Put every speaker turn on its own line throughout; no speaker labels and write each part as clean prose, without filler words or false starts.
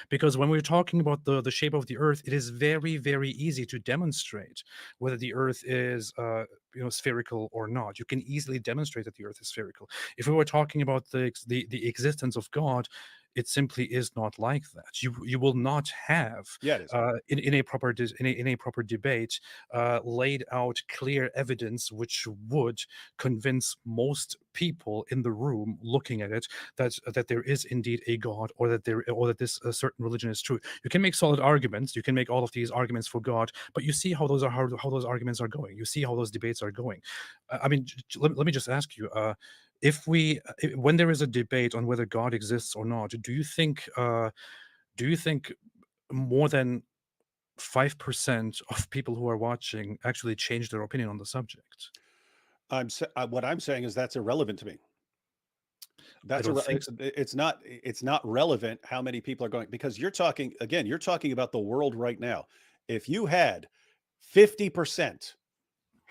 Because when we're talking about the shape of the Earth, it is very, very easy to demonstrate whether the Earth is spherical or not. You can easily demonstrate that the Earth is spherical. If we were talking about the existence of God, it simply is not like that. You will not have
Yeah, it is.
in a proper in a proper debate laid out clear evidence which would convince most people in the room looking at it that there is indeed a God, or that this certain religion is true. You can make solid arguments. You can make all of these arguments for God, but you see how those arguments are going. You see how those debates are going. I mean, let me just ask you. If we when there is a debate on whether God exists or not, do you think more than 5% of people who are watching actually change their opinion on the subject?
What I'm saying is that's irrelevant to me.
I
That's
don't think so.
it's not relevant how many people are going, because you're talking about the world right now. If you had 50%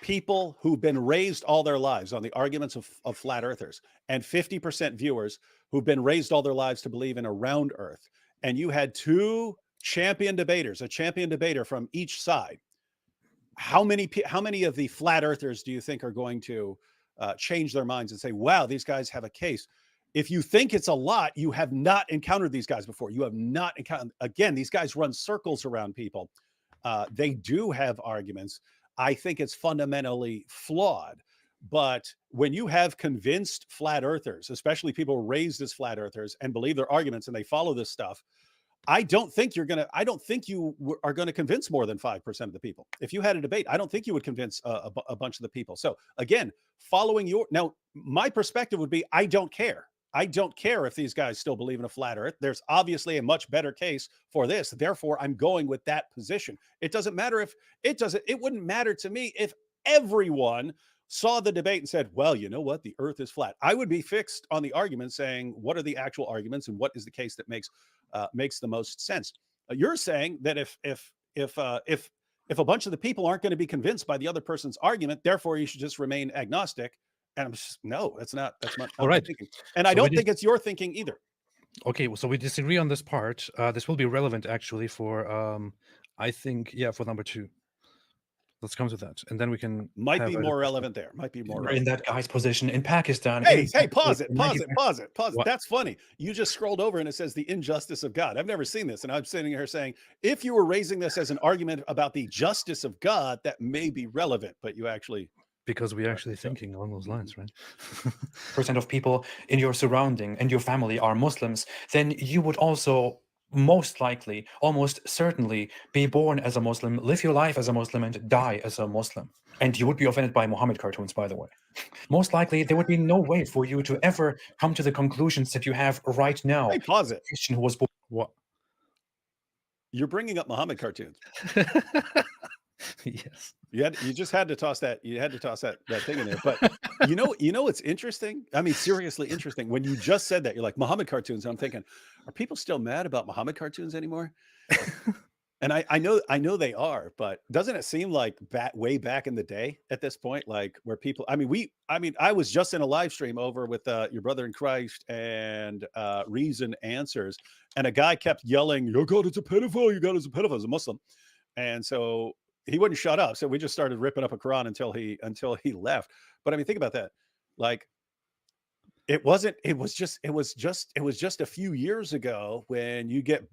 people who've been raised all their lives on the arguments of flat earthers, and 50% viewers who've been raised all their lives to believe in a round earth, and you had two a champion debater from each side, how many of the flat earthers do you think are going to change their minds and say, wow, these guys have a case? If you think it's a lot, you have not encountered these guys before. You have not encountered, again, these guys run circles around people. They do have arguments. I think it's fundamentally flawed. But when you have convinced flat earthers, especially people raised as flat earthers and believe their arguments and they follow this stuff, I don't think you are going to convince more than 5% of the people. If you had a debate, I don't think you would convince a bunch of the people. So again, my perspective would be, I don't care. I don't care if these guys still believe in a flat earth. There's obviously a much better case for this. Therefore, I'm going with that position. It doesn't matter if it wouldn't matter to me if everyone saw the debate and said, well, you know what? The earth is flat. I would be fixed on the argument, saying, what are the actual arguments and what is the case that makes the most sense? You're saying that if a bunch of the people aren't going to be convinced by the other person's argument, therefore you should just remain agnostic. And I'm just, no, that's not
All
my
right.
thinking. And I
So we
don't
just
think it's your thinking either.
Okay, so we disagree on this part. This will be relevant actually for I think, yeah, for number two. Let's come to that, and then we can
Might
have
be
a
more
discussion.
relevant there. Might be more
In
relevant
that
there.
guy's position in Pakistan in
Hey, pause it,
in
pause
19
it, pause it, pause it.
What?
That's funny. You just scrolled over and it says the injustice of God. I've never seen this. And I'm sitting here saying, if you were raising this as an argument about the justice of God, that may be relevant, but you actually.
Because we're actually thinking along those lines, right?
percent of people in your surrounding and your family are Muslims, then you would also most likely, almost certainly, be born as a Muslim, live your life as a Muslim, and die as a Muslim. And you would be offended by Muhammad cartoons, by the way. Most likely, there would be no way for you to ever come to the conclusions that you have right now.
Hey, pause it.
A Christian who was born.
What?
You're bringing up Muhammad cartoons.
Yes.
You just had to toss that. You had to toss that thing in there. But you know what's interesting? I mean, seriously interesting. When you just said that, you're like, Muhammad cartoons. And I'm thinking, are people still mad about Muhammad cartoons anymore? And I know they are, but doesn't it seem like way back in the day at this point, like where people, I was just in a live stream over with your brother in Christ and Reason Answers, and a guy kept yelling, your God is a pedophile, your God is a pedophile, as a Muslim. And so he wouldn't shut up. So we just started ripping up a Quran until he left. But I mean, think about that. Like, it was just a few years ago when you get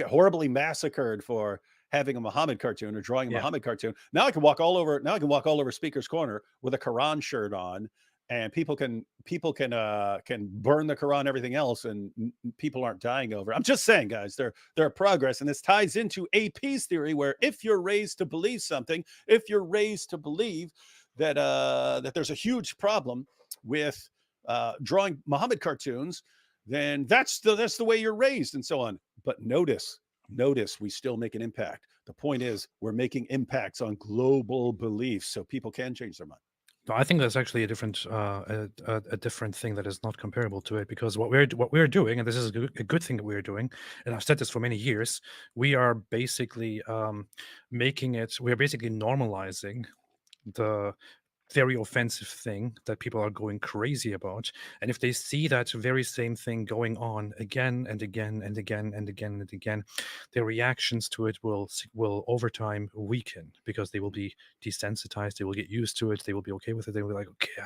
horribly massacred for having a Muhammad cartoon or drawing a
Yeah.
Muhammad cartoon. Now I can walk all over Speaker's Corner with a Quran shirt on, and people can burn the Quran, everything else, and people aren't dying over it. I'm just saying, guys, there are progress, and this ties into AP's theory, where if you're raised to believe something, if you're raised to believe that that there's a huge problem with drawing Muhammad cartoons, then that's the way you're raised and so on. But notice, we still make an impact. The point is, we're making impacts on global beliefs, so people can change their mind.
No, I think that's actually a different thing that is not comparable to it, because what we're doing, and this is a good thing that we're doing, and I've said this for many years, we are basically normalizing the very offensive thing that people are going crazy about, and if they see that very same thing going on again and again and again and again and again, their reactions to it will over time weaken, because they will be desensitized, they will get used to it, they will be okay with it, they will be like, okay,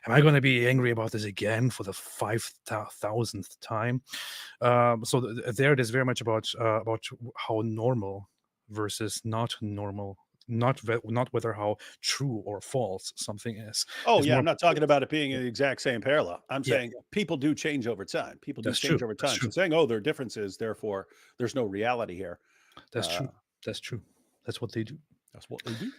am I going to be angry about this again for the 5,000th time? So there it is very much about how normal versus not normal, not whether how true or false something is.
Oh
It's
yeah,
more
I'm not talking about it being in the exact same parallel. I'm
yeah,
saying people do change over time. People do
that's true.
change over
That's
time. So
true.
saying, oh, there are differences, therefore there's no reality here.
That's
Uh,
true. That's true. That's what they do.
that's what they do.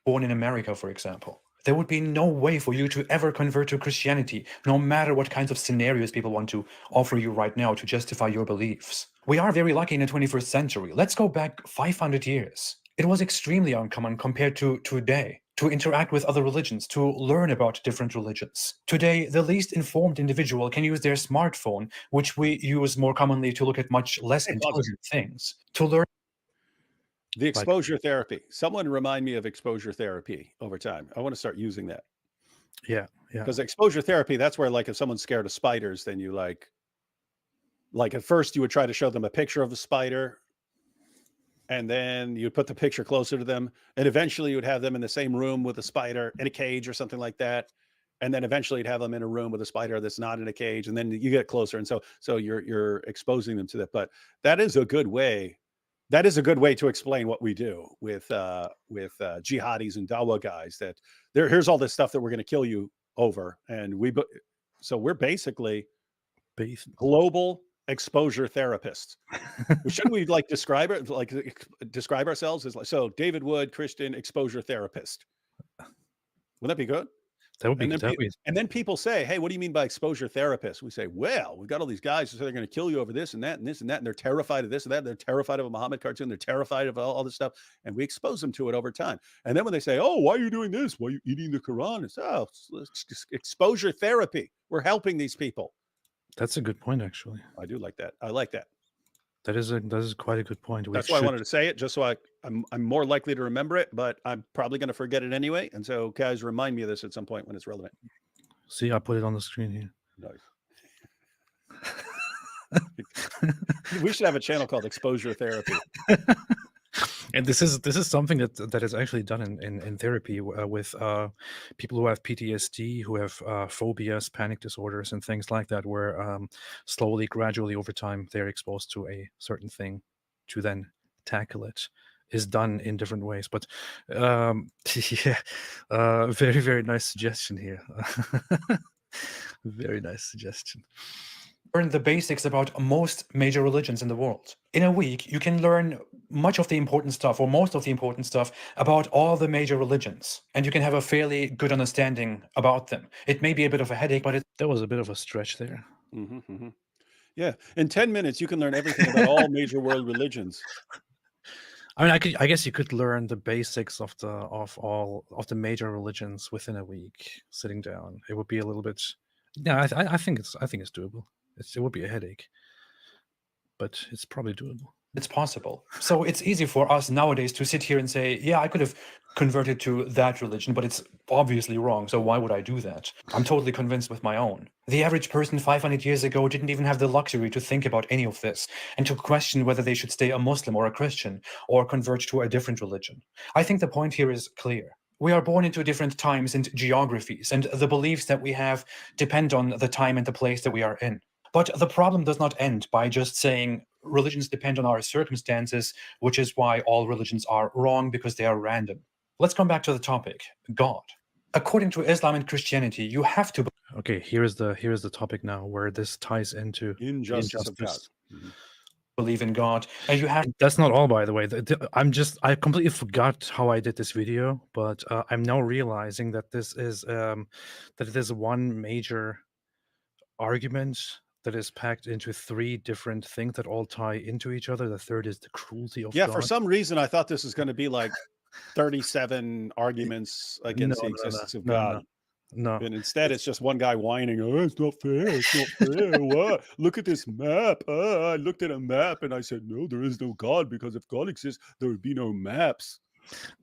Born in America, for example, there would be no way for you to ever convert to Christianity, no matter what kinds of scenarios people want to offer you right now to justify your beliefs. We are very lucky in the 21st century. Let's go back 500 years. It was extremely uncommon compared to today to interact with other religions, to learn about different religions. Today, the least informed individual can use their smartphone, which we use more commonly to look at much less
Hey, pause it.
intelligent things, to learn.
The
Like,
exposure therapy. Someone remind me of exposure therapy over time. I want to start using that,
yeah,
because exposure therapy, that's where, like, if someone's scared of spiders, then you like at first you would try to show them a picture of a spider, and then you'd put the picture closer to them, and eventually you would have them in the same room with a spider in a cage or something like that. And then eventually you'd have them in a room with a spider that's not in a cage, and then you get closer. And so you're exposing them to that. But that is a good way. That is a good way to explain what we do with jihadis and dawa guys. That here's all this stuff that we're going to kill you over, and so we're basically
base.
global exposure therapists. Well, shouldn't we like describe it, like describe ourselves as like, so David Wood, Christian exposure therapist? Wouldn't that be good?
That would be
And then,
that would be
and then people say, hey, what do you mean by exposure therapist? We say, well, we've got all these guys who say they're going to kill you over this and that and this and that. And they're terrified of this and that. They're terrified of a Muhammad cartoon. They're terrified of all this stuff. And we expose them to it over time. And then when they say, oh, why are you doing this? Why are you eating the Quran? It's, oh, it's just exposure therapy. We're helping these people.
That's a good point, actually.
I do like that. I like that.
That is quite a good point.
That's why I wanted to say it, just so I'm more likely to remember it, but I'm probably going to forget it anyway. And so guys, remind me of this at some point when it's relevant.
See, I put it on the screen here.
Nice. We should have a channel called Exposure Therapy.
And this is something that is actually done in therapy with people who have PTSD, who have phobias, panic disorders, and things like that, where slowly, gradually, over time, they're exposed to a certain thing to then tackle it. Is done in different ways, but yeah, very, very nice suggestion here. Very nice suggestion.
Learn the basics about most major religions in the world. In a week, you can learn much of the important stuff, or most of the important stuff, about all the major religions, and you can have a fairly good understanding about them. It may be a bit of a headache, but
that was a bit of a stretch there.
Yeah, in 10 minutes, you can learn everything about all major world religions.
I mean, I guess you could learn the basics of all of the major religions within a week, sitting down. It would be a little bit. Yeah, I think it's doable. It would be a headache, but it's probably doable.
It's possible. So it's easy for us nowadays to sit here and say, yeah, I could have converted to that religion, but it's obviously wrong. So why would I do that? I'm totally convinced with my own. The average person 500 years ago didn't even have the luxury to think about any of this and to question whether they should stay a Muslim or a Christian or convert to a different religion. I think the point here is clear. We are born into different times and geographies, and the beliefs that we have depend on the time and the place that we are in. But the problem does not end by just saying religions depend on our circumstances, which is why all religions are wrong because they are random. Let's come back to the topic, God. According to Islam and Christianity, you have to.
Okay, here is the topic now, where this ties into
injustice of God.
Believe in God, and you have.
That's not all, by the way. I completely forgot how I did this video, but I'm now realizing that this is that there's one major argument that is packed into three different things that all tie into each other. The third is the cruelty of God.
For some reason, I thought this was going to be like 37 arguments against the existence of God.
No.
And instead, it's just one guy whining, oh, it's not fair. It's not fair. What? Look at this map. I looked at a map and I said, no, there is no God, because if God exists, there would be no maps.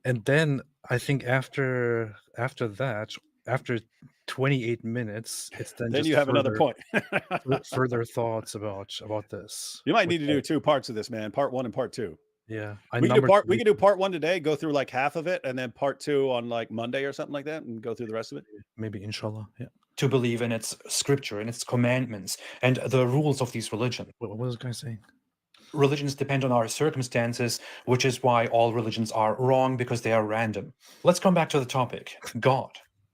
And then I think after that, after 28 minutes, it's then
Then
just
you have another point.
further thoughts about this.
You might
Which
need to do 2 parts of this, man. Part 1 and part 2.
yeah, I
We can do
numbered
part we can do part 1 today, go through like half of it, and then part 2 on like Monday or something like that, and go through the rest of it.
maybe inshallah. Yeah.
To believe in its scripture and its commandments and the rules of these religions.
What was the guy saying?
Religions depend on our circumstances, which is why all religions are wrong, because they are random. Let's come back to the topic, God.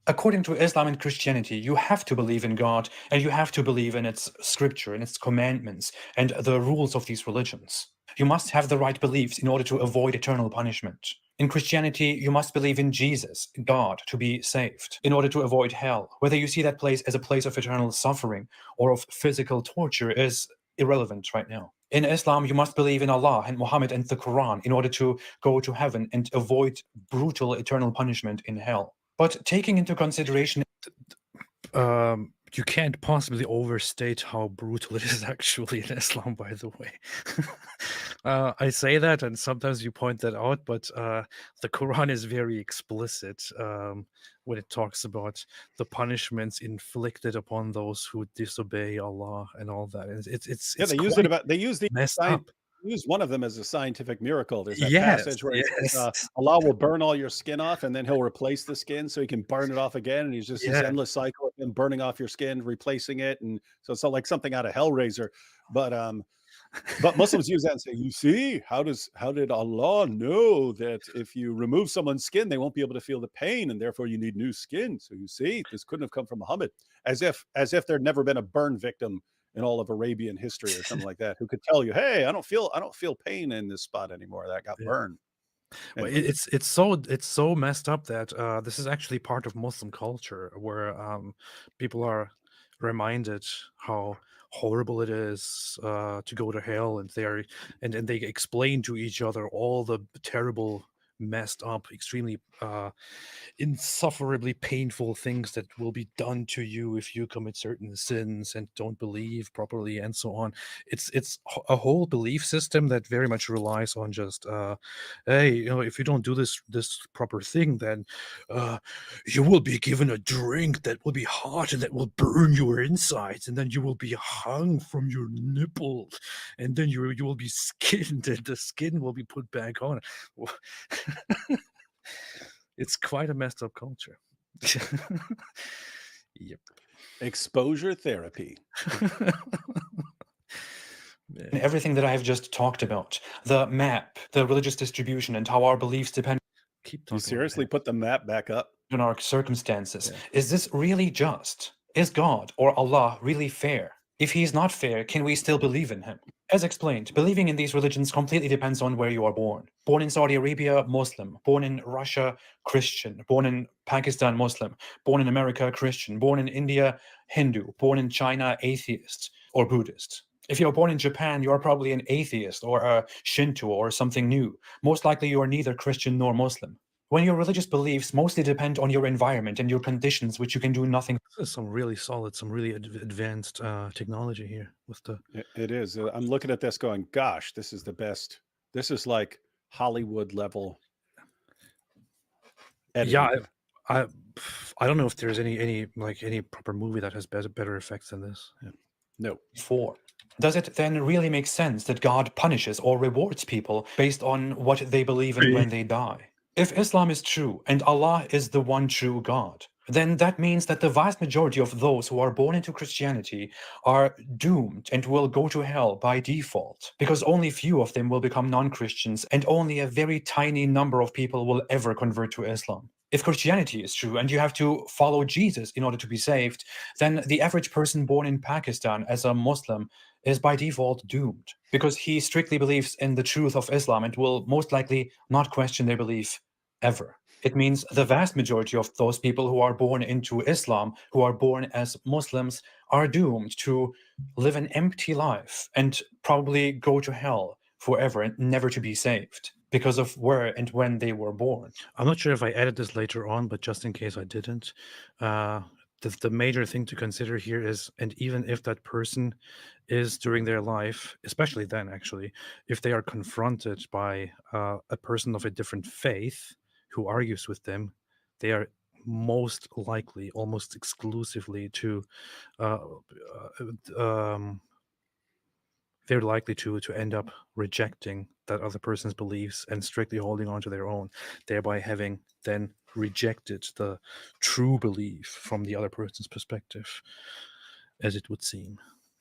According to Islam and Christianity, you have to believe in God, and you have to believe in its scripture and its commandments and the rules of these religions. You must have the right beliefs in order to avoid eternal punishment. In Christianity, you must believe in Jesus, God, to be saved, in order to avoid hell. Whether you see that place as a place of eternal suffering or of physical torture is irrelevant right now. In Islam, you must believe in Allah and Muhammad and the Quran in order to go to heaven and avoid brutal eternal punishment in hell. But taking into consideration,
You can't possibly overstate how brutal it is actually in Islam, by the way. I say that, and sometimes you point that out, but the Quran is very explicit when it talks about the punishments inflicted upon those who disobey Allah and all that. It's
Yeah, they use it about they use the
messed
sci
up.
use one of them as a scientific miracle. There's that
Yes,
passage where it says,
yes,
Allah will burn all your skin off, and then he'll replace the skin so he can burn it off again, and he's just this
yeah.
endless cycle of him burning off your skin, replacing it, and so it's not like something out of Hellraiser. But Muslims use that and say, "You see, how did Allah know that if you remove someone's skin, they won't be able to feel the pain, and therefore you need new skin? So you see, this couldn't have come from Muhammad." As if there'd never been a burn victim in all of Arabian history or something like that, who could tell you, "Hey, I don't feel pain in this spot anymore. That got
Yeah.
burned."
Well,
Anyway,
it's so messed up that this is actually part of Muslim culture, where people are reminded how horrible it is to go to hell, and they explain to each other all the terrible, messed up, extremely insufferably painful things that will be done to you if you commit certain sins and don't believe properly, and so on. A whole belief system that very much relies on just hey, if you don't do this proper thing, then you will be given a drink that will be hot and that will burn your insides, and then you will be hung from your nipples, and then you will be skinned, and the skin will be put back on. It's quite a messed up culture. Yep.
exposure therapy.
and everything that I have just talked about, the map, the religious distribution, and how our beliefs depend
Keep
You
talking.
seriously put the map back up?
on our circumstances.
Yeah.
Is this really just? Is God or Allah really fair? If He is not fair, can we still believe in Him? As explained, believing in these religions completely depends on where you are born. Born in Saudi Arabia, Muslim. Born in Russia, Christian. Born in Pakistan, Muslim. Born in America, Christian. Born in India, Hindu. Born in China, atheist or Buddhist. If you're born in Japan, you are probably an atheist or a Shinto or something new. Most likely you are neither Christian nor Muslim. When your religious beliefs mostly depend on your environment and your conditions, which you can do nothing
This is some really solid, some really advanced technology here with the.
It is. I'm looking at this going, gosh, this is the best. This is like Hollywood level editing.
Yeah, I don't know if there's any proper movie that has better effects than this. Yeah.
No.
for. Does it then really make sense that God punishes or rewards people based on what they believe in when they die? If Islam is true and Allah is the one true God, then that means that the vast majority of those who are born into Christianity are doomed and will go to hell by default, because only few of them will become non-Christians and only a very tiny number of people will ever convert to Islam. If Christianity is true and you have to follow Jesus in order to be saved, then the average person born in Pakistan as a Muslim is by default doomed, because he strictly believes in the truth of Islam and will most likely not question their belief ever. It means the vast majority of those people who are born into Islam, who are born as Muslims, are doomed to live an empty life and probably go to hell forever and never to be saved because of where and when they were born.
I'm not sure if I added this later on, but just in case I didn't, the major thing to consider here is, and even if that person is during their life, especially then, actually, if they are confronted by a person of a different faith who argues with them, they are most likely, almost exclusively, to uh, um, they're likely to end up rejecting that other person's beliefs and strictly holding on to their own, thereby having then rejected the true belief from the other person's perspective, as it would seem.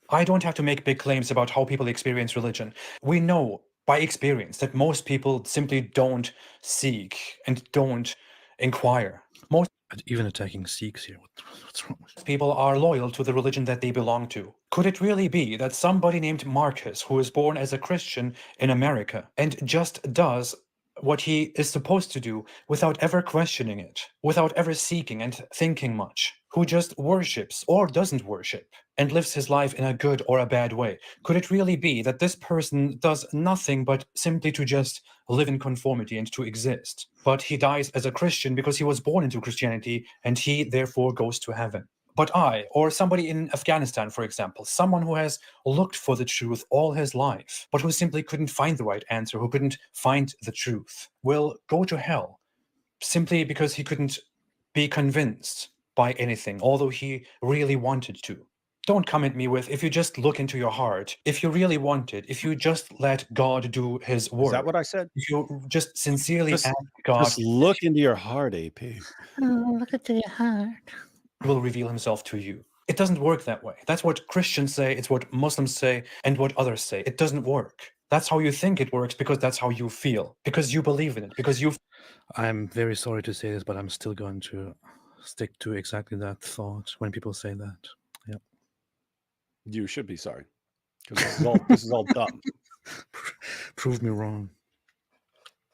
I don't have to make big claims about how people experience religion. We know by experience that most people simply don't seek and don't inquire. Most
And even attacking Sikhs here, what's wrong with
people are loyal to the religion that they belong to. Could it really be that somebody named Marcus, who is born as a Christian in America and just does what he is supposed to do without ever questioning it, without ever seeking and thinking much, who just worships or doesn't worship and lives his life in a good or a bad way, could it really be that this person does nothing but simply to just live in conformity and to exist? But he dies as a Christian because he was born into Christianity and he therefore goes to heaven. But I, or somebody in Afghanistan, for example, someone who has looked for the truth all his life, but who simply couldn't find the right answer, who couldn't find the truth, will go to hell simply because he couldn't be convinced by anything, although he really wanted to. Don't come at me with, if you just look into your heart, if you really want it, if you just let God do his work.
Is that what I said?
If you just sincerely
Just-
ask God,
Just look into your heart, AP.
Oh, look into your heart.
will reveal himself to you. It doesn't work that way. That's what Christians say, it's what Muslims say, and what others say. It doesn't work. That's how you think it works because that's how you feel, because you believe in it, because you.
I'm very sorry to say this, but I'm still going to stick to exactly that thought when people say that. Yeah.
You should be sorry, because this is all dumb.
Prove me wrong.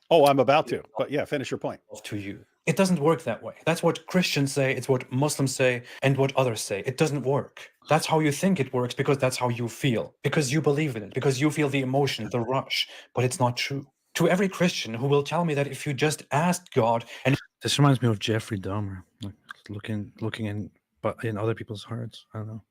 Oh, I'm about to, but yeah, finish your point.
To you. It doesn't work that way. That's what Christians say, it's what Muslims say, and what others say. It doesn't work. That's how you think it works because that's how you feel, because you believe in it, because you feel the emotion, the rush, but it's not true. To every Christian who will tell me that if you just asked God and
This reminds me of Jeffrey Dahmer, like looking in other people's hearts. I don't know.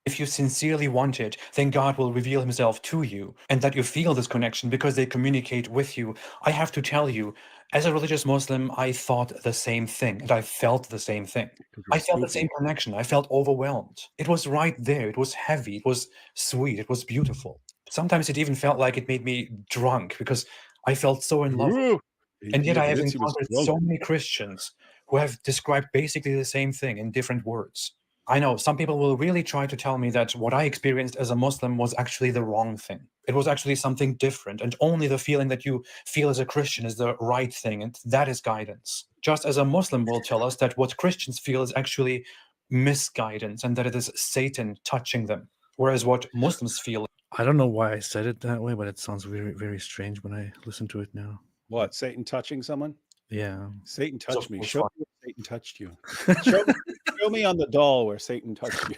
if you sincerely want it, then God will reveal himself to you and that you feel this connection because they communicate with you. I have to tell you, as a religious Muslim, I thought the same thing and I felt the same thing. I felt the same connection. I felt overwhelmed. It was right there. It was heavy. It was sweet. It was beautiful. Sometimes it even felt like it made me drunk because I felt so in love with it. And yet I have encountered so many Christians who have described basically the same thing in different words. I know some people will really try to tell me that what I experienced as a Muslim was actually the wrong thing. It was actually something different, and only the feeling that you feel as a Christian is the right thing, and that is guidance. Just as a Muslim will tell us that what Christians feel is actually misguidance and that it is Satan touching them, whereas what Muslims feel.
I don't know why I said it that way, but it sounds very, very strange when I listen to it now.
What, Satan touching someone?
Yeah.
Satan touched me.
course
Show
not.
me where Satan touched you. Show me on the doll where Satan touched you.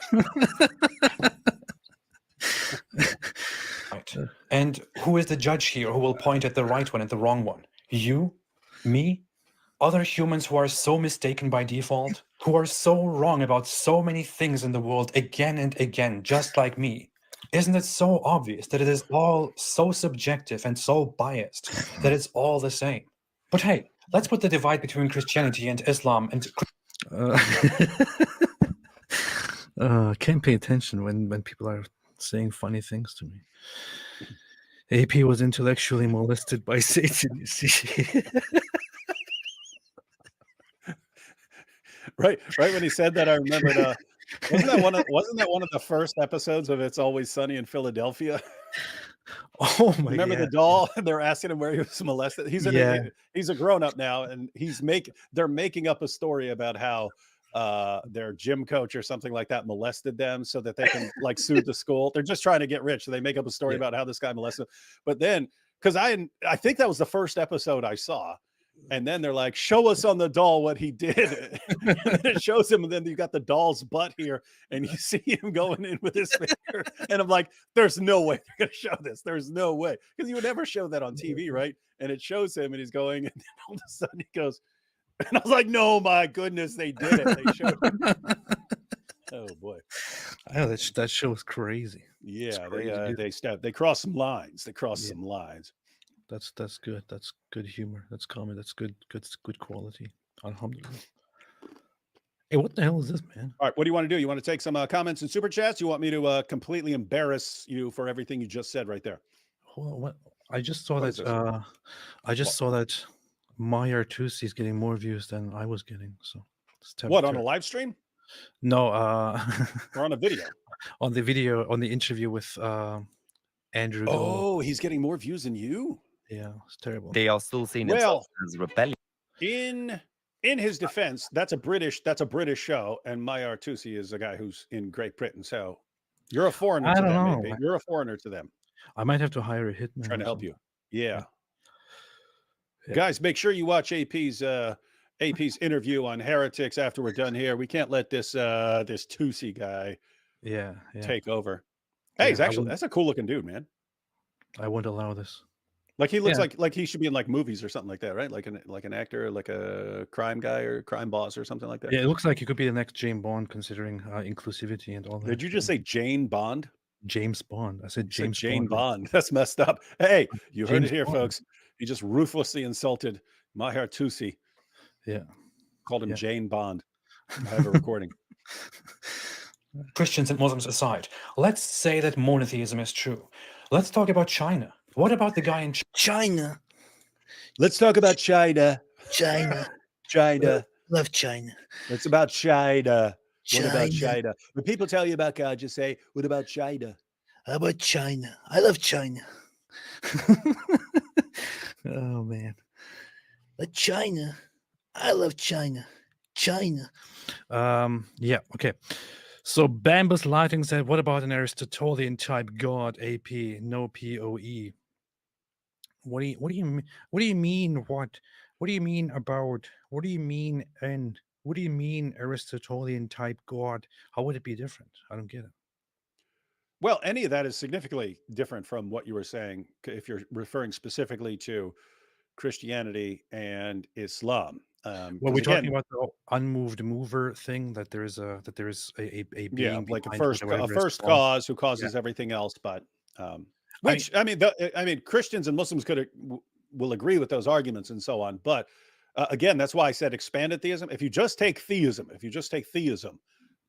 Right. And who is the judge here who will point at the right one and the wrong one? You? Me? Other humans who are so mistaken by default, who are so wrong about so many things in the world again and again, just like me. Isn't it so obvious that it is all so subjective and so biased that it's all the same? But hey, let's put the divide between Christianity and Islam and
Can't pay attention when people are saying funny things to me. AP was intellectually molested by Satan, you see.
Right when he said that, I remembered wasn't that one of the first episodes of It's Always Sunny in Philadelphia?
Oh my
Remember
God.
the doll? They're asking him where he was molested. He's a grown up now, and they're making up a story about how their gym coach or something like that molested them so that they can like sue the school. They're just trying to get rich. So they make up a story about how this guy molested them. But then, because I think that was the first episode I saw. And then they're like, show us on the doll what he did. And then it shows him, and then you got the doll's butt here, and you see him going in with his finger. And I'm like, there's no way they're going to show this. There's no way. Because you would never show that on TV, right? And it shows him, and he's going, and then all of a sudden he goes, And I was like, no, my goodness, they did it. They showed it. Oh boy.
I know that show is crazy.
Yeah,
crazy good.
they crossed some lines. They crossed
Yeah.
some lines.
That's good. That's good humor. That's comedy. That's good quality. Alhamdulillah. Hey, what the hell is this, man?
All right, what do you want to do? You want to take some comments and super chats? You want me to completely embarrass you for everything you just said right there?
What? I just saw
What is
that.
this?
I just saw that YahWeh is getting more views than I was getting. So it's
What, on a live stream
No,
or on a video?
on the video, on the interview with Andrew.
Oh, he's getting more views than you.
Yeah, it's terrible.
They are still seen
Well,
as rebellion.
In his defense, that's a British show, and YahWeh is a guy who's in Great Britain. So you're a foreigner to them. Maybe. You're a foreigner to them.
I might have to hire a hitman.
Trying to help you. Yeah.
Yeah.
Guys, make sure you watch AP's interview on heretics after we're done here. We can't let this Tusi guy take over. Hey, he's actually, that's a cool looking dude, man.
I won't allow this.
Like he looks like he should be in like movies or something like that, right? Like an actor, like a crime guy or crime boss or something like that.
Yeah, it looks like he could be the next James Bond, considering inclusivity and all that.
Did you just say Jane Bond?
James Bond. I said James
Jane Bond. That's messed up. Hey, you heard it here, folks. He just ruthlessly insulted YahWeh.
Yeah.
Called him Jane Bond. I have a recording.
Christians and Muslims aside, let's say that monotheism is true. Let's talk about China. What about the guy in
China?
Let's talk about China.
China.
China.
Love China.
It's about China.
China.
What about China? When people tell you about God, just say, what about China?
How about China? I love China.
Oh, man.
But China. I love China. China.
Yeah, okay. So Bambus Lighting said, what about an Aristotelian type God, AP, no POE? What do you mean? What do you mean? What do you mean about? What do you mean? And what do you mean Aristotelian type God? How would it be different? I don't get it.
Well, any of that is significantly different from what you were saying if you're referring specifically to Christianity and Islam.
Well, we're talking about the unmoved mover thing, that there is a being,
like a first cause who causes everything else. But I mean, Christians and Muslims will agree with those arguments and so on. But again, that's why I said expanded theism. If you just take theism,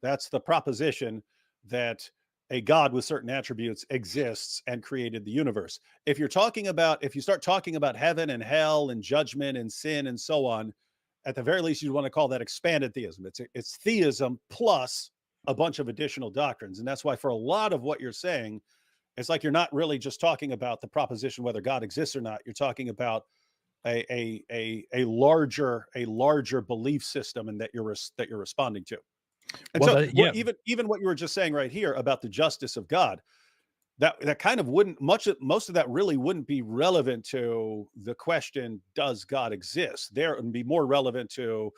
that's the proposition that a God with certain attributes exists and created the universe. If you start talking about heaven and hell and judgment and sin and so on, at the very least, you'd want to call that expanded theism. It's theism plus a bunch of additional doctrines. And that's why for a lot of what you're saying, it's like you're not really just talking about the proposition whether God exists or not. You're talking about a larger belief system, and that you're responding to. And even what you were just saying right here about the justice of God, that kind of wouldn't most of that really wouldn't be relevant to the question, does God exist? There would be more relevant to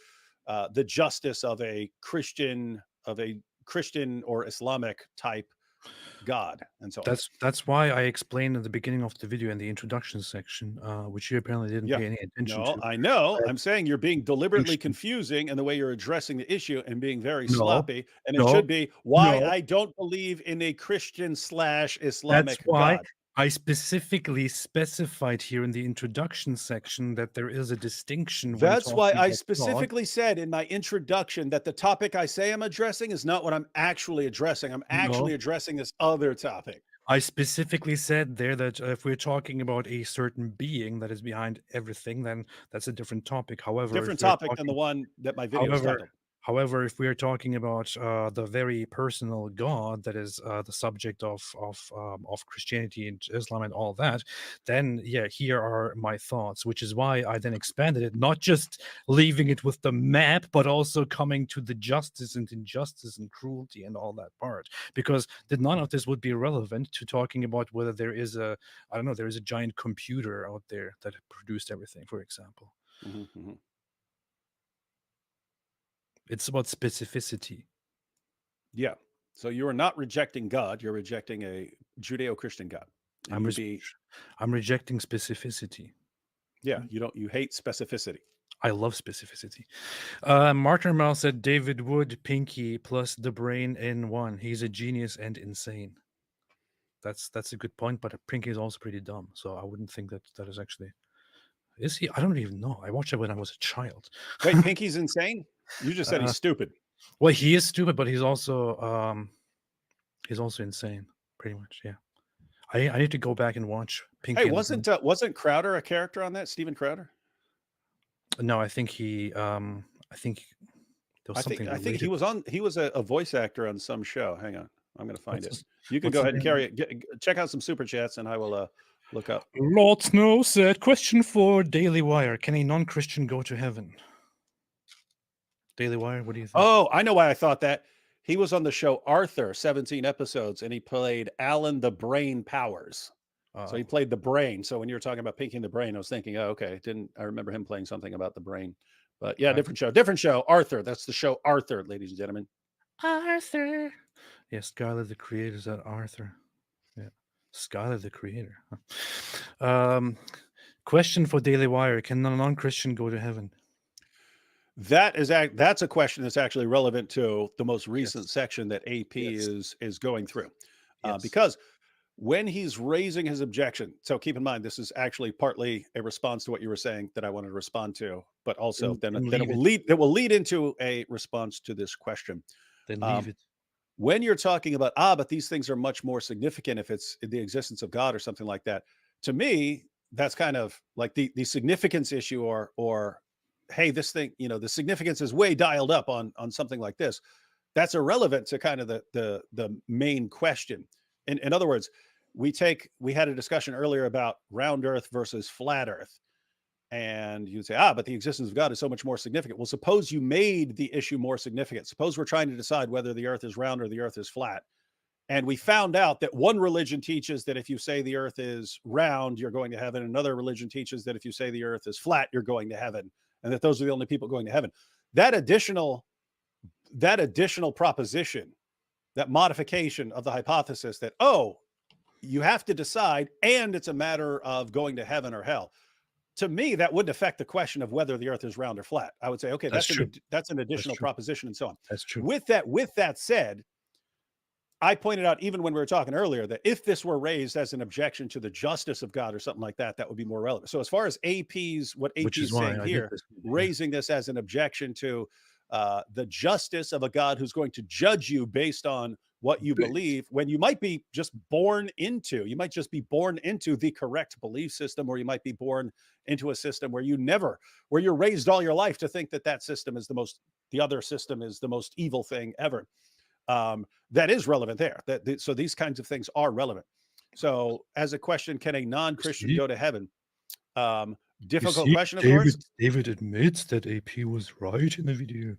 the justice of a Christian or Islamic type God. And so
that's why I explained at the beginning of the video in the introduction section, which you apparently didn't pay any attention to.
I know. I'm saying you're being deliberately confusing in the way you're addressing the issue and being very sloppy. And it should be why I don't believe in a Christian / Islamic
That's why
God.
I specifically specified here in the introduction section that there is a distinction.
That's why I specifically said in my introduction that the topic I say I'm addressing is not what I'm actually addressing. I'm actually addressing this other topic.
I specifically said there that if we're talking about a certain being that is behind everything, then that's a different topic. However,
different topic than the one that my video is titled.
However, if we are talking about the very personal God that is the subject of Christianity and Islam and all that, then here are my thoughts, which is why I then expanded it, not just leaving it with the map, but also coming to the justice and injustice and cruelty and all that part, because none of this would be relevant to talking about whether there is a giant computer out there that produced everything, for example.
Mm-hmm.
It's about specificity.
Yeah. So you are not rejecting God. You're rejecting a Judeo-Christian God.
I'm rejecting specificity.
Yeah. You hate specificity.
I love specificity. Martin Mal said David Wood, Pinky plus the brain in one. He's a genius and insane. That's a good point, but Pinky is also pretty dumb, so I wouldn't think that that is actually. Is he? I don't even know. I watched it when I was a child.
Wait, Pinky's insane? You just said he's stupid.
Well, he is stupid, but he's also insane, pretty much. Yeah. I need to go back and watch Pinky.
Hey,
and the Brain.
wasn't Crowder a character on that? Steven Crowder?
No, I think he. I think there was something.
I think he was a voice actor on some show. Hang on, I'm going to find
What's
it. You can
what's
go
the
ahead and
name?
carry it. Check out some super chats, and I will look up.
Lord Snow said, question for Daily Wire. Can a non-Christian go to heaven? Daily Wire, what do you think?
Oh, I know why I thought that. He was on the show Arthur, 17 episodes, and he played Alan the Brain Powers. So he played the brain. So when you were talking about Pinky and the Brain, I was thinking, oh, okay. I remember him playing something about the brain. But yeah, different show. Arthur. That's the show Arthur, ladies and gentlemen.
Arthur. Yes, Skylar the Creator is that Arthur. Yeah. Skylar the Creator. Huh? Question for Daily Wire. Can a non-Christian go to heaven?
That's a question that's actually relevant to the most recent section that AP is going through. Because when he's raising his objection, so keep in mind, this is actually partly a response to what you were saying that I wanted to respond to, but also then it will lead into a response to this question.
Then leave it.
When you're talking about, but these things are much more significant if it's the existence of God or something like that. To me, that's kind of like the significance issue or hey, this thing, the significance is way dialed up on something like this. That's irrelevant to kind of the main question. In other words, we had a discussion earlier about round earth versus flat earth. And you'd say, but the existence of God is so much more significant. Well, suppose you made the issue more significant. Suppose we're trying to decide whether the earth is round or the earth is flat. And we found out that one religion teaches that if you say the earth is round, you're going to heaven. Another religion teaches that if you say the earth is flat, you're going to heaven. And that those are the only people going to heaven. That additional proposition, that modification of the hypothesis that, you have to decide, and it's a matter of going to heaven or hell. To me, that wouldn't affect the question of whether the earth is round or flat. I would say, okay, that's an additional proposition and so on.
That's true.
With that said, I pointed out, even when we were talking earlier, that if this were raised as an objection to the justice of God or something like that, that would be more relevant. So as far as what AP is saying here, raising this as an objection to the justice of a God who's going to judge you based on what you believe, when you might be just born into the correct belief system, or you might be born into a system where you're raised all your life to think that system is the other system is the most evil thing ever. That is relevant there. So these kinds of things are relevant. So as a question, can a non-Christian go to heaven? Difficult question, of course.
David admits that AP was right in the video.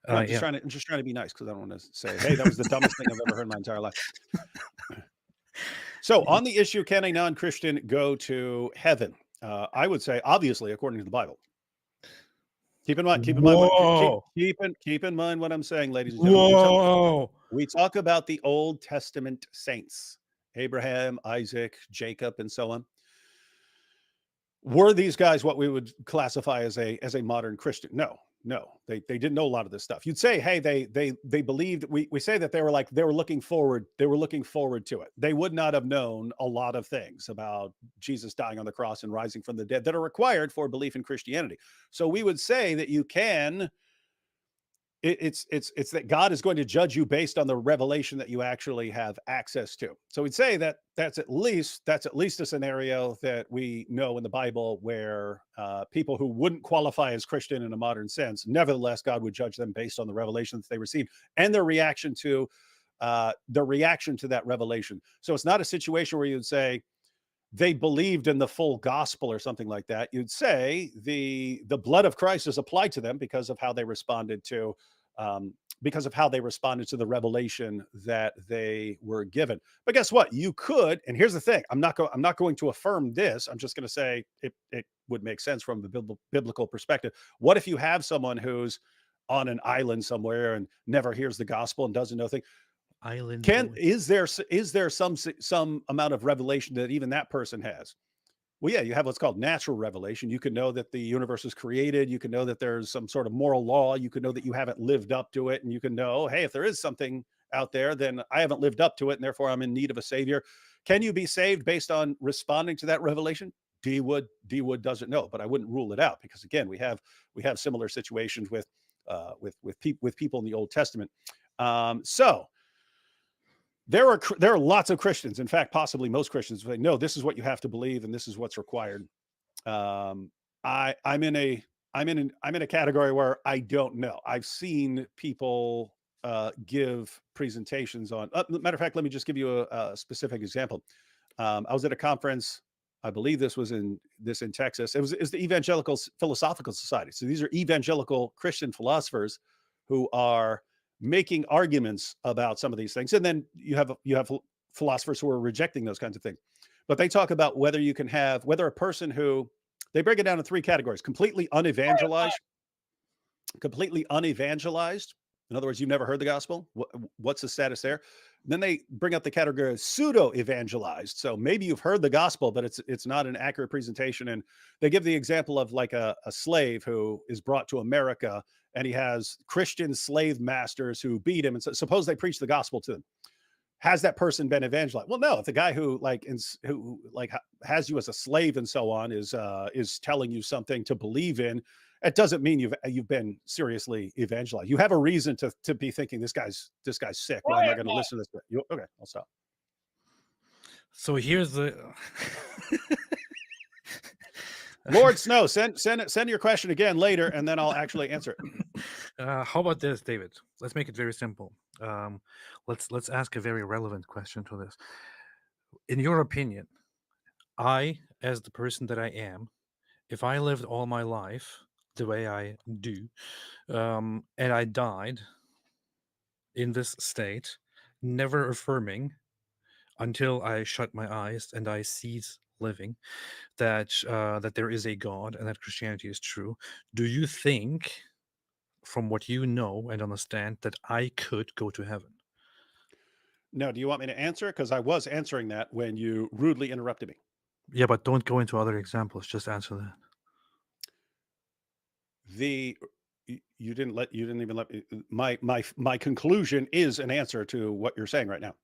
I'm just trying to be nice because I don't want to say, hey, that was the dumbest thing I've ever heard in my entire life. So on the issue, can a non-Christian go to heaven? I would say, obviously, according to the Bible. Keep in mind what I'm saying, ladies and gentlemen. We talk about the Old Testament saints, Abraham, Isaac, Jacob, and so on. Were these guys what we would classify as a modern Christian? No, they didn't know a lot of this stuff. You'd say, hey, they believed. We say that they were looking forward to it. They would not have known a lot of things about Jesus dying on the cross and rising from the dead that are required for belief in Christianity. So we would say that you can. It's that God is going to judge you based on the revelation that you actually have access to. So we'd say that that's at least a scenario that we know in the Bible where people who wouldn't qualify as Christian in a modern sense, nevertheless, God would judge them based on the revelation that they received and their reaction to that revelation. So it's not a situation where you'd say they believed in the full gospel or something like that. You'd say the blood of Christ is applied to them because of how they responded to the revelation that they were given. But guess what? You could, and here's the thing: I'm not going to affirm this. I'm just going to say it would make sense from the biblical perspective. What if you have someone who's on an island somewhere and never hears the gospel and doesn't know things? Is there some amount of revelation that even that person has? Well, yeah, you have what's called natural revelation. You can know that the universe is created. You can know that there's some sort of moral law. You can know that you haven't lived up to it. And you can know, hey, if there is something out there, then I haven't lived up to it. And therefore I'm in need of a savior. Can you be saved based on responding to that revelation? D Wood doesn't know, but I wouldn't rule it out, because again, we have similar situations with people in the Old Testament. So there are lots of Christians, in fact, possibly most Christians, who say, no, this is what you have to believe, and this is what's required. I'm in a category where I don't know. I've seen people give presentations on. Matter of fact, let me just give you a specific example. I was at a conference. I believe this was in Texas. It was the Evangelical Philosophical Society. So these are evangelical Christian philosophers who are making arguments about some of these things. And then you have philosophers who are rejecting those kinds of things. But they talk about whether a person who, they break it down in three categories: completely unevangelized. In other words, you've never heard the gospel. What's the status there? Then they bring up the category of pseudo-evangelized. So maybe you've heard the gospel, but it's not an accurate presentation. And they give the example of like a slave who is brought to America, and he has Christian slave masters who beat him. And so suppose they preach the gospel to them. Has that person been evangelized? Well, no. If the guy who has you as a slave and so on is telling you something to believe in, it doesn't mean you've been seriously evangelized. You have a reason to be thinking this guy's sick. Why am I going to listen to this? Okay, I'll stop.
So here's the
Lord Snow, send your question again later, and then I'll actually answer it.
how about this, David? Let's make it very simple. Let's ask a very relevant question to this. In your opinion, I, as the person that I am, if I lived all my life the way I do, and I died in this state, never affirming until I shut my eyes and I cease living that there is a God and that Christianity is true, do you think, from what you know and understand, that I could go to heaven?
No, do you want me to answer it? Because I was answering that when you rudely interrupted me.
Yeah, but don't go into other examples. Just answer that.
You didn't even let me. My conclusion is an answer to what you're saying right now.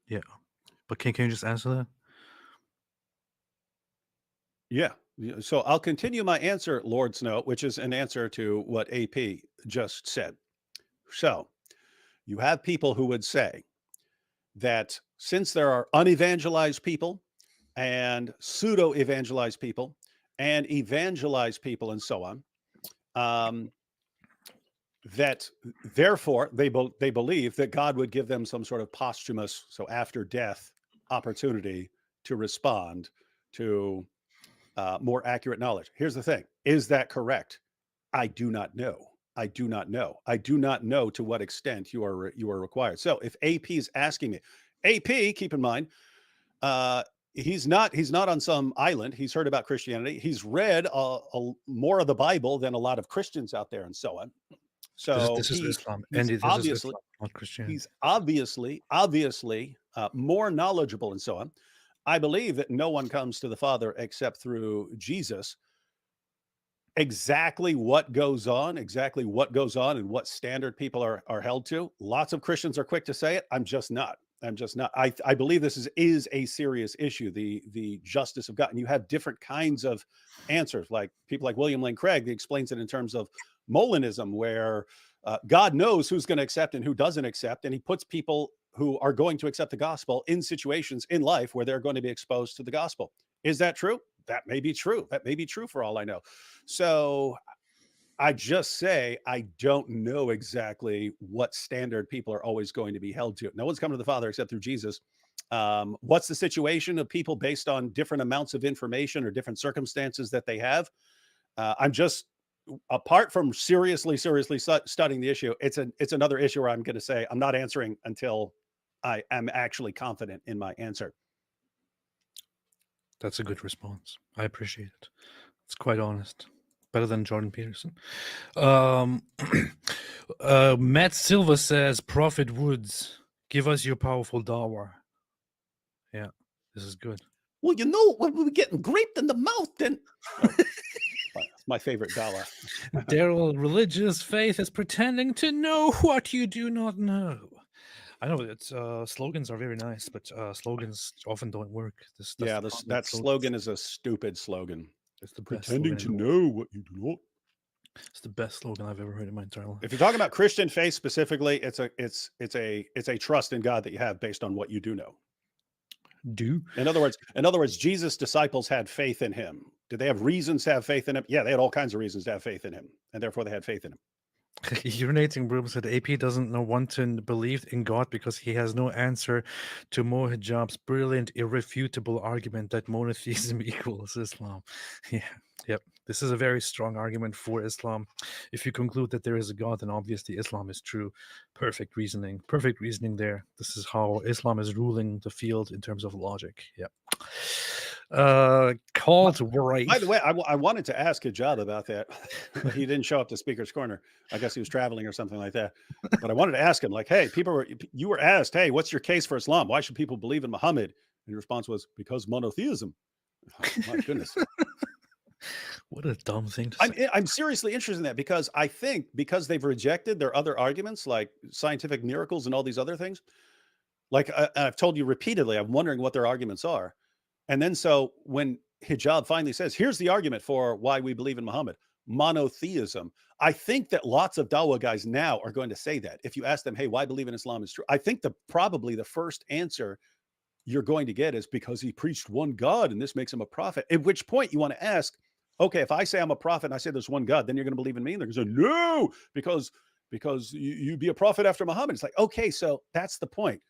Yeah, but can you just answer that?
Yeah. So I'll continue my answer, Lord Snow, which is an answer to what AP just said. So you have people who would say that since there are unevangelized people and pseudo-evangelized people and evangelized people and so on, that therefore they believe that God would give them some sort of posthumous, so after death, opportunity to respond to more accurate knowledge. Here's the thing. Is that correct? I do not know. I do not know to what extent you are required. So if AP is asking me, AP, keep in mind, he's not on some island. He's heard about Christianity. He's read more of the Bible than a lot of Christians out there and so on. So
this is Islam,
and
this is Islam, not Christianity.
He's obviously more knowledgeable and so on. I believe that no one comes to the Father except through Jesus. Exactly what goes on and what standard people are held to. Lots of Christians are quick to say it. I'm just not. I believe this is a serious issue, the justice of God. And you have different kinds of answers, like people like William Lane Craig, he explains it in terms of Molinism, where God knows who's going to accept and who doesn't accept. And he puts people who are going to accept the gospel in situations in life where they're going to be exposed to the gospel. Is that true? That may be true. That may be true for all I know. So I just say, I don't know exactly what standard people are always going to be held to. No one's coming to the Father except through Jesus. What's the situation of people based on different amounts of information or different circumstances that they have? I'm just, apart from seriously studying the issue, it's another issue where I'm going to say I'm not answering until I am actually confident in my answer.
That's a good response. I appreciate it. It's quite honest. Better than Jordan Peterson. Matt Silva says, Prophet Woods, give us your powerful dawah. Yeah, this is good.
Well, when we were getting graped in the mouth, then it's my favorite dollar.
Daryl, religious faith is pretending to know what you do not know. I know it's slogans are very nice, but slogans often don't work. That's
Yeah,
the problem with
that
slogans.
slogan is a stupid slogan.
It's the best
Pretending
slogan
to
in the world.
know what you do not.
It's the best slogan I've ever heard in my entire life.
If you're talking about Christian faith specifically, it's a trust in God that you have based on what you do know. In other words, Jesus' disciples had faith in him. Did they have reasons to have faith in him? Yeah, they had all kinds of reasons to have faith in him, and therefore they had faith in him.
Urinating Broom said AP doesn't know want to believe in God because he has no answer to Mohijab's brilliant, irrefutable argument that monotheism equals Islam. Yeah, yep. This is a very strong argument for Islam. If you conclude that there is a God, then obviously Islam is true. Perfect reasoning there. This is how Islam is ruling the field in terms of logic. Yep. Called right.
By the way, I wanted to ask Hijab about that. He didn't show up to Speaker's Corner. I guess he was traveling or something like that. But I wanted to ask him, like, hey, you were asked, hey, what's your case for Islam? Why should people believe in Muhammad? And your response was, because monotheism. Oh, my goodness.
What a dumb thing to say.
I'm seriously interested in that because I think because they've rejected their other arguments like scientific miracles and all these other things, like I've told you repeatedly, I'm wondering what their arguments are. And then so when Hijab finally says, here's the argument for why we believe in Muhammad, monotheism, I think that lots of Dawah guys now are going to say that. If you ask them, hey, why believe in Islam is true? I think probably the first answer you're going to get is because he preached one God and this makes him a prophet. At which point you want to ask, okay, if I say I'm a prophet and I say there's one God, then you're going to believe in me? And they're going to say, no, because you be a prophet after Muhammad. It's like, okay, so that's the point.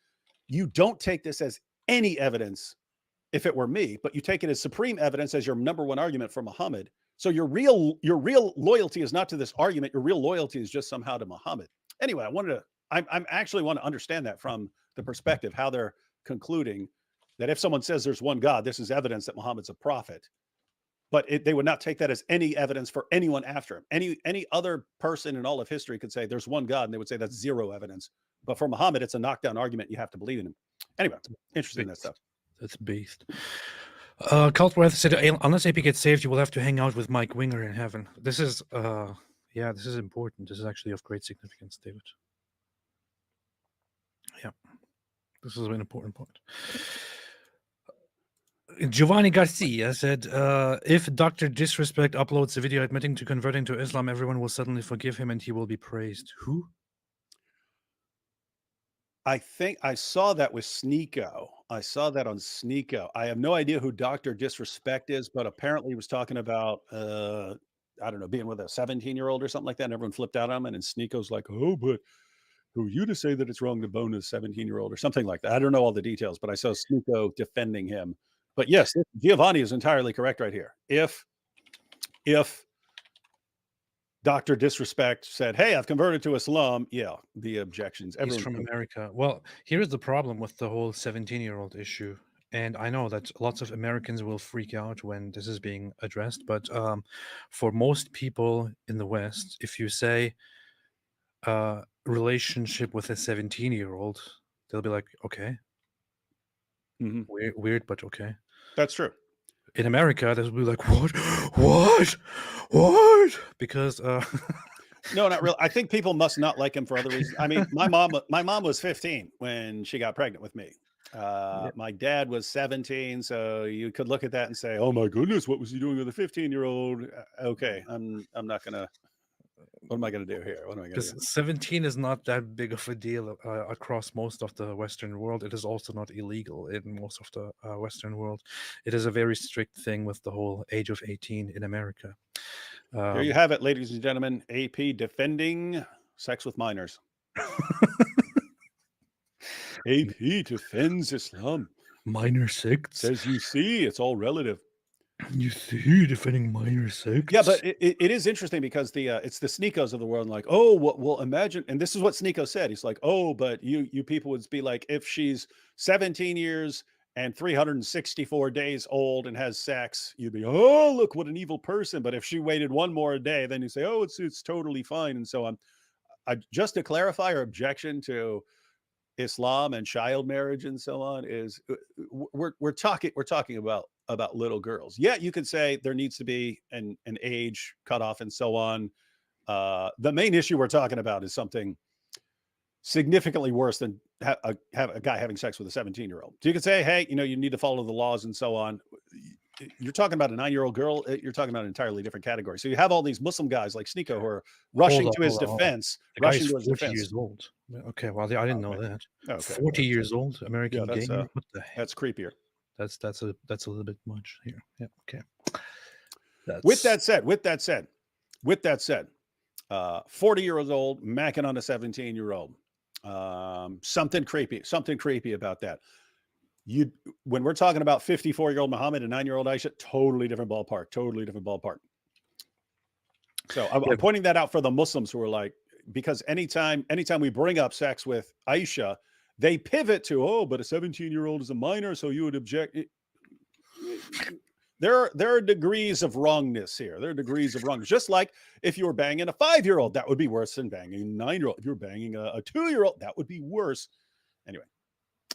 You don't take this as any evidence if it were me, but you take it as supreme evidence as your number one argument for Muhammad. So your real loyalty is not to this argument. Your real loyalty is just somehow to Muhammad. Anyway, I'm actually want to understand that from the perspective, how they're concluding that if someone says there's one God, this is evidence that Muhammad's a prophet. But they would not take that as any evidence for anyone after him. Any other person in all of history could say there's one God, and they would say that's zero evidence. But for Muhammad, it's a knockdown argument. You have to believe in him. Anyway, interesting in that stuff.
That's beast. Cultworth said, unless AP gets saved, you will have to hang out with Mike Winger in heaven. This is, this is important. This is actually of great significance, David. Yeah, this is an important point. Giovanni Garcia said, if Dr. Disrespect uploads a video admitting to converting to Islam, everyone will suddenly forgive him and he will be praised. Who?
I think I saw that with Sneeko. I saw that on Sneeko. I have no idea who Dr. Disrespect is, but apparently he was talking about, I don't know, being with a 17-year-old or something like that. And everyone flipped out on him. And Sneeko's like, oh, but who are you to say that it's wrong to bone a 17-year-old or something like that? I don't know all the details, but I saw Sneeko defending him. But yes, Giovanni is entirely correct right here. If Dr. Disrespect said, hey, I've converted to Islam, yeah, the objections.
He's from America. Well, here's the problem with the whole 17-year-old issue. And I know that lots of Americans will freak out when this is being addressed. But for most people in the West, if you say relationship with a 17-year-old, they'll be like, okay.
Mm-hmm.
Weird, but okay.
That's true.
In America, they'll be like, what? Because
no, not really. I think people must not like him for other reasons. I mean, my mom was 15 when she got pregnant with me. My dad was 17, so you could look at that and say, oh my goodness, what was he doing with a 15-year-old? Okay, I'm not gonna. What am I going to do here? What am I going to do?
17 is not that big of a deal across most of the Western world. It is also not illegal in most of the Western world. It is a very strict thing with the whole age of 18 in America.
There you have it, ladies and gentlemen. AP defending sex with minors. AP defends Islam.
Minor sects.
Says, you see, it's all relative.
You see, defending minor sects.
Yeah, but it is interesting because it's the Sneekos of the world. Like, oh, well, imagine, and this is what Sneeko said. He's like, oh, but you people would be like, if she's 17 years and 364 days old and has sex, you'd be, oh, look, what an evil person. But if she waited one more day, then you say, oh, it's totally fine. And so on. Just to clarify our objection to Islam and child marriage and so on is we're talking about little girls. Yeah, you could say there needs to be an age cutoff and so on. The main issue we're talking about is something significantly worse than have a guy having sex with a 17-year-old. So you could say, hey, you need to follow the laws and so on. You're talking about a 9-year-old girl. You're talking about an entirely different category. So you have all these Muslim guys like Sneeko who are rushing to his defense.
The guy's
Rushing to his
40
defense.
years old. Okay, well, I didn't know that.
Okay,
40 years old, American
that's,
gamer. What the heck?
That's creepier.
That's a little bit much here. Yeah. Okay.
With that said, 40-year-old macking on a 17-year-old. Something creepy about that. When we're talking about 54-year-old Muhammad and 9-year-old Aisha, totally different ballpark. So I'm pointing that out for the Muslims who are like, because anytime we bring up sex with Aisha, they pivot to, but a 17-year-old is a minor, so you would object. There are degrees of wrongness here. There are degrees of wrongness. Just like if you were banging a 5-year-old, that would be worse than banging a 9-year-old. If you're banging a 2-year-old, that would be worse. Anyway.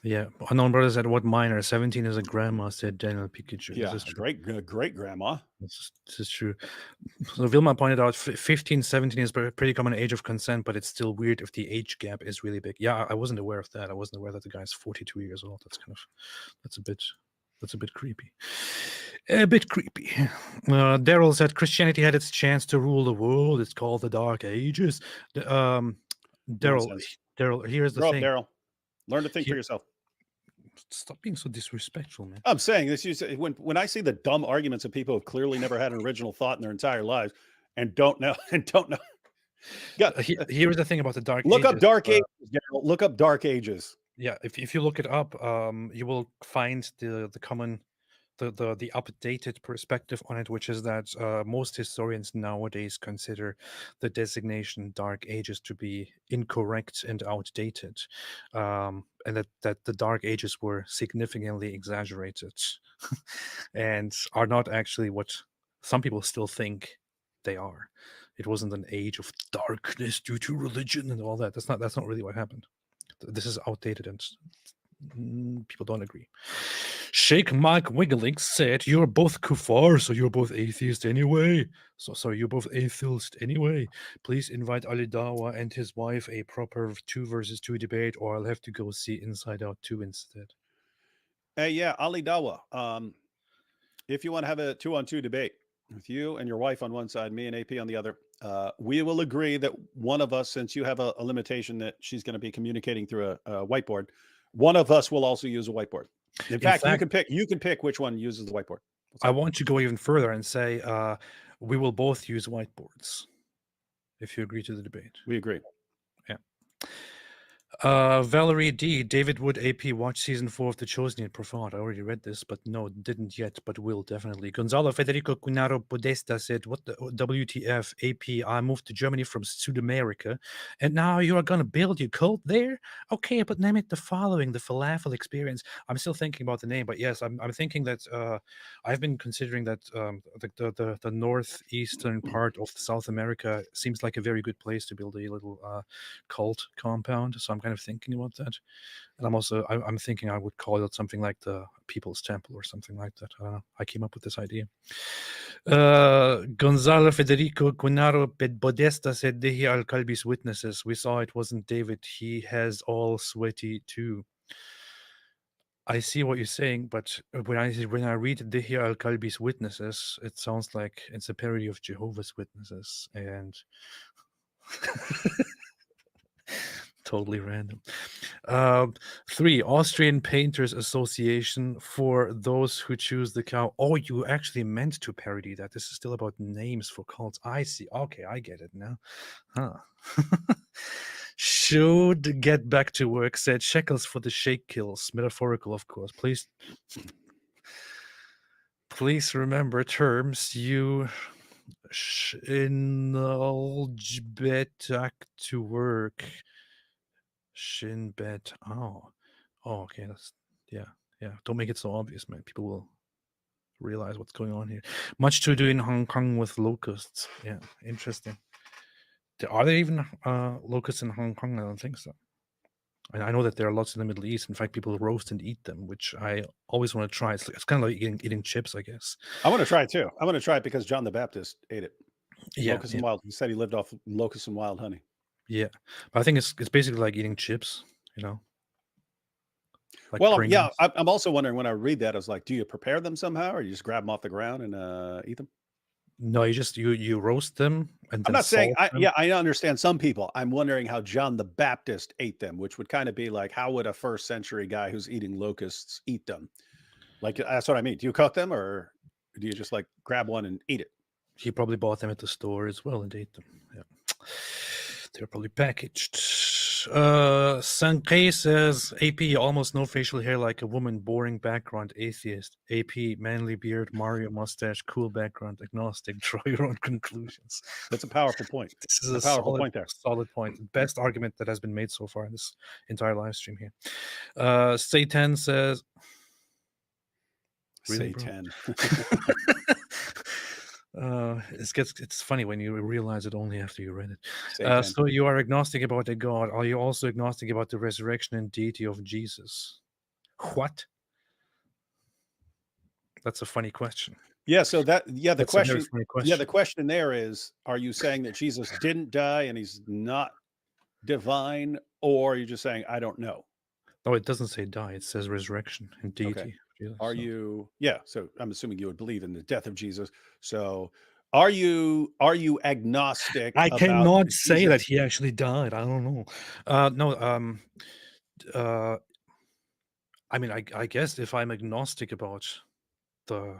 Yeah. Unknown Brother said, what minor? 17 is a grandma, said Daniel Pikachu.
Yeah, great grandma.
This is true. So Vilma pointed out 15, 17 is a pretty common age of consent, but it's still weird if the age gap is really big. Yeah, I wasn't aware of that. I wasn't aware that the guy's 42 years old. That's a bit creepy. A bit creepy. Daryl said Christianity had its chance to rule the world. It's called the Dark Ages. Daryl, here's the thing.
Daryl, learn to think for yourself.
Stop being so disrespectful, man.
I'm saying this. When I see the dumb arguments of people who've clearly never had an original thought in their entire lives and don't know.
Yeah. Here's the thing about the Dark Ages.
Look up Dark Ages. Daryl. Look up Dark Ages.
Yeah, if you look it up, you will find the common, the updated perspective on it, which is that most historians nowadays consider the designation Dark Ages to be incorrect and outdated, and that the Dark Ages were significantly exaggerated, and are not actually what some people still think they are. It wasn't an age of darkness due to religion and all that. That's not really what happened. This is outdated and people don't agree. Sheikh Mike Wiggling said, "You're both kuffar, so you're both atheist anyway. So you're both atheist anyway. Please invite Ali Dawa and his wife a proper 2 versus 2 debate, or I'll have to go see Inside Out 2 instead."
Hey, yeah, Ali Dawa. If you want to have a 2-on-2 debate with you and your wife on one side, me and AP on the other, we will agree that one of us, since you have a limitation that she's going to be communicating through a whiteboard, one of us will also use a whiteboard. In fact, you can pick which one uses the whiteboard.
I want to go even further and say we will both use whiteboards if you agree to the debate.
We agree.
Yeah. Valerie D. David Wood AP watched season 4 of The Chosen yet? Profound. I already read this, but no, didn't yet, but will definitely. Gonzalo Federico Cunaro Podesta said, "What the WTF, AP? I moved to Germany from South America, and now you are gonna build your cult there? Okay, but name it the following: the falafel experience." I'm still thinking about the name, but yes, I'm thinking that I've been considering that the northeastern part of South America seems like a very good place to build a little cult compound. So I'm kind of thinking about that, and I'm thinking I would call it something like the People's Temple or something like that. I don't know. I came up with this idea. Gonzalo Federico Cunaro Podesta said, "Dehi al-Kalbi's witnesses. We saw it wasn't David. He has all sweaty too." I see what you're saying, but when I read Dehi al-Kalbi's witnesses, it sounds like it's a parody of Jehovah's Witnesses, and totally random. 3, Austrian Painters Association for those who choose the cow. Oh, you actually meant to parody that. This is still about names for cults. I see. Okay, I get it now. Huh. Should get back to work, said shekels for the shake kills. Metaphorical, of course. Please remember terms you back to work. Shin bet. Oh, okay. That's yeah. Don't make it so obvious, man. People will realize what's going on here. Much to do in Hong Kong with locusts. Yeah, interesting. Are there even locusts in Hong Kong? I don't think so. I know that there are lots in the Middle East. In fact, people roast and eat them, which I always want to try. It's kind of like eating chips, I guess.
I want to try it too. I want to try it because John the Baptist ate it.
Yeah,
Locust
yeah,
and wild. He said he lived off locusts and wild honey.
yeah. But I think it's basically like eating chips, you know, like
Well, yeah,
Pringles.
I'm also wondering when I read that, I was like, do you prepare them somehow, or you just grab them off the ground and eat them?
No, you roast them and
I'm
then
not saying,
salt them.
yeah, I understand some people. I'm wondering how John the Baptist ate them, which would kind of be like, how would a first century guy who's eating locusts eat them? Like, that's what I mean. Do you cook them, or do you just like grab one and eat it?
He probably bought them at the store as well and ate them. Yeah. They're probably packaged. Sankei says, AP, almost no facial hair like a woman, boring background, atheist. AP, manly beard, Mario mustache, cool background, agnostic. Draw your own conclusions.
That's a powerful point.
This is
A
a
powerful point there.
solid point. Best argument that has been made so far in this entire live stream here. Satan says, really, bro?
Satan.
It's funny when you realize it only after you read it.
Satan.
So you are agnostic about the God. Are you also agnostic about the resurrection and deity of Jesus? What? That's a funny question.
Yeah. So that, yeah, the
That's a very
question,
funny
yeah, the
question.
question there is, are you saying that Jesus didn't die and he's not divine, or are you just saying, I don't know?
No, it doesn't say die. It says resurrection and deity.
Okay.
of Jesus,
Are
so-
you, yeah. So I'm assuming you would believe in the death of Jesus. So are you agnostic
I
about
cannot say that
Jesus?
he actually died. I don't know. No. I mean, I guess if I'm agnostic about the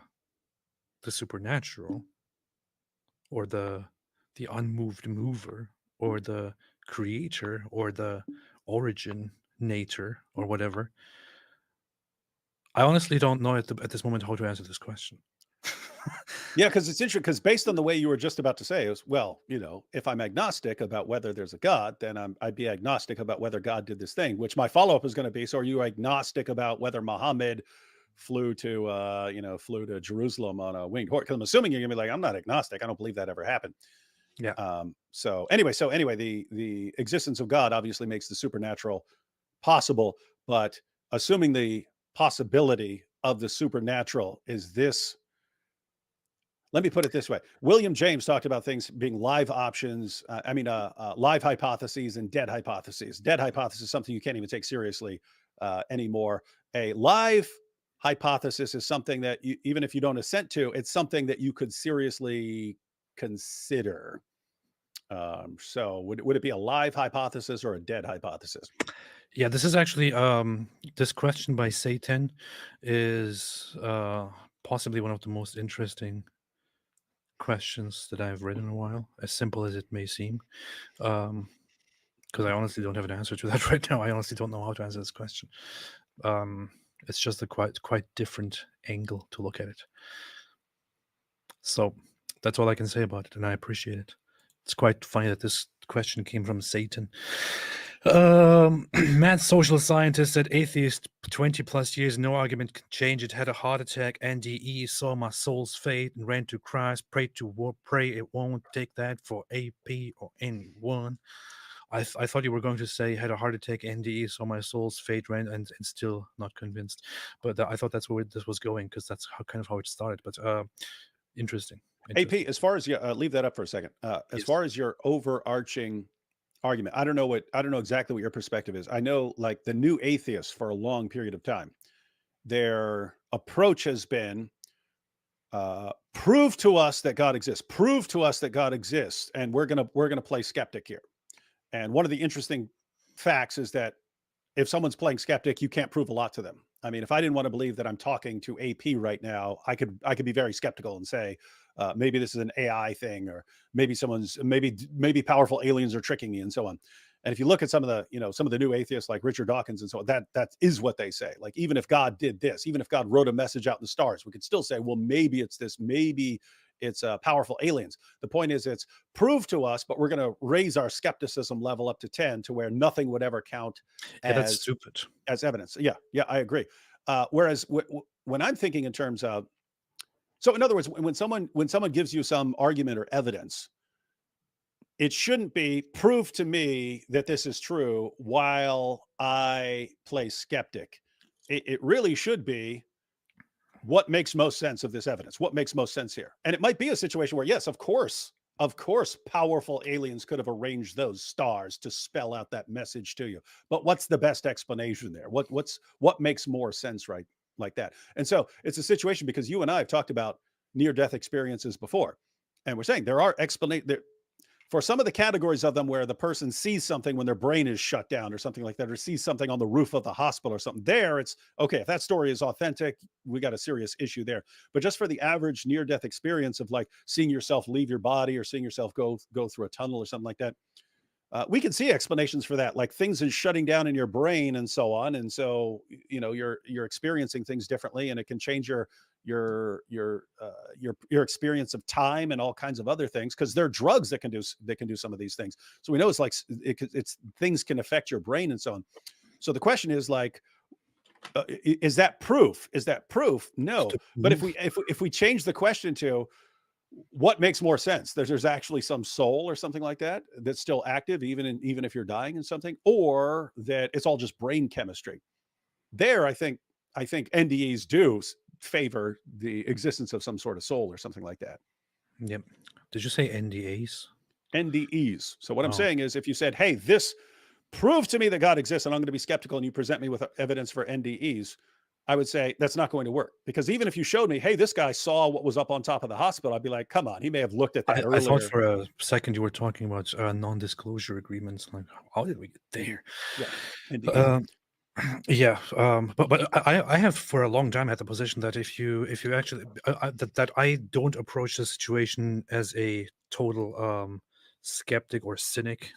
supernatural, or the unmoved mover, or the creator, or the originator, or whatever, I honestly don't know at this moment how to answer this question.
Yeah, because it's interesting. Because based on the way you were just about to say, is well, if I'm agnostic about whether there's a God, then I'd be agnostic about whether God did this thing. Which my follow up is going to be: so are you agnostic about whether Muhammad flew to Jerusalem on a winged horse? Because I'm assuming you're gonna be like, I'm not agnostic. I don't believe that ever happened.
Yeah.
So anyway, the existence of God obviously makes the supernatural possible, but assuming the possibility of the supernatural is this. Let me put it this way. William James talked about things being live options. Live hypotheses and dead hypotheses. Dead hypothesis is something you can't even take seriously anymore. A live hypothesis is something that even if you don't assent to, it's something that you could seriously consider. So would it be a live hypothesis or a dead hypothesis?
Yeah, this is actually this question by Satan is possibly one of the most interesting questions that I've read in a while, as simple as it may seem. Because I honestly don't have an answer to that right now. I honestly don't know how to answer this question. It's just a quite different angle to look at it. So that's all I can say about it, and I appreciate it. It's quite funny that this question came from Satan. Mad social scientist said, atheist, 20 plus years, no argument can change it. Had a heart attack, NDE, saw my soul's fate and ran to Christ, prayed to war, pray it won't take that for AP or anyone. I thought you were going to say had a heart attack, NDE, saw my soul's fate, ran and still not convinced. But I thought that's where this was going, because that's kind of how it started. But interesting.
AP, as far as leave that up for a second. As
Yes.
far as your overarching argument, I don't know exactly what your perspective is. I know, like, the new atheists for a long period of time, their approach has been prove to us that God exists, and we're gonna play skeptic here. And one of the interesting facts is that if someone's playing skeptic, you can't prove a lot to them. I mean, if I didn't want to believe that I'm talking to AP right now, I could be very skeptical and say, maybe this is an AI thing, or maybe maybe powerful aliens are tricking me, and so on. And if you look at some of the new atheists like Richard Dawkins and so on, that is what they say. Like, even if God did this, even if God wrote a message out in the stars, we could still say, well, maybe it's this, maybe it's powerful aliens. The point is, it's prove to us, but we're going to raise our skepticism level up to 10, to where nothing would ever count
That's stupid.
as evidence. Yeah, I agree. Whereas when I'm thinking in terms of, so in other words, when someone gives you some argument or evidence, it shouldn't be prove to me that this is true while I play skeptic. It really should be what makes most sense of this evidence, what makes most sense here. And it might be a situation where, yes, of course, powerful aliens could have arranged those stars to spell out that message to you. But what's the best explanation there? What makes more sense, right? Like that. And so it's a situation, because you and I have talked about near-death experiences before, and we're saying there are explanations for some of the categories of them where the person sees something when their brain is shut down or something like that, or sees something on the roof of the hospital or something. There, it's okay. If that story is authentic, we got a serious issue there. But just for the average near-death experience of like seeing yourself leave your body or seeing yourself go through a tunnel or something like that, we can see explanations for that, like things is shutting down in your brain and so on. And so, you're experiencing things differently, and it can change your experience of time and all kinds of other things, because there are drugs that can do some of these things. So we know it's like it's things can affect your brain and so on. So the question is like, is that proof? Is that proof? No. But if we change the question to what makes more sense, there's actually some soul or something like that that's still active even if you're dying in something, or that it's all just brain chemistry. There, I think NDEs do favor the existence of some sort of soul or something like that.
Yep. Did you say NDAs?
NDEs. So what I'm
Oh.
saying is, if you said, hey, this prove to me that God exists, and I'm going to be skeptical, and you present me with evidence for NDEs, I would say that's not going to work. Because even if you showed me, hey, this guy saw what was up on top of the hospital, I'd be like, come on, he may have looked at that
I
earlier.
thought for a second you were talking about non-disclosure agreements. Like, how did we get there?
Yeah. NDE.
Yeah, but I have for a long time had the position that if you actually that I don't approach the situation as a total skeptic or cynic,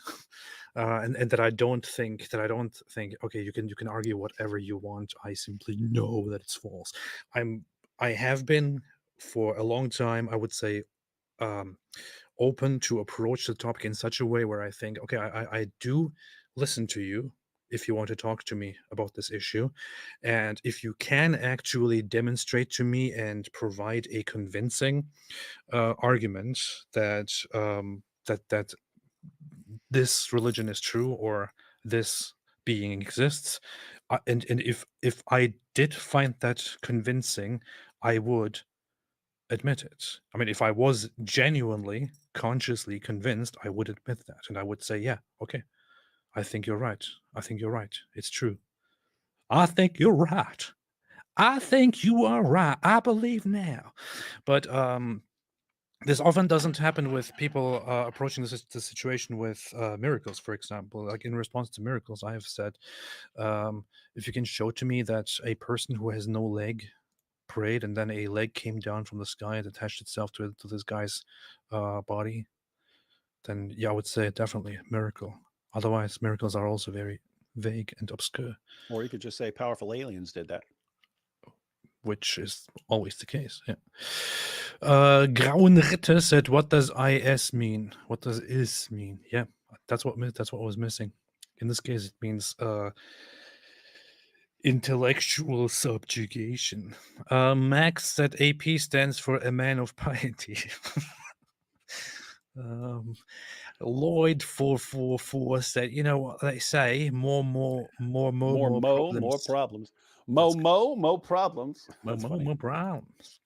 and that I don't think okay, you can argue whatever you want. I simply know that it's false. I have been for a long time, I would say, um, open to approach the topic in such a way where I think, okay, I do listen to you if you want to talk to me about this issue. And if you can actually demonstrate to me and provide a convincing argument that that this religion is true or this being exists, and if I did find that convincing, I would admit it. I mean, if I was genuinely, consciously convinced, I would admit that. And I would say, yeah, okay, I think you're right. I think you're right. It's true. I think you're right. I think you are right. I believe now. But this often doesn't happen with people approaching the situation with miracles, for example. Like in response to miracles, I have said, if you can show to me that a person who has no leg prayed and then a leg came down from the sky and attached itself to this guy's body, then yeah, I would say definitely a miracle. Otherwise, miracles are also very vague and obscure,
Or you could just say powerful aliens did that.
which is always the case. Yeah. Grauen Ritter said, "What does IS mean? What does is mean?" Yeah, that's what was missing. In this case, it means intellectual subjugation. Max said, "AP stands for a man of piety." Lloyd 444 said, "You know what they say? More problems.
problems.
That's
Mo problems.
More,
That's
more,
funny.
more problems."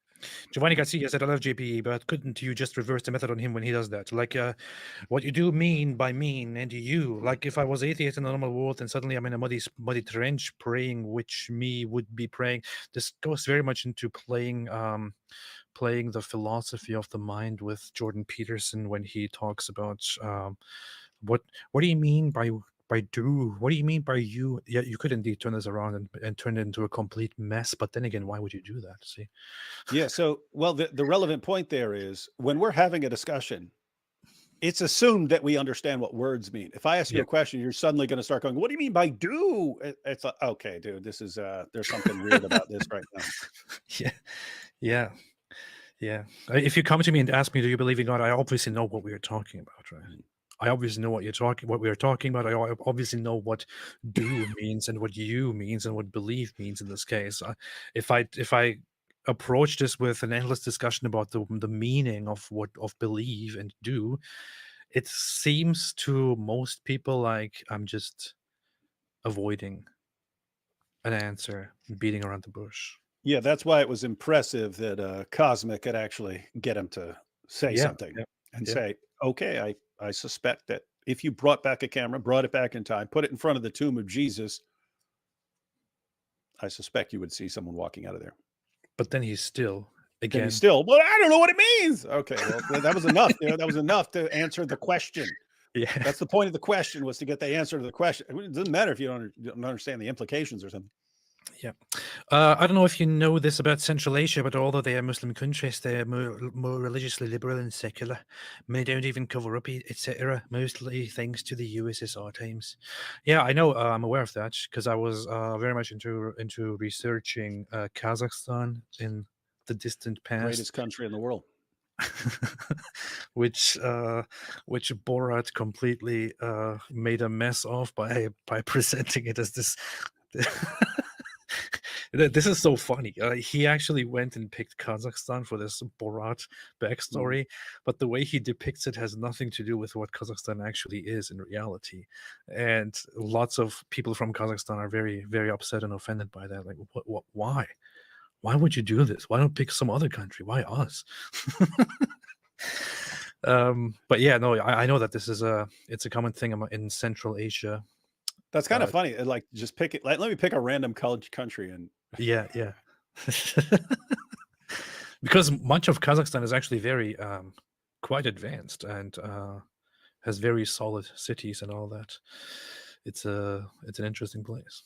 Giovanni Garcia said, "I love JPE, but couldn't you just reverse the method on him when he does that? Like, what you do mean by mean, and you, like if I was atheist in a normal world and suddenly I'm in a muddy trench praying, which me would be praying." This goes very much into playing the philosophy of the mind with Jordan Peterson when he talks about what do you mean by do? What do you mean by you? Yeah, you could indeed turn this around and turn it into a complete mess. But then again, why would you do that? See?
Yeah. So, well, the relevant point there is when we're having a discussion, it's assumed that we understand what words mean. If I ask you a question, you're suddenly going to start going, "What do you mean by do?" It's like, okay, dude, this is there's something weird about this right now.
Yeah. If you come to me and ask me, "Do you believe in God?" I obviously know what we are talking about, right? I obviously know what we are talking about. I obviously know what "do" means and what "you" means and what "believe" means in this case. If I approach this with an endless discussion about the meaning of believe and do, it seems to most people like I'm just avoiding an answer, beating around the bush.
Yeah, that's why it was impressive that Cosmic could actually get him to say
Yeah,
something
yeah,
and
yeah.
say, okay, I suspect that if you brought back a camera, brought it back in time, put it in front of the tomb of Jesus, I suspect you would see someone walking out of there.
But then he's still
Then
again.
he's still, well, I don't know what it means. Okay, well, that was enough. That was enough to answer the question.
Yeah.
That's the point of the question, was to get the answer to the question. It doesn't matter if you don't understand the implications or something.
Yeah. I don't know if you know this about Central Asia, but although they are Muslim countries, they are more religiously liberal and secular. Many don't even cover up, etc. Mostly thanks to the USSR times. Yeah, I know. I'm aware of that because I was very much into researching Kazakhstan in the distant past,
Greatest country in the world.
which Borat completely made a mess of by presenting it as this. This is so funny. He actually went and picked Kazakhstan for this Borat backstory, but the way he depicts it has nothing to do with what Kazakhstan actually is in reality. And lots of people from Kazakhstan are very, very upset and offended by that. Like, what why? Why would you do this? Why don't pick some other country? Why us? But yeah, no, I know that this is it's a common thing in Central Asia.
That's kind of funny. Like, just pick it. Let me pick a random country and
Yeah. Because much of Kazakhstan is actually very quite advanced and has very solid cities and all that. It's an interesting place,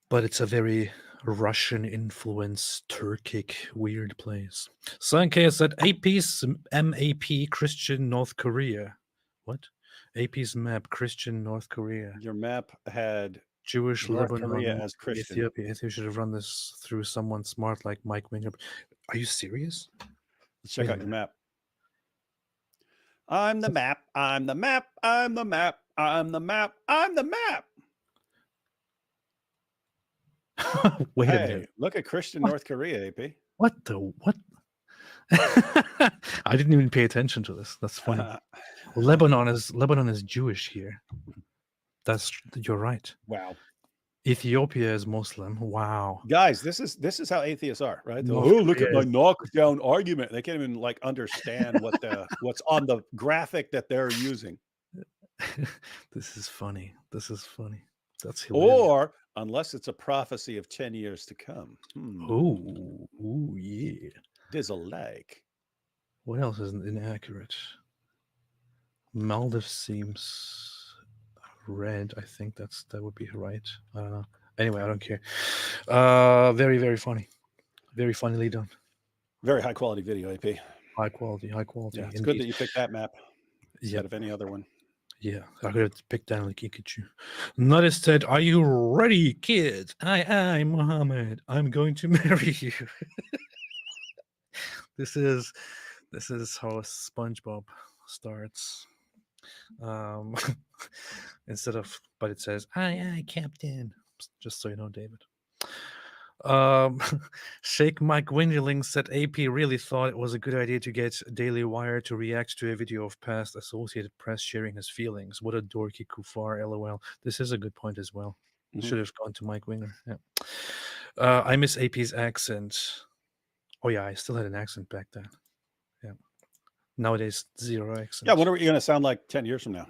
but it's a very Russian influenced, Turkic, weird place. Sanke said AP's MAP Christian North Korea. What? AP's map Christian North Korea.
your map had
Jewish,
North
Lebanon,
Korea as Christian.
Ethiopia. Ethiopia should have run this through someone smart like Mike Winger. Are you serious?
Let's check
Wait a
out your
minute.
map. I'm the map. I'm the map. I'm the map. I'm the map. I'm the map.
Wait a
Hey,
minute.
look at Christian
What?
North Korea, AP.
What the what? I didn't even pay attention to this. That's funny. Lebanon is Jewish here. You're right.
Wow.
Ethiopia is Muslim. Wow.
Guys, this is how atheists are, right?
North
Oh, look at
Korea
my knockdown argument. They can't even like understand what what's on the graphic that they're using.
This is funny. That's hilarious.
Or unless it's a prophecy of 10 years to come.
Oh, yeah.
There's a like.
What else is inaccurate? Maldives seems red. I think that would be right. I don't know. Anyway, I don't care. Very, very funny. Very funnily done.
Very high quality video, AP.
High quality.
Yeah, it's good that you picked that map instead of any other one.
Yeah, I could have picked down like Ikachu. Notice said, "Are you ready, kids? I, Muhammad. I'm going to marry you." This is how SpongeBob starts. Instead of, but it says, "I, Captain." Just so you know, David. Sheikh Mike Wingerling said AP really thought it was a good idea to get Daily Wire to react to a video of past Associated Press sharing his feelings. What a dorky kuffar, lol. This is a good point as well. Should have gone to Mike Winger. Yeah. I miss AP's accent. Oh yeah, I still had an accent back then. Yeah. Nowadays, zero accent.
Yeah, I wonder what you're going to sound like 10 years from now.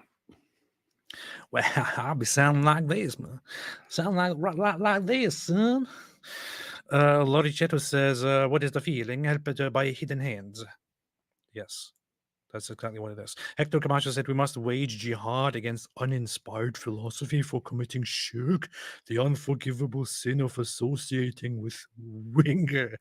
Well, I'll be sounding like this, man. Sound like this, son. Lori Cheto says, "What is the feeling? Helped by hidden hands." Yes, that's exactly what it is. Hector Camacho said, "We must wage jihad against uninspired philosophy for committing shirk, the unforgivable sin of associating with Winger."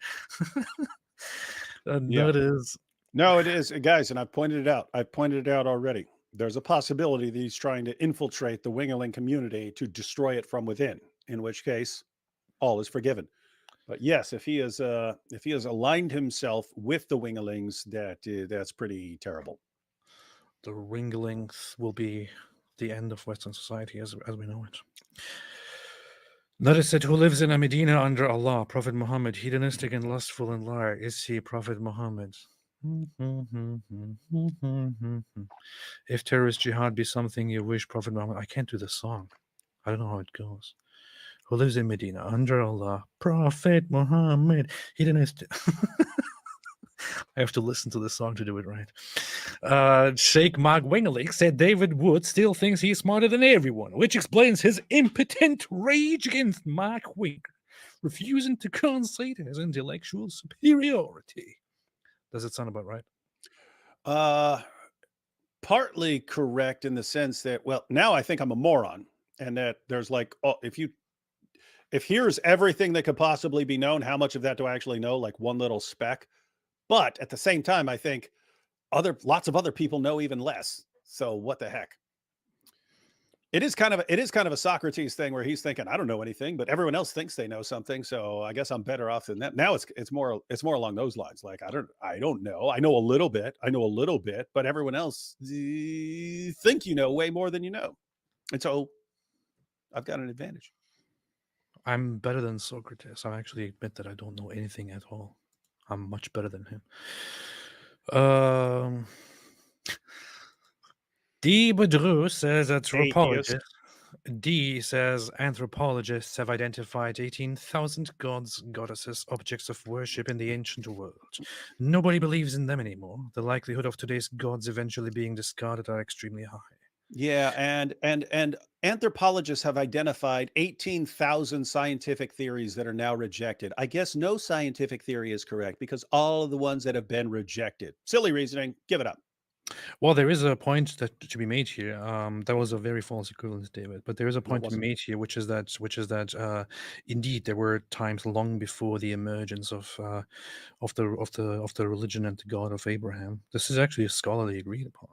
Notice.
No, it is, guys, and I've pointed it out. I've pointed it out already. There's a possibility that he's trying to infiltrate the Wingerling community to destroy it from within, in which case all is forgiven. But yes, if he has aligned himself with the Wingerlings, that's pretty terrible.
The Wingerlings will be the end of Western society as we know it. Notice that who lives in a Medina under Allah, Prophet Muhammad, hedonistic and lustful and liar, is he Prophet Muhammad? If terrorist jihad be something you wish Prophet Muhammad, I can't do the song. I don't know how it goes. Who lives in Medina under Allah, Prophet Muhammad. He didn't. I have to listen to the song to do it right. Sheikh Mark Wingerlich said David Wood still thinks he's smarter than everyone, which explains his impotent rage against Mark Winger, refusing to concede his intellectual superiority. Does it sound about right?
Partly correct in the sense that, well, now I think I'm a moron, and that there's like, oh, if here's everything that could possibly be known, how much of that do I actually know? Like one little speck. But at the same time, I think lots of other people know even less. So what the heck? It is kind of a Socrates thing where he's thinking, I don't know anything, but everyone else thinks they know something. So I guess I'm better off than that. Now it's more along those lines. Like, I don't know. I know a little bit, but everyone else think you know way more than you know. And so I've got an advantage.
I'm better than Socrates. I actually admit that I don't know anything at all. I'm much better than him. D. Badru says anthropologists. D says anthropologists have identified 18,000 gods, goddesses, objects of worship in the ancient world. Nobody believes in them anymore. The likelihood of today's gods eventually being discarded are extremely high.
Yeah, and anthropologists have identified 18,000 scientific theories that are now rejected. I guess no scientific theory is correct because all of the ones that have been rejected. Silly reasoning, give it up.
Well, there is a point that to be made here. That was a very false equivalence, David. But there is a point to be made here, which is that indeed there were times long before the emergence of the religion and the God of Abraham. This is actually scholarly agreed upon.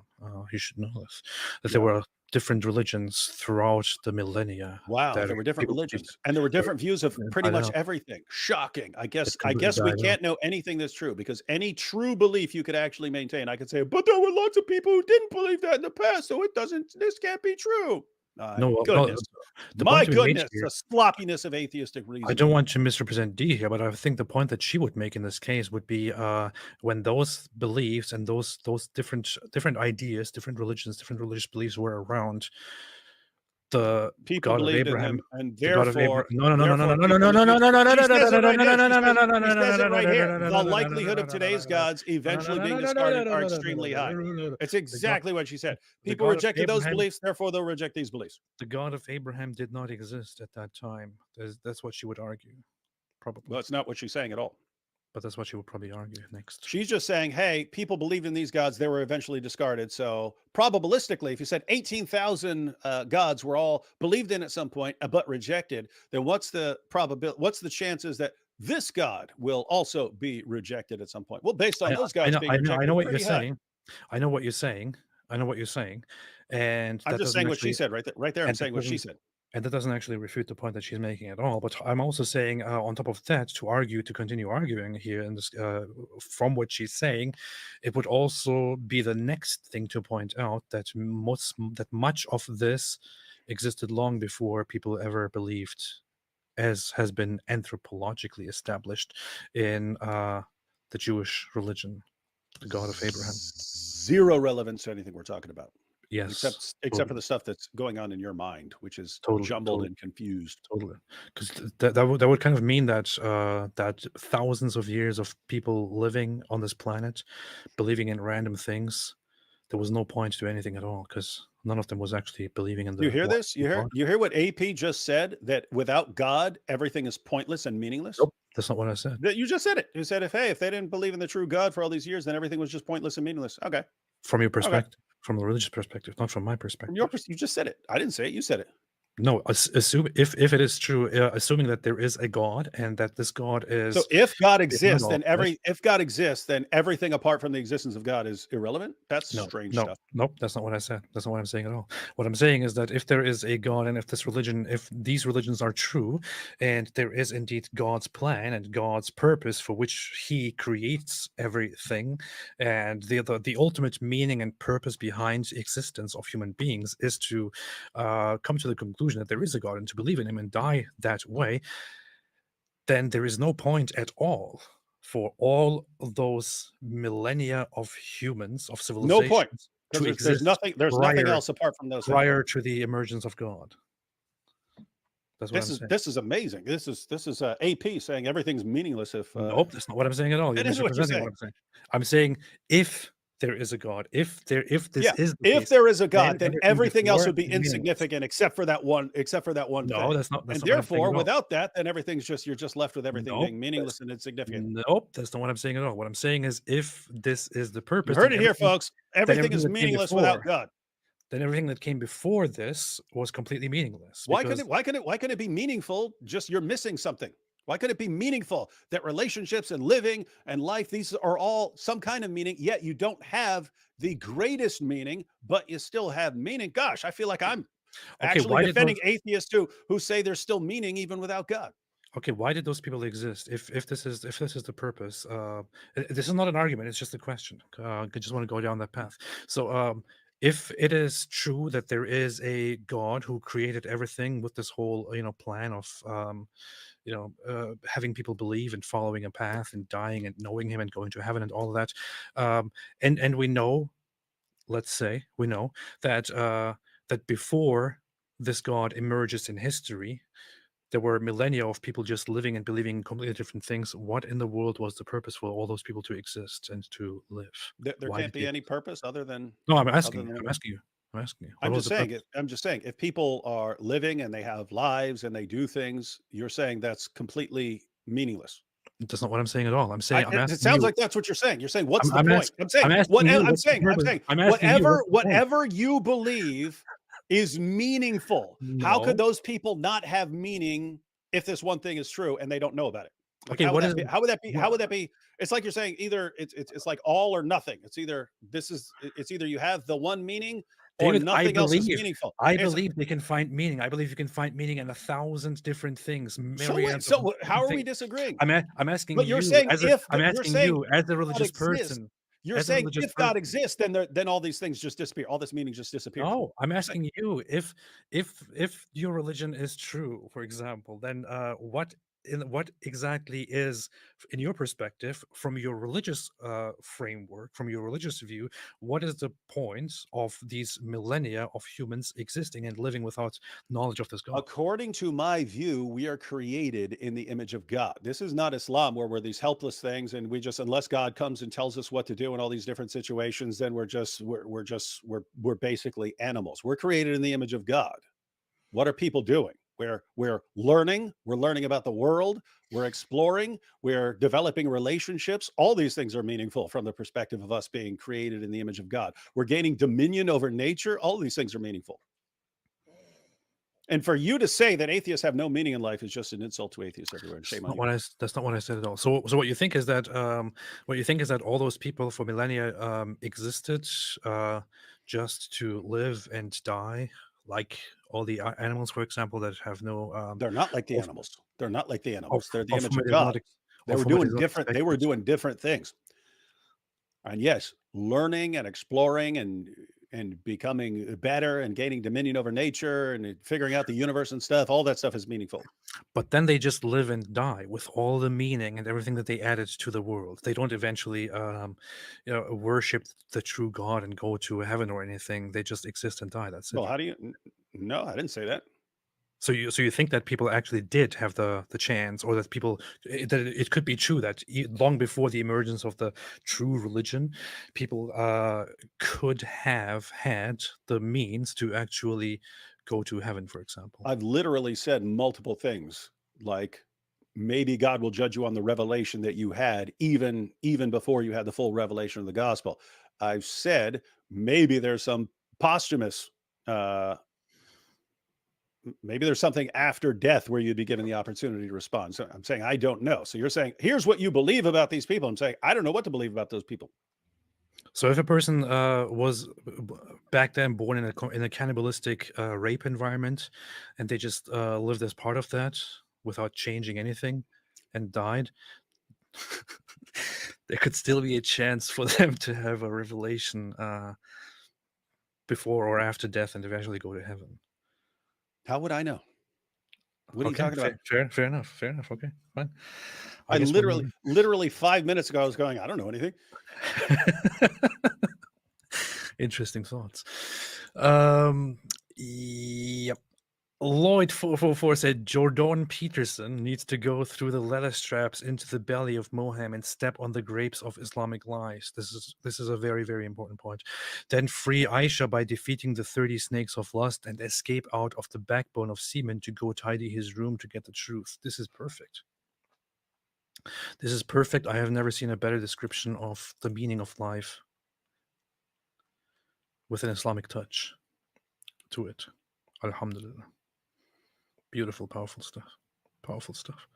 You should know this, that there were different religions throughout the millennia.
Wow,
that
there were different
people
religions, and there were different views of pretty
I
much
know.
everything. Shocking. I guess
completely
we
died out.
can't know anything that's true because any true belief you could actually maintain, I could say, but there were lots of people who didn't believe that in the past, so this can't be true.
No, well,
Goodness.
the
My
point to be made
goodness,
here.
the sloppiness of atheistic reasoning.
I don't want to misrepresent D here, but I think the point that she would make in this case would be when those beliefs and those different ideas, different religions, different religious beliefs were around, the
People
God of
believed in
Abraham,
them, and
the God of
therefore,
Abraham. No.
people refused. She says it right here. She says it right here. The likelihood of today's gods eventually being discarded are extremely high. It's exactly what she said. People rejected those beliefs, therefore they'll reject these beliefs.
The God of Abraham did not exist at that time. That's what she would argue, probably.
Well, that's not what she's saying at all.
But that's what she would probably argue next.
She's just saying, hey, people believed in these gods. They were eventually discarded. So probabilistically, if you said 18,000 gods were all believed in at some point, but rejected, then what's the chances that this God will also be rejected at some point? Well, based on those gods being rejected,
I know what you're
pretty high.
saying. I know what you're saying. And
I'm just saying what she said right there. I'm saying what she said.
And that doesn't actually refute the point that she's making at all. But I'm also saying, on top of that, to continue arguing here, and from what she's saying, it would also be the next thing to point out that much of this existed long before people ever believed, as has been anthropologically established in the Jewish religion, the God of Abraham.
Zero relevance to anything we're talking about.
Yes,
except for the stuff that's going on in your mind, which is jumbled and confused.
Totally, because that would kind of mean that that thousands of years of people living on this planet, believing in random things, there was no point to anything at all, because none of them was actually believing in the.
You hear this? You hear what AP just said? That without God, everything is pointless and meaningless.
Nope, that's not what I said.
You just said it. You said if they didn't believe in the true God for all these years, then everything was just pointless and meaningless. Okay.
From your perspective, from a religious perspective, not from my perspective.
From you just said it. I didn't say it. You said it.
No, assume if it is true, assuming that there is a God and that this God is.
So if God exists, then everything apart from the existence of God is irrelevant. That's strange stuff.
Nope, that's not what I said. That's not what I'm saying at all. What I'm saying is that if there is a God and if these religions are true, and there is indeed God's plan and God's purpose for which He creates everything, and the ultimate meaning and purpose behind the existence of human beings is to come to the conclusion that there is a God and to believe in Him and die that way, then there is no point at all for all of those millennia of humans, of
No point,
civilizations, to
because
exist
there's nothing else apart from those things.
prior to the emergence of God. That's what I'm saying.
This is amazing. This is AP saying everything's meaningless if
Nope, that's not what I'm saying at all. You're
that is what you're
misrepresenting
saying.
what I'm saying. I'm saying if there is a God, if this
Yeah,
is the
if
case,
there is a God, then everything else
before
would be
is meaningless.
insignificant except for that one
No,
thing.
that's not
And
what I'm saying
therefore,
at all.
without that, then you're just left with everything
Nope,
being meaningless and insignificant.
nope, that's not what I'm saying at all. What I'm saying is if this is the
You
purpose,
heard
then
it here,
everything
folks. Everything is
that came
meaningless without
before,
God.
then everything that came before this was completely meaningless.
Why
Because
can it be meaningful? Just you're missing something. Why could it be meaningful that relationships and living and life, these are all some kind of meaning, yet you don't have the greatest meaning, but you still have meaning? Gosh, I feel like I'm
okay,
actually
why did those
defending atheists who say there's still meaning even without God.
okay, why did those people exist? If this is the purpose, this is not an argument. It's just a question. I just want to go down that path. So, if it is true that there is a God who created everything with this whole plan of having people believe and following a path and dying and knowing Him and going to heaven and all of that, and we know, let's say we know that that before this God emerges in history, there were millennia of people just living and believing completely different things. What in the world was the purpose for all those people to exist and to live?
There
Why
can't
did
be
they
any purpose other than
No, I'm
other
asking you. I'm
than
asking you. I'm asking you. What
I'm
was
just
the
saying
purpose?
I'm just saying if people are living and they have lives and they do things, you're saying that's completely meaningless.
That's not what I'm saying at all. I'm saying I'm
It
asking
sounds
you.
like that's what you're saying. You're saying, what's the
I'm
point? I'm saying,
asking you
I'm
what's the
saying,
purpose. I'm asking you what's the point?
whatever you believe is meaningful. How could
No.
those people not have meaning if this one thing is true and they don't know about it? Like,
Okay,
how would
what is
that be? How would that be? How
what
would that be? It's like you're saying either it's like all or nothing. It's either you have the one meaning or
David,
nothing else is meaningful.
I
It's
believe they can find meaning. I believe you can find meaning in 1,000 different things,
so what?
myriads of
How
different
are we
things.
disagreeing?
I'm asking
But you're
you
saying you're
asking
saying
you as a
God
religious
exists.
person,
You're
as a
saying
religious
if God
person.
exists, then all these things just disappear. All this meaning just disappears.
No, I'm asking you if your religion is true, for example, then what exactly is, in your perspective, from your religious framework, from your religious view, what is the point of these millennia of humans existing and living without knowledge of this God?
According to my view, we are created in the image of God. This is not Islam where we're these helpless things and we just, unless God comes and tells us what to do in all these different situations, then we're basically animals. We're created in the image of God. What are people doing? We're learning about the world, we're exploring, we're developing relationships. All these things are meaningful from the perspective of us being created in the image of God. We're gaining dominion over nature. All these things are meaningful. And for you to say that atheists have no meaning in life is just an insult to atheists everywhere. And shame on you.
That's not what I said at all. So what you think is that all those people for millennia existed just to live and die, like all the animals, for example, that have no
They're not like the
of,
animals. They're not like the
of,
animals. They're the
of
image
whom
of
it is not
God.
ex-
They
of
were
whom it
doing
is not
different. They were
expected.
doing different things. And yes, learning and exploring and becoming better and gaining dominion over nature and figuring out the universe and stuff. All that stuff is meaningful.
But then they just live and die with all the meaning and everything that they added to the world. They don't eventually, worship the true God and go to heaven or anything. They just exist and die. That's it.
Well, how do you? No, I didn't say that.
So you think that people actually did have the chance, or that that it could be true that long before the emergence of the true religion, people could have had the means to actually go to heaven, for example.
I've literally said multiple things like maybe God will judge you on the revelation that you had even before you had the full revelation of the gospel. I've said maybe there's some posthumous maybe there's something after death where you'd be given the opportunity to respond. So I'm saying I don't know. So you're saying here's what you believe about these people. I'm saying I don't know what to believe about those people.
So if a person was back then born in a cannibalistic rape environment, and they just lived as part of that without changing anything, and died, there could still be a chance for them to have a revelation before or after death and eventually go to heaven.
How would I know? What are you
Okay,
talking about?
fair enough. Okay, fine.
I
guess when
literally 5 minutes ago, I was going, I don't know anything.
Interesting thoughts. Yep. Lloyd444 said Jordan Peterson needs to go through the leather straps into the belly of Moham and step on the grapes of Islamic lies. This is a very, very important point. Then free Aisha by defeating the 30 snakes of lust and escape out of the backbone of semen to go tidy his room to get the truth. This is perfect. This is perfect. I have never seen a better description of the meaning of life with an Islamic touch to it. Alhamdulillah. Beautiful, powerful stuff. Powerful stuff.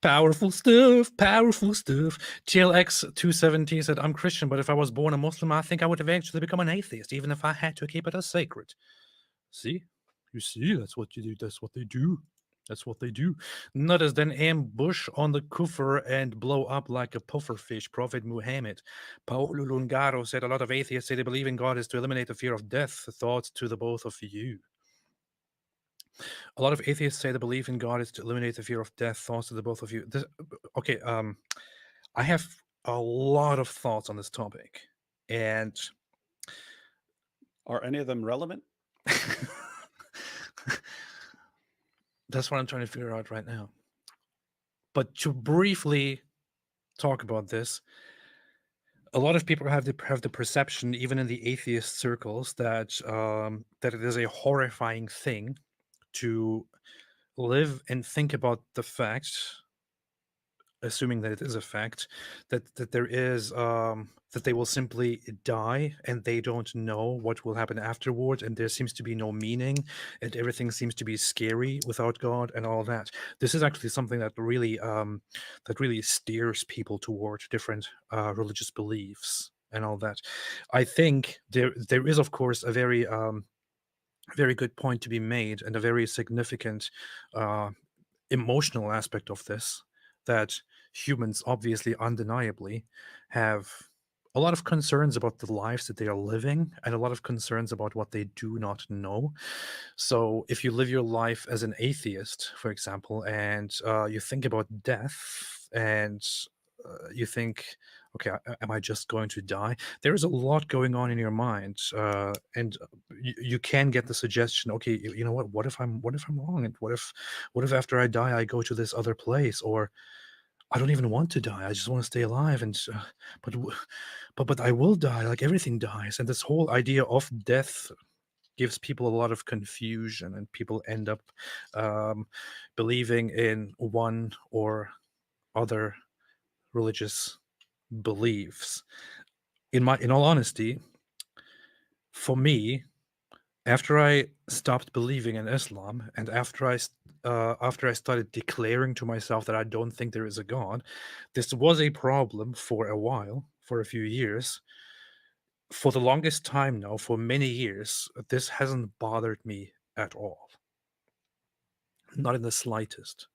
Powerful stuff. Powerful stuff. TLX270 said, I'm Christian, but if I was born a Muslim, I think I would eventually become an atheist, even if I had to keep it as sacred. See? You see, that's what you do. That's what they do. That's what they do. Not as then ambush on the kufr and blow up like a puffer fish. Prophet Muhammad. Paolo Lungaro said, a lot of atheists say they believe in God is to eliminate the fear of death. Thoughts to the both of you. A lot of atheists say the belief in God is to eliminate the fear of death. Thoughts to the both of you. Okay, I have a lot of thoughts on this topic, and
Are any of them relevant?
that's what I'm trying to figure out right now. But to briefly talk about this, a lot of people have the perception, even in the atheist circles, that that it is a horrifying thing to live and think about the fact, assuming that it is a fact, that there is that they will simply die and they don't know what will happen afterwards, and there seems to be no meaning, and everything seems to be scary without God and all that. This is actually something that really steers people toward different religious beliefs and all that. I think there is, of course, a very good point to be made, and a very significant emotional aspect of this, that humans obviously undeniably have a lot of concerns about the lives that they are living, and a lot of concerns about what they do not know. So if you live your life as an atheist, for example, and you think about death, and you think, okay, am I just going to die? There is a lot going on in your mind, and you can get the suggestion, okay, you know what if I'm wrong, and what if after I die I go to this other place, or I don't even want to die, I just want to stay alive, and but I will die, like everything dies. And this whole idea of death gives people a lot of confusion, and people end up believing in one or other religious beliefs. In all honesty, for me, after I stopped believing in Islam, and after I started declaring to myself that I don't think there is a God, this was a problem for a while, for a few years. For the longest time now, for many years, this hasn't bothered me at all. Not in the slightest.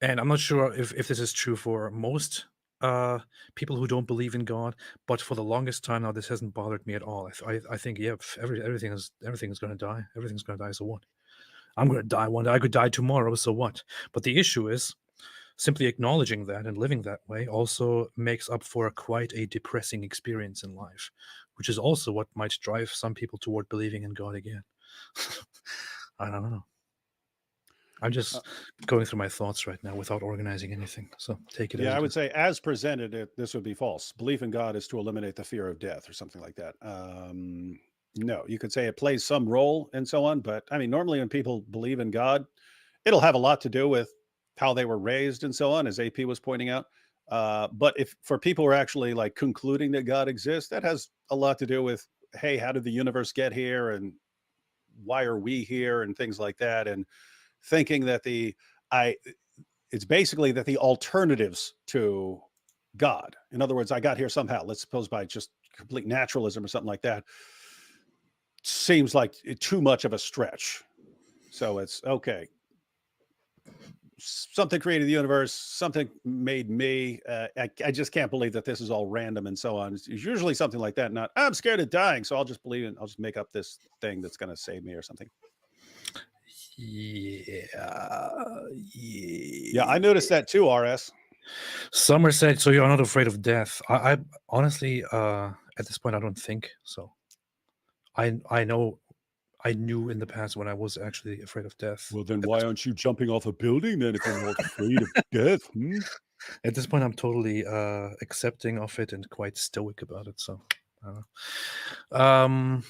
And I'm not sure if this is true for most people who don't believe in God, but for the longest time now, this hasn't bothered me at all. I think, yeah, everything is going to die. Everything's going to die. So what? I'm going to die one day. I could die tomorrow. So what? But the issue is, simply acknowledging that and living that way also makes up for quite a depressing experience in life, which is also what might drive some people toward believing in God again. I don't know. I'm just going through my thoughts right now without organizing anything. So take it.
Yeah,
as
I
it
would
is.
say, as presented, this would be false. Belief in God is to eliminate the fear of death, or something like that. No, you could say it plays some role and so on, but I mean, normally when people believe in God, it'll have a lot to do with how they were raised and so on, as AP was pointing out. But if for people who are actually like concluding that God exists, that has a lot to do with, hey, how did the universe get here, and why are we here, and things like that, and thinking that it's basically that the alternatives to God, in other words, I got here somehow, let's suppose by just complete naturalism or something like that, seems like too much of a stretch. So it's okay, something created the universe, something made me. I just can't believe that this is all random and so on. It's usually something like that. Not, I'm scared of dying, so I'll just make up this thing that's going to save me or something.
Yeah.
Yeah, I noticed that too, RS.
Summer said, "So you're not afraid of death?" I honestly, at this point, I don't think so. I know I knew in the past when I was actually afraid of death.
Well, then
At
why
this,
aren't you jumping off a building then if you're not afraid of death?
at this point, I'm totally accepting of it and quite stoic about it. So, um,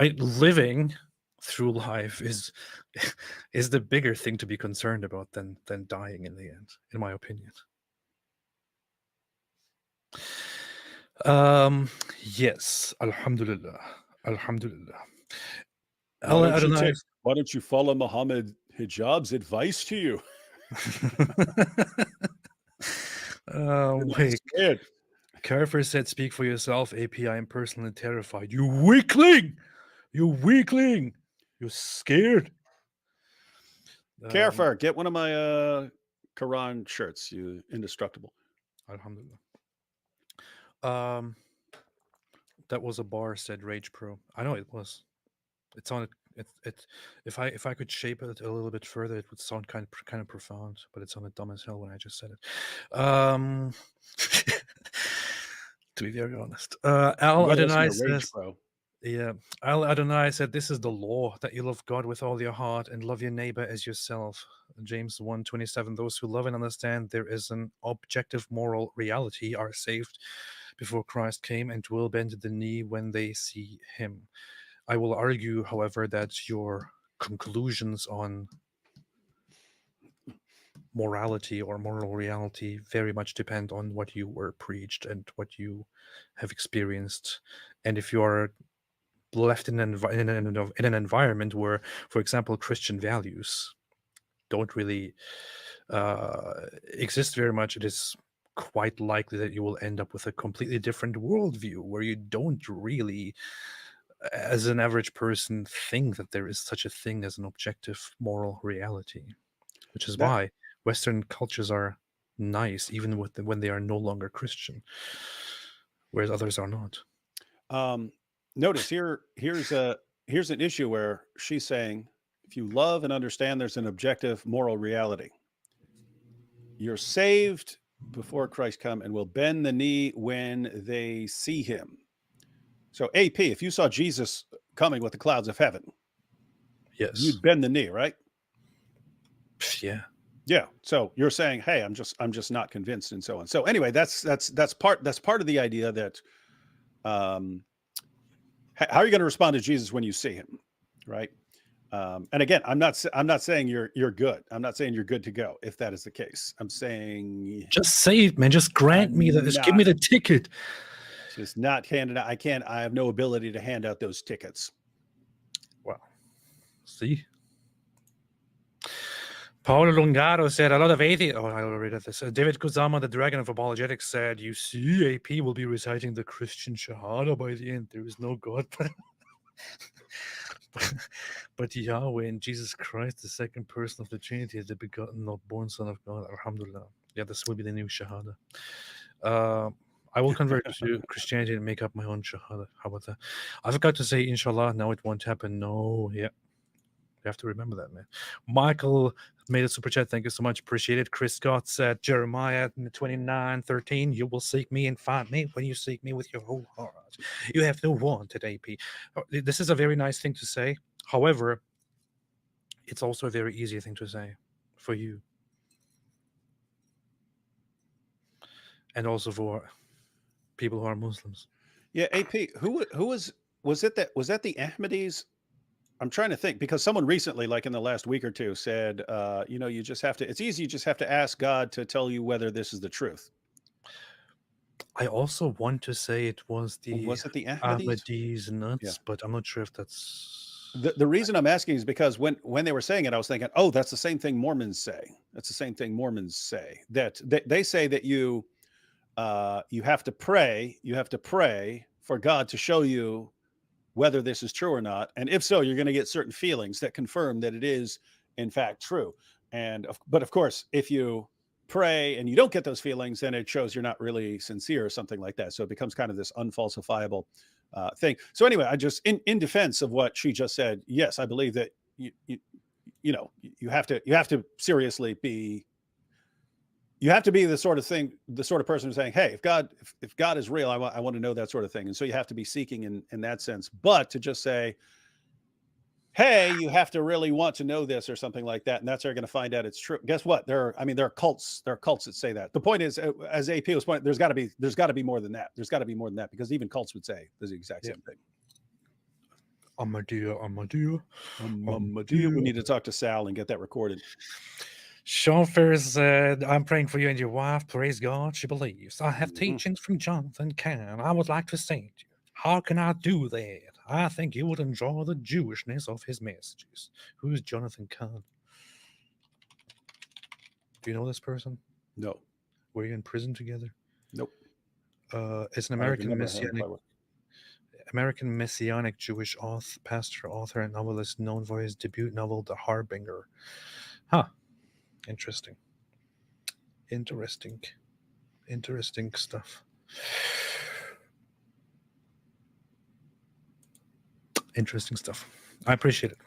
living through life is is the bigger thing to be concerned about than dying in the end, in my opinion. Yes, Alhamdulillah, Alhamdulillah. Allah Adonai.
Why don't you follow Muhammad Hijab's advice to you?
Wait.
Scared.
Carver said, "Speak for yourself, AP. I am personally terrified." You weakling! You weakling! You're scared.
Careful, get one of my Quran shirts, you indestructible.
Alhamdulillah. That was a bar, said Rage Pro. I know it was. It's on it. If I could shape it a little bit further, it would sound kind of profound, but it sounded dumb as hell when I just said it. To be very honest, Al Adonai says, "Yeah." Al Adonai said, "This is the law, that you love God with all your heart and love your neighbor as yourself." James 1:27. Those who love and understand there is an objective moral reality are saved before Christ came and will bend the knee when they see him. I will argue, however, that your conclusions on morality or moral reality very much depend on what you were preached and what you have experienced. And if you are left in an environment where, for example, Christian values don't really exist very much, it is quite likely that you will end up with a completely different worldview where you don't really, as an average person, think that there is such a thing as an objective moral reality, which is why Western cultures are nice, even when they are no longer Christian, whereas others are not.
Notice here's an issue where she's saying, if you love and understand there's an objective moral reality, you're saved before Christ come and will bend the knee when they see him. So AP, if you saw Jesus coming with the clouds of heaven,
Yes.
you'd bend the knee, right?
Yeah.
Yeah. So you're saying, hey, I'm just not convinced, and so on. So anyway, that's part of the idea that how are you going to respond to Jesus when you see him, right? And again, I'm not saying you're good. I'm not saying you're good to go if that is the case. I'm saying
just say it, man. Just grant me that. Just give me the ticket.
Just not handing out. I have no ability to hand out those tickets.
Wow. See? Paolo Longaro said, a lot of atheists. Oh, I already read this. David Kozama, the dragon of apologetics, said, "You see, AP will be reciting the Christian Shahada by the end. There is no God, but Yahweh and Jesus Christ, the second person of the Trinity, the begotten, not born Son of God. Alhamdulillah." Yeah, this will be the new Shahada. I will convert to Christianity and make up my own Shahada. How about that? I forgot to say, inshallah, now it won't happen. No, yeah. You have to remember that, man. Michael made a super chat. Thank you so much. Appreciate it. Chris Scott said, Jeremiah 29:13, "You will seek me and find me when you seek me with your whole heart. You have no want at AP." This is a very nice thing to say. However, it's also a very easy thing to say for you. And also for people who are Muslims.
Yeah, AP, who was that the Ahmadis? I'm trying to think, because someone recently, like in the last week or two, said, you just have to, it's easy, you just have to ask God to tell you whether this is the truth.
I also want to say it was
it the
Ahmadis nuts, but I'm not sure if that's...
The reason I'm asking is because when they were saying it, I was thinking, oh, that's the same thing Mormons say. That's the same thing Mormons say. That they say that you have to pray. You have to pray for God to show you whether this is true or not. And if so, you're going to get certain feelings that confirm that it is, in fact, true. But of course, if you pray and you don't get those feelings, then it shows you're not really sincere or something like that. So it becomes kind of this unfalsifiable thing. So anyway, I just, in defense of what she just said, yes, I believe that you have to seriously be you have to be the sort of person who's saying, hey, if God is real, I want to know that sort of thing. And so you have to be seeking in that sense. But to just say, hey, you have to really want to know this or something like that, and that's how you're going to find out it's true. Guess what? There are cults that say that. The point is, as AP was pointing, there's got to be more than that. There's got to be more than that, because even cults would say the exact same thing.
Amadio.
We need to talk to Sal and get that recorded.
Sean Ferris said, I'm praying for you and your wife. Praise God, she believes. I have
Mhm.
teachings from Jonathan Kahn. I would like to send you. How can I do that? I think you would enjoy the Jewishness of his messages. Who's Jonathan Kahn? Do you know this person?
No.
Were you in prison together?
Nope.
It's an
I don't remember him quite well.
American Messianic Jewish pastor, author, and novelist known for his debut novel, The Harbinger. Huh. Interesting stuff. Interesting stuff. I appreciate it.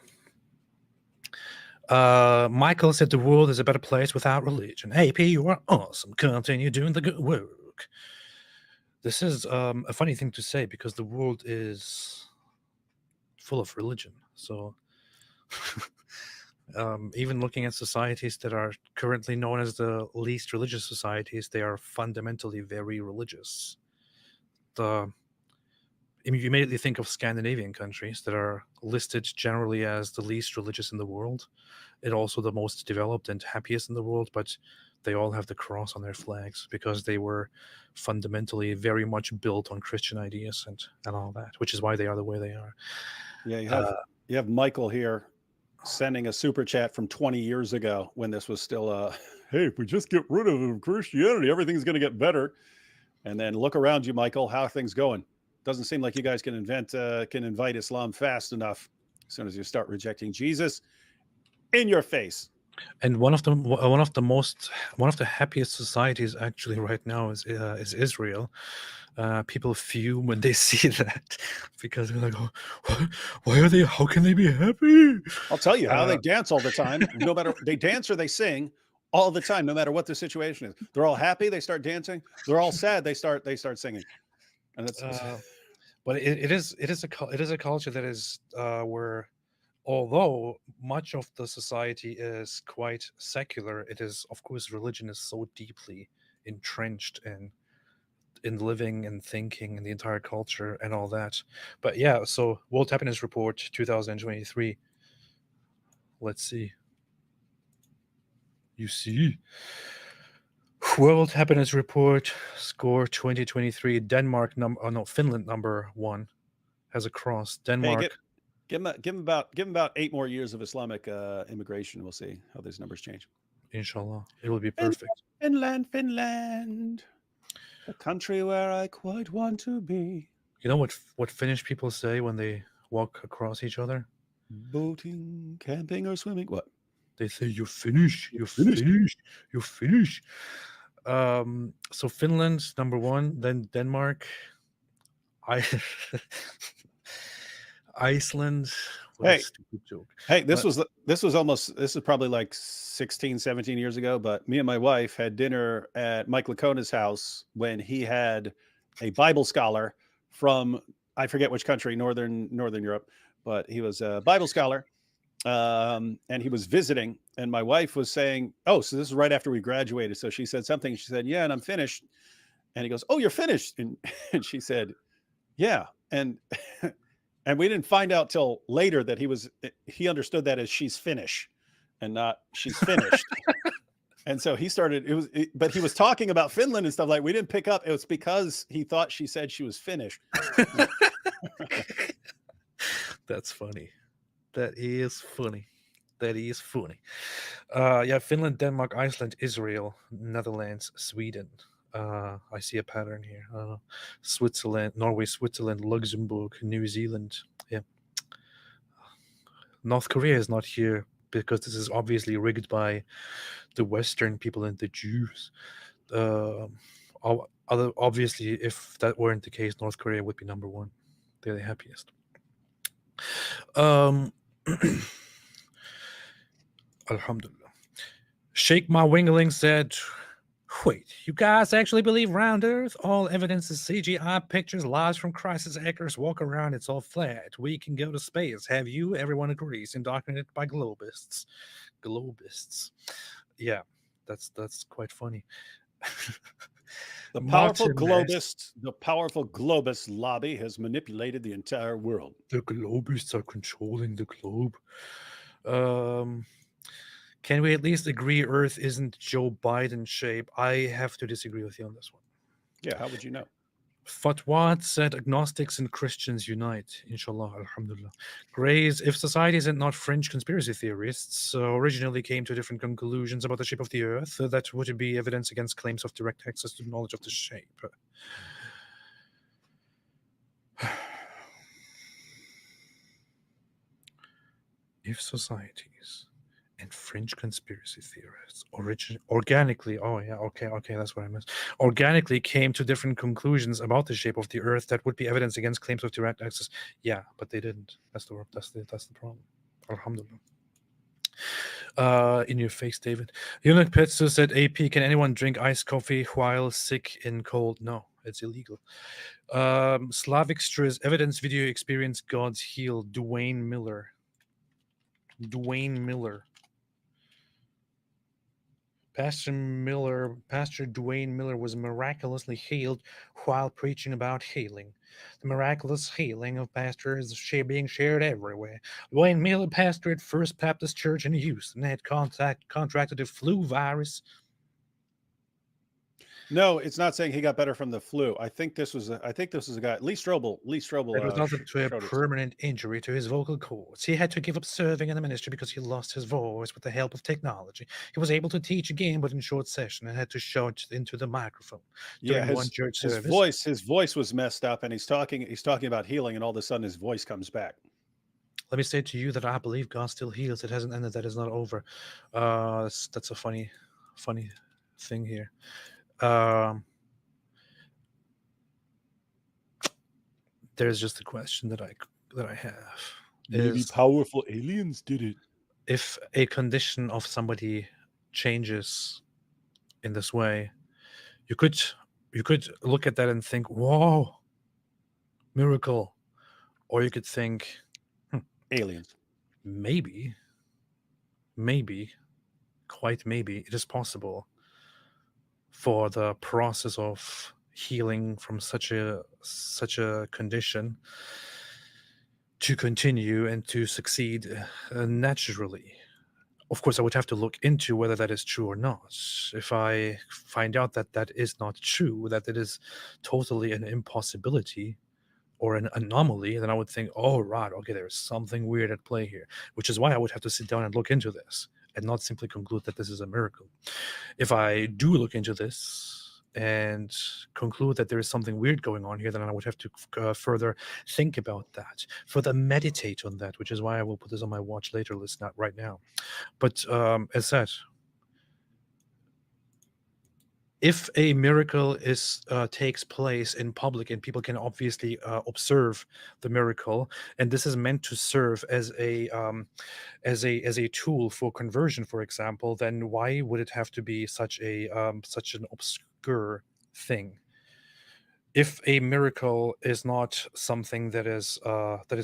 Michael said the world is a better place without religion. AP, you are awesome. Continue doing the good work. This is a funny thing to say, because the world is full of religion. So even looking at societies that are currently known as the least religious societies, they are fundamentally very religious. You immediately think of Scandinavian countries that are listed generally as the least religious in the world, and also the most developed and happiest in the world, but they all have the cross on their flags because they were fundamentally very much built on Christian ideas and all that, which is why they are the way they are.
Yeah, you have Michael here sending a super chat from 20 years ago when this was still hey, if we just get rid of Christianity, everything's going to get better. And then look around you, Michael. How are things going? Doesn't seem like you guys can invite Islam fast enough. As soon as you start rejecting Jesus, in your face.
And one of the happiest societies actually right now is Israel. People fume when they see that, because they're like, oh, why are they? How can they be happy?
I'll tell you how they dance all the time. No matter they dance or they sing all the time, no matter what the situation is. They're all happy, they start dancing. They're all sad, they start singing. And it's
but it is a culture that is where, although much of the society is quite secular, it is, of course, religion is so deeply entrenched in living and thinking and the entire culture and all that. But yeah, so World Happiness Report 2023. Let's see. You see, World Happiness Report score 2023. Denmark Finland #1 has a cross. Denmark.
Give him about 8 more years of Islamic immigration. We'll see how these numbers change.
Inshallah, it will be perfect.
Finland, a country where I quite want to be.
You know what Finnish people say when they walk across each other?
Boating, camping, or swimming. What?
They say, "You're Finnish. You're Finnish. You're Finnish." So Finland #1, then Denmark, Iceland.
Hey,
stupid joke.
Hey, this is probably like 16, 17 years ago, but me and my wife had dinner at Mike Lacona's house when he had a Bible scholar from, I forget which country, Northern Europe, but he was a Bible scholar. And he was visiting, and my wife was saying, oh, so this is right after we graduated. So she said something. She said, yeah, and I'm finished. And he goes, oh, you're finished. And she said, yeah. And we didn't find out till later that he understood that as she's Finnish and not she's finished. And so he started, but he was talking about Finland and stuff, like we didn't pick up. It was because he thought she said she was Finnish.
That's funny. That is funny. Yeah, Finland, Denmark, Iceland, Israel, Netherlands, Sweden. I see a pattern here. Switzerland, Norway, Switzerland, Luxembourg, New Zealand. Yeah. North Korea is not here because this is obviously rigged by the Western people and the Jews. Obviously, if that weren't the case, North Korea would be #1. They're the happiest. Alhamdulillah. Shake My Wingling said, Wait, you guys actually believe round Earth? All evidence is CGI pictures, lies from crisis actors walk around, it's all flat. We can go to space. Have you? Everyone agrees. Indoctrinated by globists. Globists. Yeah, that's quite funny.
The
Martin Mess.
powerful globist lobby has manipulated the entire world.
The globists are controlling the globe. Can we at least agree Earth isn't Joe Biden shape? I have to disagree with you on this one.
Yeah, how would you know?
Fatwa said agnostics and Christians unite. Inshallah, alhamdulillah. Grays, if societies and not fringe conspiracy theorists originally came to different conclusions about the shape of the earth, that would be evidence against claims of direct access to knowledge of the shape. If societies and fringe conspiracy theorists organically, oh yeah, okay, that's what I missed. Organically came to different conclusions about the shape of the earth, that would be evidence against claims of direct access. Yeah, but they didn't. That's the problem. Alhamdulillah. In your face, David. Eunuch Petsu said, AP, can anyone drink iced coffee while sick and cold? No, it's illegal. Slavic Striz, evidence video experience God's heal. Dwayne Miller. Pastor Dwayne Miller was miraculously healed while preaching about healing. The miraculous healing of Pastor is being shared everywhere. Dwayne Miller, pastor at First Baptist Church in Houston, had contracted a flu virus.
No, it's not saying he got better from the flu. I think this was a guy, Lee Strobel.
It resulted to a
showed us.
permanent injury to his vocal cords. He had to give up serving in the ministry because he lost his voice with the help of technology. He was able to teach again, but in short session, and had to shout into the microphone.
Yeah,
During one church service.
his voice was messed up, and he's talking about healing, and all of a sudden his voice comes back.
Let me say to you that I believe God still heals. It hasn't ended. That is not over. That's a funny thing here. There's just a question that I have.
Maybe powerful aliens did it.
If a condition of somebody changes in this way, you could look at that and think, "Whoa, miracle," or you could think,
aliens.
Maybe, quite maybe, it is possible for the process of healing from such a condition to continue and to succeed naturally. Of course, I would have to look into whether that is true or not. If I find out that that is not true, that it is totally an impossibility or an anomaly, then I would think, oh, right, okay, there's something weird at play here, which is why I would have to sit down and look into this and not simply conclude that this is a miracle. If I do look into this and conclude that there is something weird going on here, then I would have to further think about that, further meditate on that, which is why I will put this on my watch later list, not right now. But as said, if a miracle takes place in public and people can obviously observe the miracle, and this is meant to serve as a tool for conversion, for example, then why would it have to be such an obscure thing? If a miracle is not something that is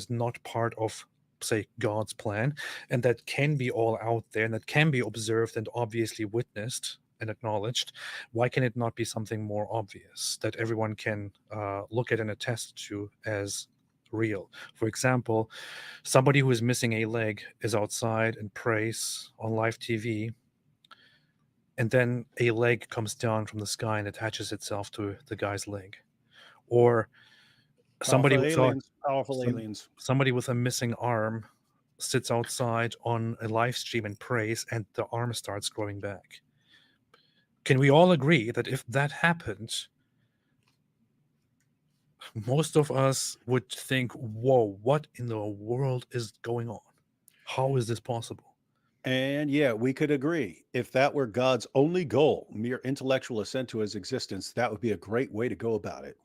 not part of, say, God's plan, and that can be all out there and that can be observed and obviously witnessed and acknowledged, why can it not be something more obvious that everyone can look at and attest to as real? For example, somebody who is missing a leg is outside and prays on live TV, and then a leg comes down from the sky and attaches itself to the guy's leg. Or somebody with a missing arm sits outside on a live stream and prays, and the arm starts growing back. Can we all agree that if that happened, most of us would think, whoa, what in the world is going on? How is this possible?
And yeah, we could agree. If that were God's only goal, mere intellectual assent to his existence, that would be a great way to go about it.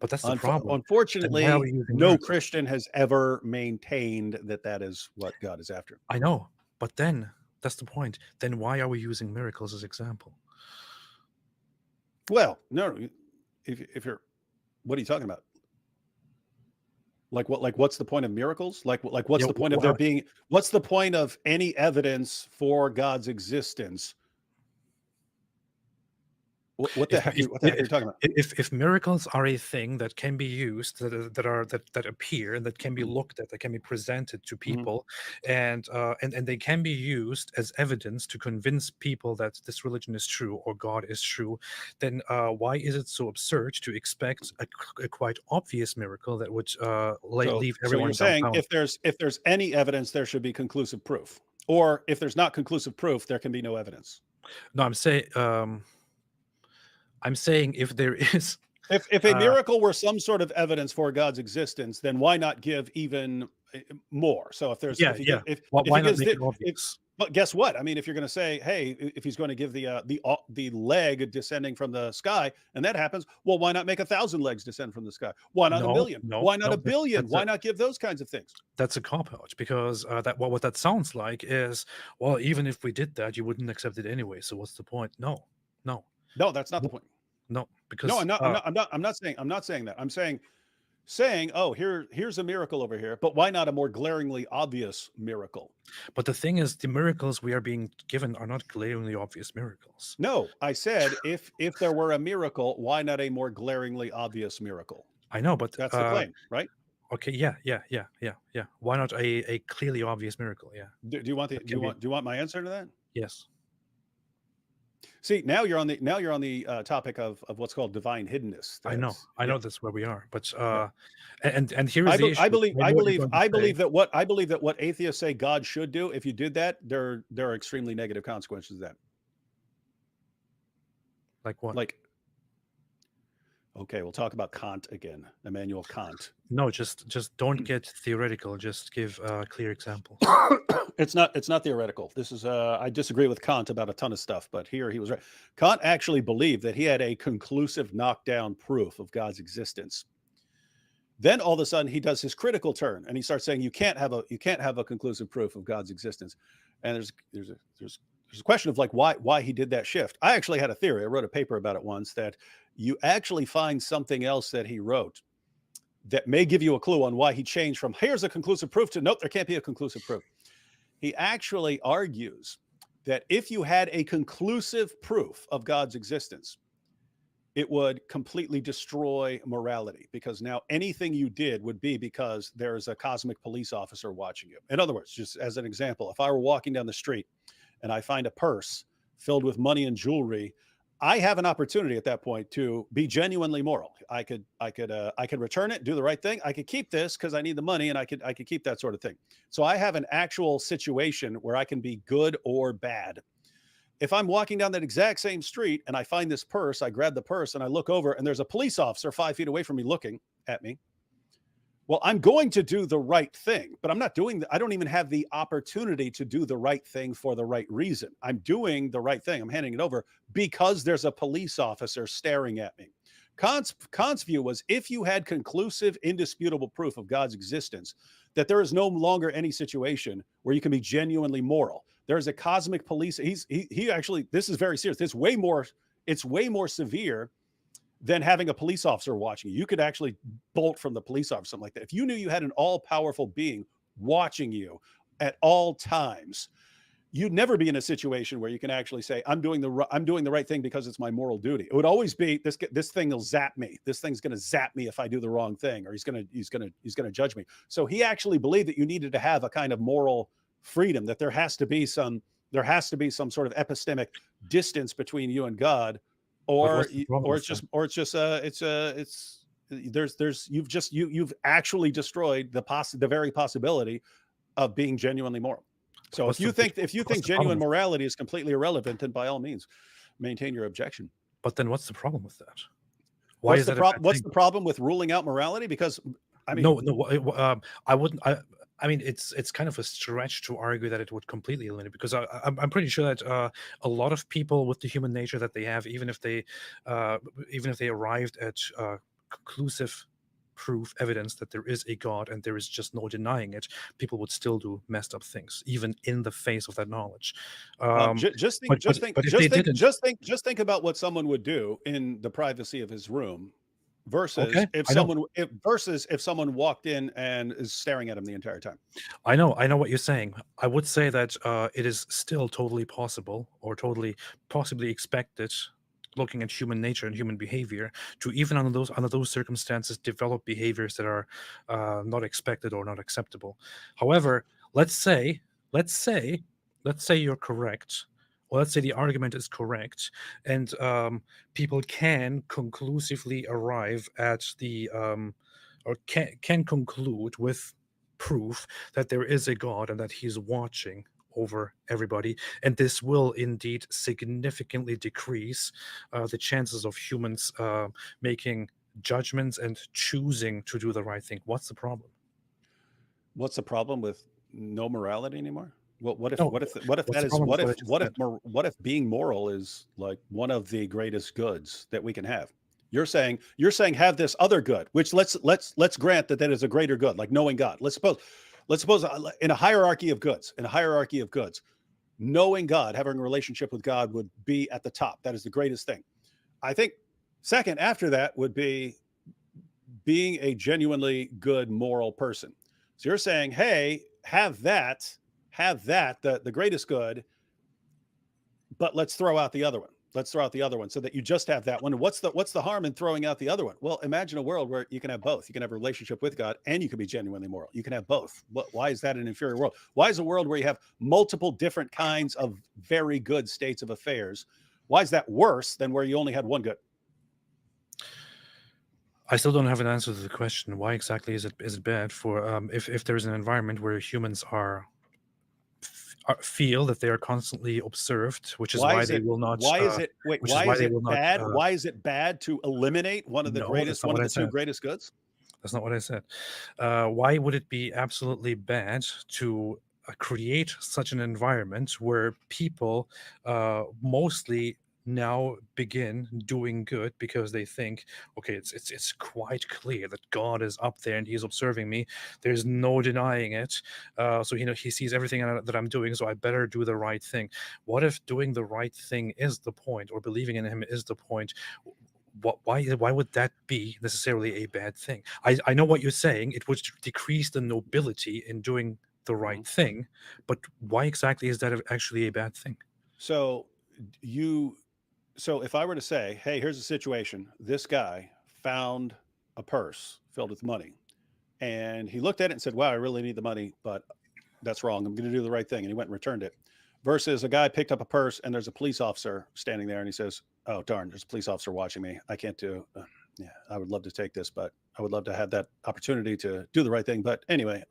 But that's the problem.
Unfortunately, no Christian has ever maintained that is what God is after.
I know, but then that's the point. Then why are we using miracles as example?
Well, no, if you're, what are you talking about? Like what? Like what's the point of miracles? Like what's
Yeah,
the point of there being? What's the point of any evidence for God's existence? What the
if
heck?
if
What the heck are you talking about?
if miracles are a thing that can be used, that appear and that can be
Mhm,
looked at, that can be presented to
mhm.
people, and they can be used as evidence to convince people that this religion is true or God is true, then why is it so absurd to expect a quite obvious miracle that would leave
So you're
everyone
saying
dumbfounded?
if there's any evidence, there should be conclusive proof, or if there's not conclusive proof, there can be no evidence.
No, I'm saying if there is,
If a
uh,
miracle were some sort of evidence for God's existence, then why not give even more? So
yeah,
if he
yeah.
gives if
Why
he
not
gives
make
the
it
if,
obvious?
but guess what? I mean, if you're going to say, hey, if he's going to give the leg descending from the sky, and that happens, well, why not make 1,000 legs descend from the sky? Why not a
No,
million?
no,
Why not
no.
a billion?
That's a
Why not give those kinds of things?
that's a cop out because that what that sounds like is, well, even if we did that, you wouldn't accept it anyway. So what's the point? No, no,
No, that's not the
no,
point.
no,
No,
because
I'm not saying that. I'm saying, oh, here's a miracle over here, but why not a more glaringly obvious miracle?
but the thing is, the miracles we are being given are not glaringly obvious miracles.
No, I said if there were a miracle, why not a more glaringly obvious miracle?
I know, but
That's the claim, right?
okay, yeah, yeah, yeah, yeah, yeah. Why not a clearly obvious miracle? Yeah,
Do you want
that can be.
do you want my answer to that?
Yes,
See, now you're on the topic of what's called divine hiddenness. That
I
yeah,
know that's where we are, but
yeah.
and here is the issue. I know what you're going to say.
I believe that what atheists say God should do, if you did that, there are extremely negative consequences of that.
Like what?
Like, okay, we'll talk about Kant again, Immanuel Kant.
No, just don't get theoretical. Just give clear examples.
It's not theoretical. This is I disagree with Kant about a ton of stuff, but here he was right. Kant actually believed that he had a conclusive knockdown proof of God's existence. Then all of a sudden he does his critical turn and he starts saying you can't have a conclusive proof of God's existence. And there's a question of like why he did that shift. I actually had a theory. I wrote a paper about it once that you actually find something else that he wrote that may give you a clue on why he changed from here's a conclusive proof to nope, there can't be a conclusive proof. He actually argues that if you had a conclusive proof of God's existence, it would completely destroy morality because now anything you did would be because there's a cosmic police officer watching you. In other words, just as an example, if I were walking down the street and I find a purse filled with money and jewelry, I have an opportunity at that point to be genuinely moral. I could return it, do the right thing. I could keep this because I need the money, and I could keep that sort of thing. So I have an actual situation where I can be good or bad. If I'm walking down that exact same street and I find this purse, I grab the purse and I look over, and there's a police officer 5 feet away from me looking at me. Well, I'm going to do the right thing, but I'm not doing I don't even have the opportunity to do the right thing for the right reason. I'm doing the right thing. I'm handing it over because there's a police officer staring at me. Kant's view was if you had conclusive, indisputable proof of God's existence, that there is no longer any situation where you can be genuinely moral. There's a cosmic police. He actually, this is very serious. It's way more severe than having a police officer watching you. You could actually bolt from the police officer, something like that. If you knew you had an all-powerful being watching you at all times, you'd never be in a situation where you can actually say, I'm doing the right thing because it's my moral duty. It would always be this thing will zap me. This thing's going to zap me if I do the wrong thing, or he's going to judge me. So he actually believed that you needed to have a kind of moral freedom, that there has to be some sort of epistemic distance between you and God,
But
or
what's the problem with that?
you've actually destroyed the very possibility of being genuinely moral. So if you think
What's the problem
genuine
with that?
morality is completely irrelevant, then by all means maintain your objection.
But then what's the problem with that? Why is that a bad
What's
thing?
the problem with ruling out morality? Because I mean,
No, no. I wouldn't. I mean, it's kind of a stretch to argue that it would completely eliminate because I'm pretty sure that a lot of people with the human nature that they have, even if they arrived at conclusive proof, evidence that there is a God and there is just no denying it, people would still do messed up things, even in the face of that knowledge.
Just think,
But
just think,
but if they
just think,
didn't,
just think about what someone would do in the privacy of his room versus
okay, I know.
if someone walked in and is staring at him the entire time.
I know what you're saying. I would say that it is still totally possible or totally possibly expected, looking at human nature and human behavior, to even under those circumstances develop behaviors that are not expected or not acceptable. However, let's say let's say let's say you're correct. Or let's say the argument is correct, and people can conclusively arrive at the or can conclude with proof that there is a God and that he's watching over everybody. And this will indeed significantly decrease the chances of humans making judgments and choosing to do the right thing. What's the problem?
What's the problem with no morality anymore? What if
No,
what if
what's
that
the
is
problem with what I just said?
what if being moral is like one of the greatest goods that we can have? You're saying have this other good, which let's grant that is a greater good, like knowing God. Let's suppose in a hierarchy of goods, knowing God, having a relationship with God would be at the top. That is the greatest thing. I think second after that would be being a genuinely good moral person. So you're saying, hey, have that, the greatest good, but let's throw out the other one. Let's throw out the other one so that you just have that one. What's the harm in throwing out the other one? Well, imagine a world where you can have both. You can have a relationship with God and you can be genuinely moral. You can have both. Why is that an inferior world? Why is a world where you have multiple different kinds of very good states of affairs? Why is that worse than where you only had one good?
I still don't have an answer to the question. Why exactly is it bad for if there's an environment where humans feel that they are constantly observed, which is why they will not. Which is why they will not.
Bad? Why is it bad to eliminate one of the
No,
greatest, one of the two greatest goods?
That's not what I said. Why would it be absolutely bad to create such an environment where people mostly now begin doing good because they think, okay, it's quite clear that God is up there and he's observing me. There's no denying it. So he sees everything that I'm doing, so I better do the right thing. What if doing the right thing is the point, or believing in him is the point? Why would that be necessarily a bad thing? I know what you're saying. It would decrease the nobility in doing the right thing, but why exactly is that actually a bad thing?
So if I were to say, hey, here's a situation. This guy found a purse filled with money and he looked at it and said, wow, I really need the money, but that's wrong. I'm going to do the right thing. And he went and returned it. Versus a guy picked up a purse and there's a police officer standing there and he says, oh, darn, there's a police officer watching me. I can't do, I would love to take this, but I would love to have that opportunity to do the right thing. But anyway,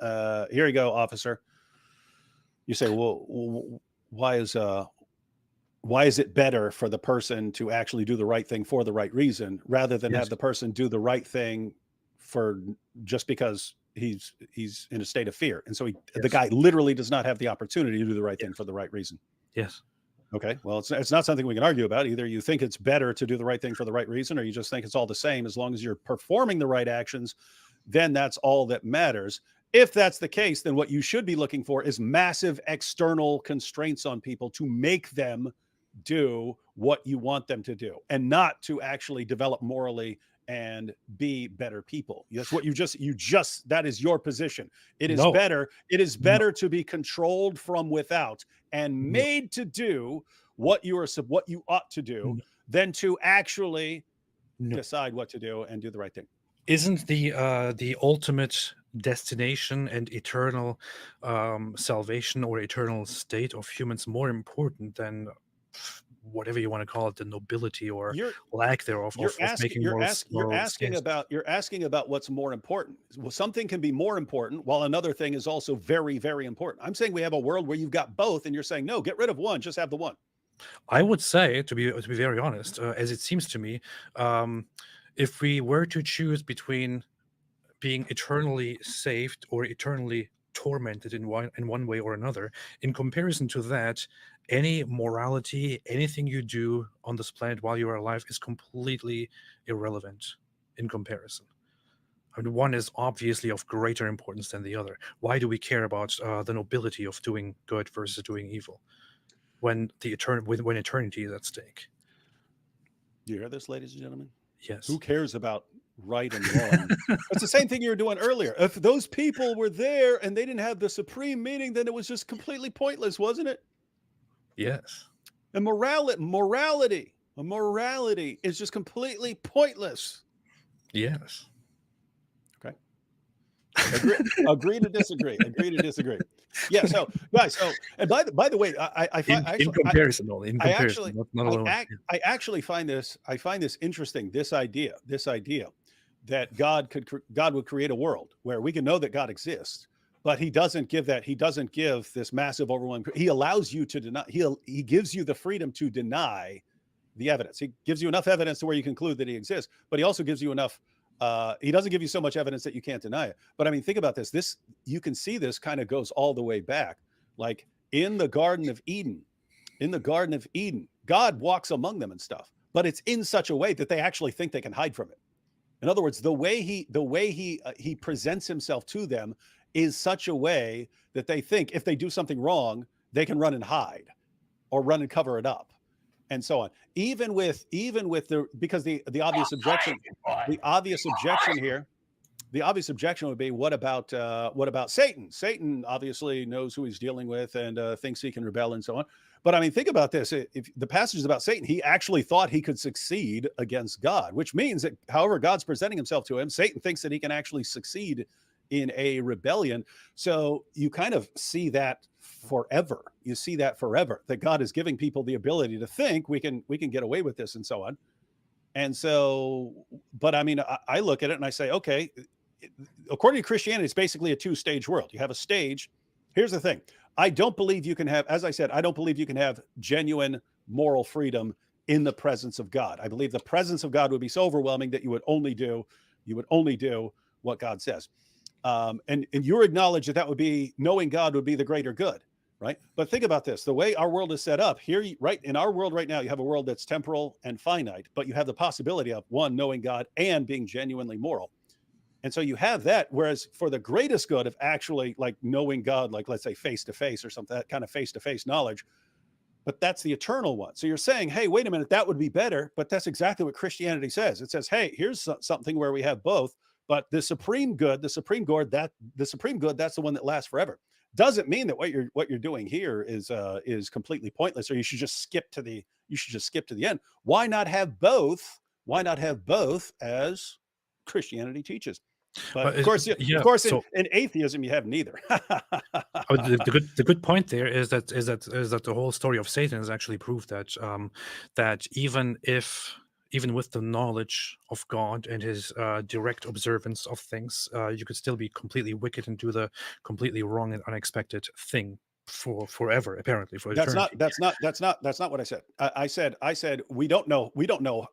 here you go, officer. You say, well, why is it better for the person to actually do the right thing for the right reason rather than have the person do the right thing for just because he's in a state of fear? And so the guy literally does not have the opportunity to do the right thing for the right reason.
Yes.
Okay. Well, it's not something we can argue about. Either you think it's better to do the right thing for the right reason, or you just think it's all the same. As long as you're performing the right actions, then that's all that matters. If that's the case, then what you should be looking for is massive external constraints on people to make them do what you want them to do, and not to actually develop morally and be better people. That's what that is your position. It is better to be controlled from without and made to do what you ought to do than to actually decide what to do and do the right thing.
Isn't the ultimate destination and eternal salvation or eternal state of humans more important than whatever you want to call it, the nobility or lack thereof of making
you're asking about what's more important? Well, something can be more important while another thing is also very, very important. I'm saying we have a world where you've got both, and you're saying no, get rid of one, just have the one.
I would say, to be very honest, as it seems to me, if we were to choose between being eternally saved or eternally tormented in one way or another, in comparison to that, any morality, anything you do on this planet while you are alive is completely irrelevant in comparison. I mean, one is obviously of greater importance than the other. Why do we care about the nobility of doing good versus doing evil when when eternity is at stake?
Do you hear this, ladies and gentlemen?
Yes.
Who cares about right and wrong? It's the same thing you were doing earlier. If those people were there and they didn't have the supreme meaning, then it was just completely pointless, wasn't it?
Yes.
And morality is just completely pointless.
Yes.
Okay. Agree to disagree. Agree to disagree. Yeah. So, guys. So, and by the way,
In comparison, only in comparison, not alone.
I actually find this interesting. This idea that God would create a world where we can know that God exists, but He doesn't give this massive overwhelming. He allows you to deny. He gives you the freedom to deny the evidence. He gives you enough evidence to where you conclude that He exists, but He also gives you enough. He doesn't give you so much evidence that you can't deny it. But I mean, think about this. You can see this kind of goes all the way back, like in the Garden of Eden. In the Garden of Eden, God walks among them and stuff, but it's in such a way that they actually think they can hide from it. In other words, the way he presents Himself to them is such a way that they think if they do something wrong, they can run and hide or run and cover it up, and so on. Even with because the obvious objection here, the obvious objection would be, what about Satan? Satan obviously knows who he's dealing with and thinks he can rebel and so on. But I mean, think about this. If the passage is about Satan, he actually thought he could succeed against God, which means that however God's presenting Himself to him, Satan thinks that he can actually succeed in a rebellion. So you kind of see that forever. You see that forever, that God is giving people the ability to think we can get away with this and so on. And so, but I mean, I look at it and I say, okay, according to Christianity, it's basically a two-stage world. You have a stage. Here's the thing. I don't believe you can have, as I said, I don't believe you can have genuine moral freedom in the presence of God. I believe the presence of God would be so overwhelming that you would only do what God says. And you acknowledge that would be, knowing God would be the greater good, right? But think about this. The way our world is set up here, right in our world right now, you have a world that's temporal and finite, but you have the possibility of, one, knowing God and being genuinely moral. And so you have that, whereas for the greatest good of actually like knowing God, like let's say face to face or something, that kind of face to face knowledge, but that's the eternal one. So you're saying, hey, wait a minute, that would be better. But that's exactly what Christianity says. It says, hey, here's something where we have both, but the supreme good, that's the one that lasts forever. Doesn't mean that what you're doing here is completely pointless, or you should just skip to the end. Why not have both? Why not have both as Christianity teaches? But of course, in atheism, you have neither.
The good point there is that the whole story of Satan is actually proof that that even with the knowledge of God and His direct observance of things, you could still be completely wicked and do the completely wrong and unexpected thing for forever, apparently for eternity.
That's not what I said. I said we don't know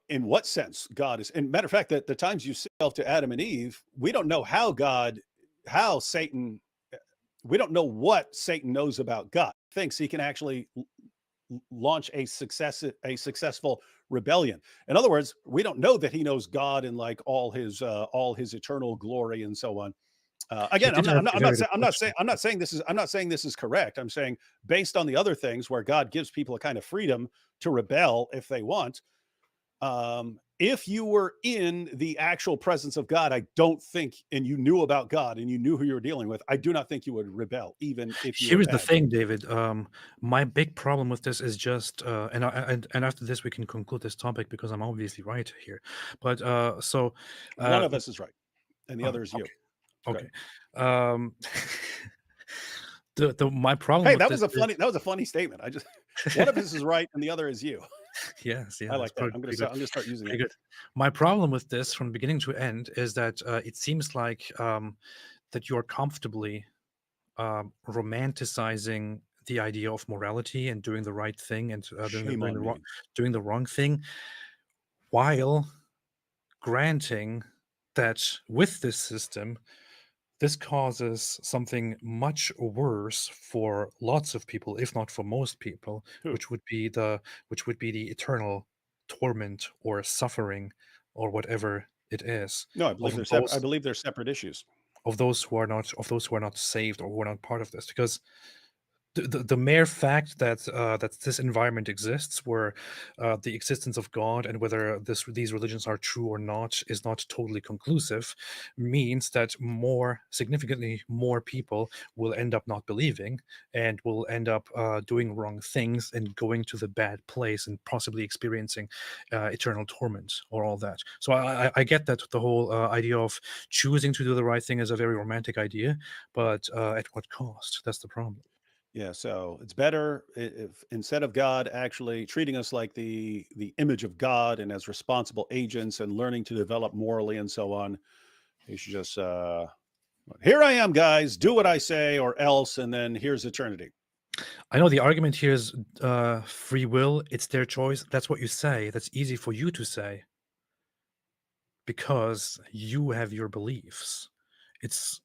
in what sense God is. And matter of fact, that the times you self to Adam and Eve, we don't know we don't know what Satan knows about God. Thinks he can actually launch a successful rebellion. In other words, we don't know that he knows God in like all his eternal glory and so on. Again, I'm not saying this is correct. I'm saying based on the other things where God gives people a kind of freedom to rebel if they want. If you were in the actual presence of God, I don't think, and you knew about God and you knew who you were dealing with, I do not think you would rebel, even if you.
Here's the thing, David. My big problem with this is just, and after this we can conclude this topic because I'm obviously right here. But
one of us is right, and the other is you.
Okay. My problem.
Hey, that was a funny statement. I just one of us is right and the other is you.
Yes,
I like that. I'm going to start using it.
Good. My problem with this, from beginning to end, is that it seems like that you're comfortably romanticizing the idea of morality and doing the right thing and doing the wrong thing, while granting that with this system, this causes something much worse for lots of people, if not for most people, which would be the eternal torment or suffering or whatever It is.
No, I believe
Of
they're separate. I
those
believe they're separate issues.
of those who are not saved or who are not part of this, because the mere fact that that this environment exists, where the existence of God and whether these religions are true or not is not totally conclusive, means that significantly more people will end up not believing and will end up doing wrong things and going to the bad place and possibly experiencing eternal torment or all that. So I get that the whole idea of choosing to do the right thing is a very romantic idea, but at what cost? That's the problem.
Yeah, so it's better if instead of God actually treating us like the image of God and as responsible agents and learning to develop morally and so on, he should just here I am, guys, do what I say or else, and then here's eternity.
I know the argument here is free will. It's their choice. That's what you say. That's easy for you to say because you have your beliefs. It's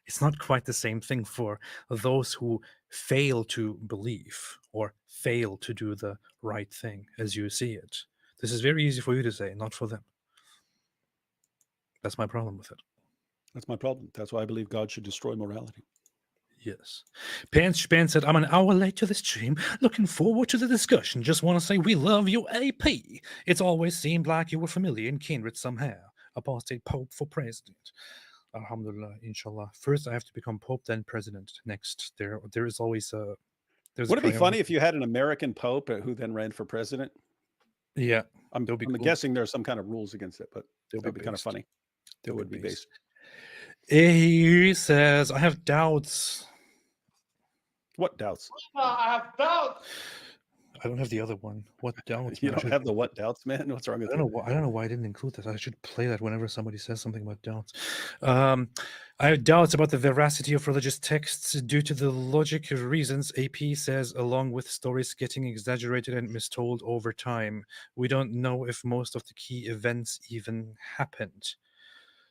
it's not quite the same thing for those who fail to believe or fail to do the right thing as you see it. This is very easy for you to say, not for them. That's my problem with it.
That's my problem. That's why I believe God should destroy morality.
Yes. Pan said, I'm an hour late to the stream. Looking forward to the discussion. Just want to say we love you, AP. It's always seemed like you were familiar and kindred somehow. Apostate Pope for president. Alhamdulillah, inshallah. First, I have to become Pope, then president. Next, there is always a. There's
Would
a
it be
priority.
funny if you had an American Pope who then ran for president?
Yeah,
I'm
That'll be cool.
guessing there's some kind of rules against it, but
They'll
that'd
be
be kind of
based.
funny.
They'll
It would be
based.
based.
He says, I have doubts.
What doubts?
I have doubts.
I don't have the other one. What doubts?
You
man? I
don't
should-
have the what doubts, man? What's wrong
I
with
don't
you?
know. I don't know why I didn't include that. I should play that whenever somebody says something about doubts. I have doubts about the veracity of religious texts due to the logic reasons AP says, along with stories getting exaggerated and mistold over time. We don't know if most of the key events even happened.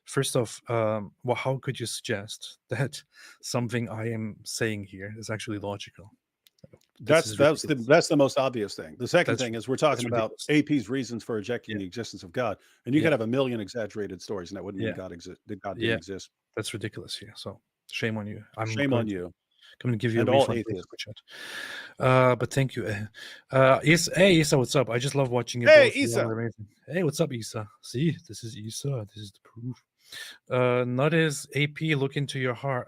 First off, well, how could you suggest that something I am saying here is actually logical? This is ridiculous.
That's the most obvious thing. The second
That's-
thing is we're talking about
ridiculous.
AP's reasons for rejecting
Yeah.
the existence of God, and you
Yeah.
could have a million exaggerated stories, and that wouldn't mean
Yeah.
God didn't
Yeah.
exist.
That's ridiculous here. So shame on you. I'm
Shame
going
on
to-
you.
I'm going to give you
And
a
all
refund.
atheists.
Super chat. But thank you. Hey, Isa, what's up? I just love watching you.
Hey,
both. You
Isa.
are amazing. Hey, what's up, Isa? See, this is Isa. This is the proof. Not as AP, look into your heart.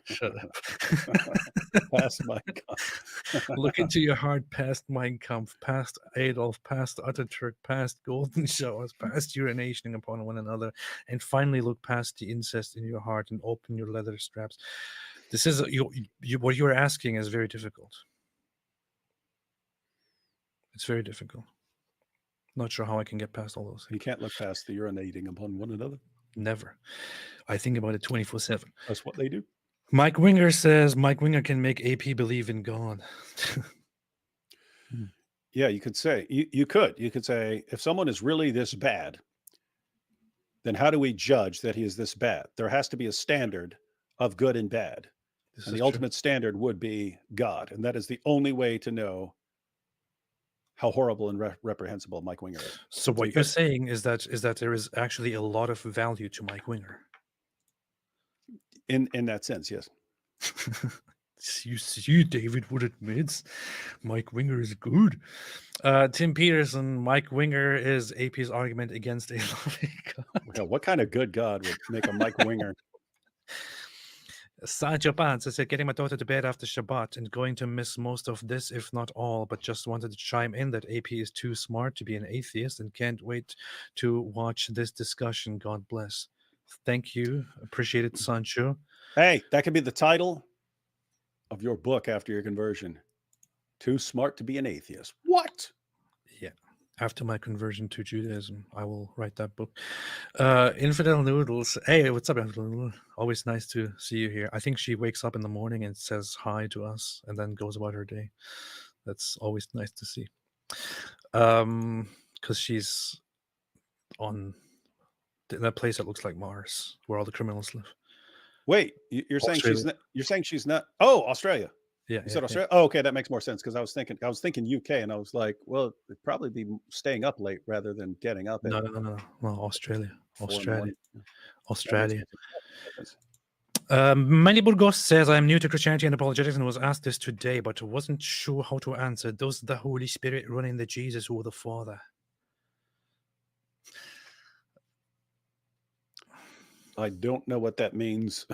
Shut up.
Past my God.
Look into your heart past Mein Kampf, past Adolf, past Ataturk, past golden showers, past urinating upon one another, and finally look past the incest in your heart and open your leather straps. This is what you're asking is very difficult. It's very difficult. Not sure how I can get past all those
You
things.
can't look past the urinating upon one another.
Never. I think about it 24/7.
That's what they do.
Mike Winger says Mike Winger can make AP believe in God.
Yeah, you could say you could say if someone is really this bad, then how do we judge that he is this bad? There has to be a standard of good and bad.
This
And
is
the
true.
ultimate standard would be God. And that is the only way to know how horrible and reprehensible Mike Winger is.
So what you're saying is that there is actually a lot of value to Mike Winger.
In that sense, yes.
You see, David would admit Mike Winger is good. Tim Peterson, Mike Winger is AP's argument against a loving God.
Yeah, what kind of good God would make a Mike Winger?
Sajja Bans said, getting my daughter to bed after Shabbat and going to miss most of this, if not all, but just wanted to chime in that AP is too smart to be an atheist and can't wait to watch this discussion. God bless. Thank you. Appreciate it, Sancho.
Hey, that could be the title of your book after your conversion. Too smart to be an atheist. What?
Yeah. After my conversion to Judaism, I will write that book. Infidel Noodles. Hey, what's up, Infidel Noodles? Always nice to see you here. I think she wakes up in the morning and says hi to us and then goes about her day. That's always nice to see. Because she's on that place that looks like Mars, where all the criminals live.
Wait, you're saying
Australia.
you're saying she's not. Oh, Australia.
Yeah,
You
yeah,
said
yeah.
Australia? Oh, okay, that makes more sense because I was thinking UK, and I was like, well, it'd probably be staying up late rather than getting up at
No, no, no, no, no. Australia,
4 in the
Australia,
morning. Yeah, that makes
Australia.
more sense. That makes sense.
Manny Burgos says, I'm new to Christianity and apologetics and was asked this today, but wasn't sure how to answer. Does the Holy Spirit run in the Jesus or the Father?
I don't know what that means.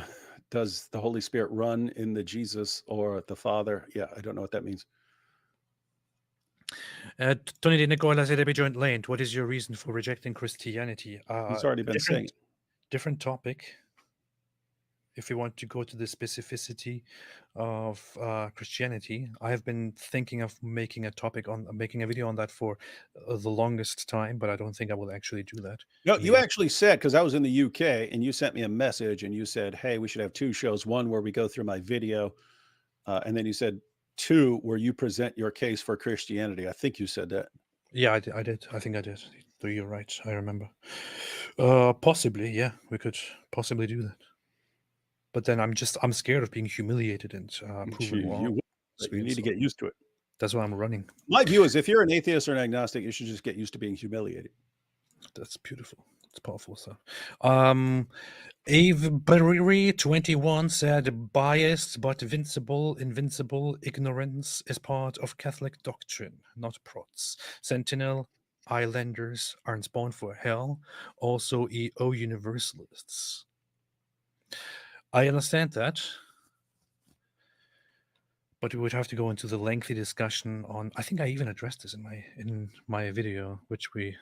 Does the Holy Spirit run in the Jesus or the Father? Yeah, I don't know what that means.
Tony De Nicola said, joint lane. What is your reason for rejecting Christianity?
He's already been saying it.
Different topic. If we want to go to the specificity of Christianity, I have been thinking of making a video on that for the longest time, but I don't think I will actually do that.
No,
in the
you
end.
actually said, because I was in the UK, and you sent me a message, and you said, hey, we should have 2 shows, one where we go through my video, and then you said 2 where you present your case for Christianity. I think you said that.
Yeah, I did. I think I did. So you're right. I remember. Possibly, yeah, we could possibly do that. But then I'm scared of being humiliated and proven wrong.
You need to get used to it.
That's why I'm running.
My view is if you're an atheist or an agnostic, you should just get used to being humiliated.
That's beautiful. It's powerful stuff. Ave Bariri 21 said, biased but invincible ignorance is part of Catholic doctrine, not prots. Sentinel Islanders aren't born for hell. Also, EO Universalists. I understand that, but we would have to go into the lengthy discussion on. I think I even addressed this in my video, which we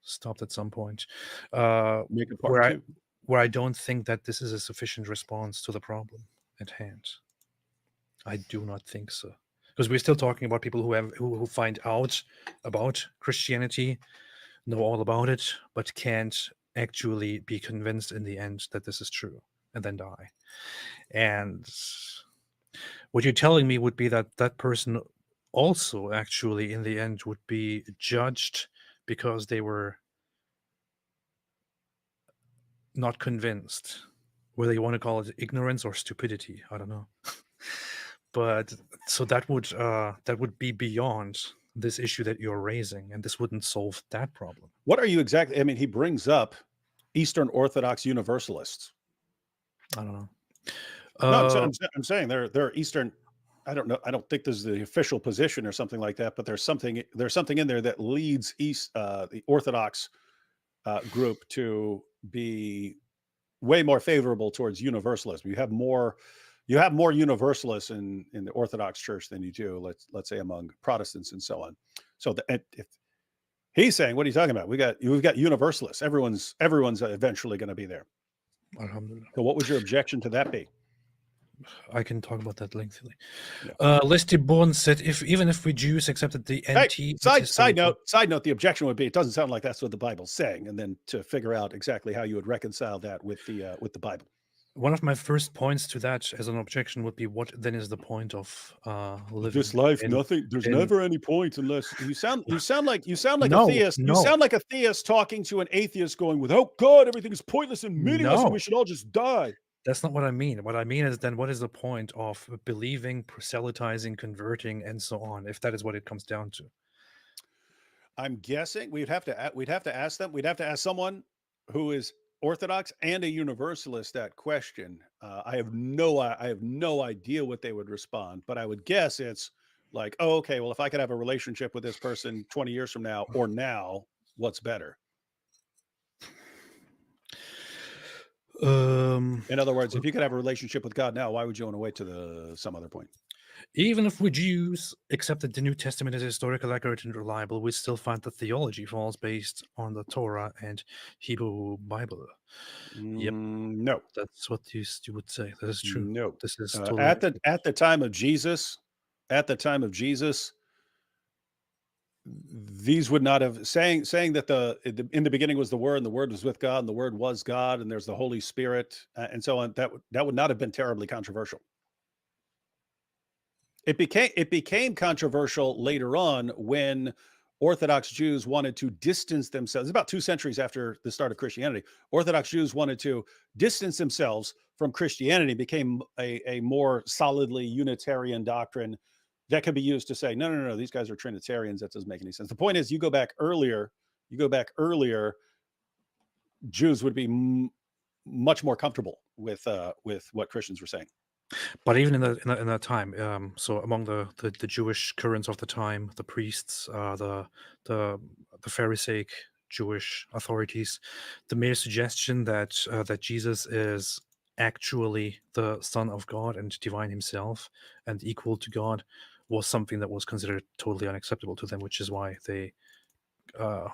stopped at some point,
Make it part 2.
where I don't think that this is a sufficient response to the problem at hand. I do not think so, because we're still talking about people who find out about Christianity, know all about it, but can't actually be convinced in the end that this is true, and then die. And what you're telling me would be that that person also actually in the end would be judged because they were not convinced, whether you want to call it ignorance or stupidity, I don't know. But so that would be beyond this issue that you're raising, and this wouldn't solve that problem.
What are you exactly? I mean, he brings up Eastern Orthodox Universalists.
I don't know.
No, I'm saying they're Eastern. I don't know. I don't think this is the official position or something like that, but there's something in there that leads the Orthodox group to be way more favorable towards universalism. You have more universalists in the Orthodox Church than you do, let's say, among Protestants and so on. So if he's saying, what are you talking about? We've got universalists. Everyone's eventually going to be there.
Alhamdulillah.
So what would your objection to that be?
I can talk about that lengthily.
Yeah.
Leslie Bourne said, even if we Jews accepted the NT...
Side note, the objection would be, it doesn't sound like that's what the Bible's saying, and then to figure out exactly how you would reconcile that with the Bible.
One of my first points to that as an objection would be, what then is the point of living
this life? Nothing. There's never any point unless you sound like
No,
a theist.
no.
You sound like a theist talking to an atheist, going, "Without God, everything is pointless and meaningless, and we should all just die."
That's not what I mean. What I mean is, then what is the point of believing, proselytizing, converting, and so on, if that is what it comes down to?
I'm guessing we'd have to ask them. We'd have to ask someone who is Orthodox and a Universalist that question. I have no idea what they would respond, but I would guess it's like, oh, okay, well, if I could have a relationship with this person 20 years from now or now, what's better? In other words, if you could have a relationship with God now, why would you want to wait to some other point?
Even if we Jews accepted the New Testament as historical, accurate, and reliable, we still find that theology falls based on the Torah and Hebrew Bible. Yep.
No,
That's what you would say. That is true.
No,
this is
totally at the time of Jesus. At the time of Jesus, these would not have saying that in the beginning was the Word, and the Word was with God, and the Word was God, and there's the Holy Spirit, and so on. That would not have been terribly controversial. It became controversial later on when Orthodox Jews wanted to distance themselves. About 2 centuries after the start of Christianity, Orthodox Jews wanted to distance themselves from Christianity, became a more solidly Unitarian doctrine that could be used to say, no, these guys are Trinitarians. That doesn't make any sense. The point is, you go back earlier, Jews would be much more comfortable with what Christians were saying.
But even in that time, so among the Jewish currents of the time, the priests, the Pharisaic Jewish authorities, the mere suggestion that that Jesus is actually the Son of God and divine Himself and equal to God was something that was considered totally unacceptable to them, which is why they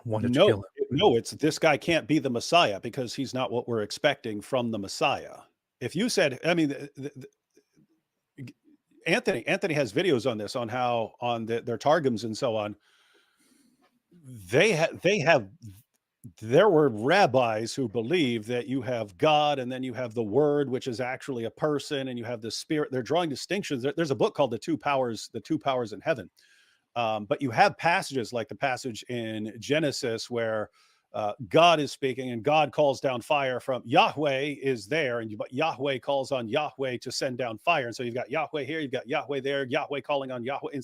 wanted to kill him.
No, it's this guy can't be the Messiah because he's not what we're expecting from the Messiah. If you said, I mean, Anthony has videos on this, on how on their targums and so on. There were rabbis who believe that you have God and then you have the Word, which is actually a person, and you have the Spirit. They're drawing distinctions. There's a book called The Two Powers in Heaven. But you have passages like the passage in Genesis where God is speaking and God calls down fire from YahWeh is there, but Yahweh calls on Yahweh to send down fire. And so you've got Yahweh here, you've got Yahweh there, Yahweh calling on Yahweh.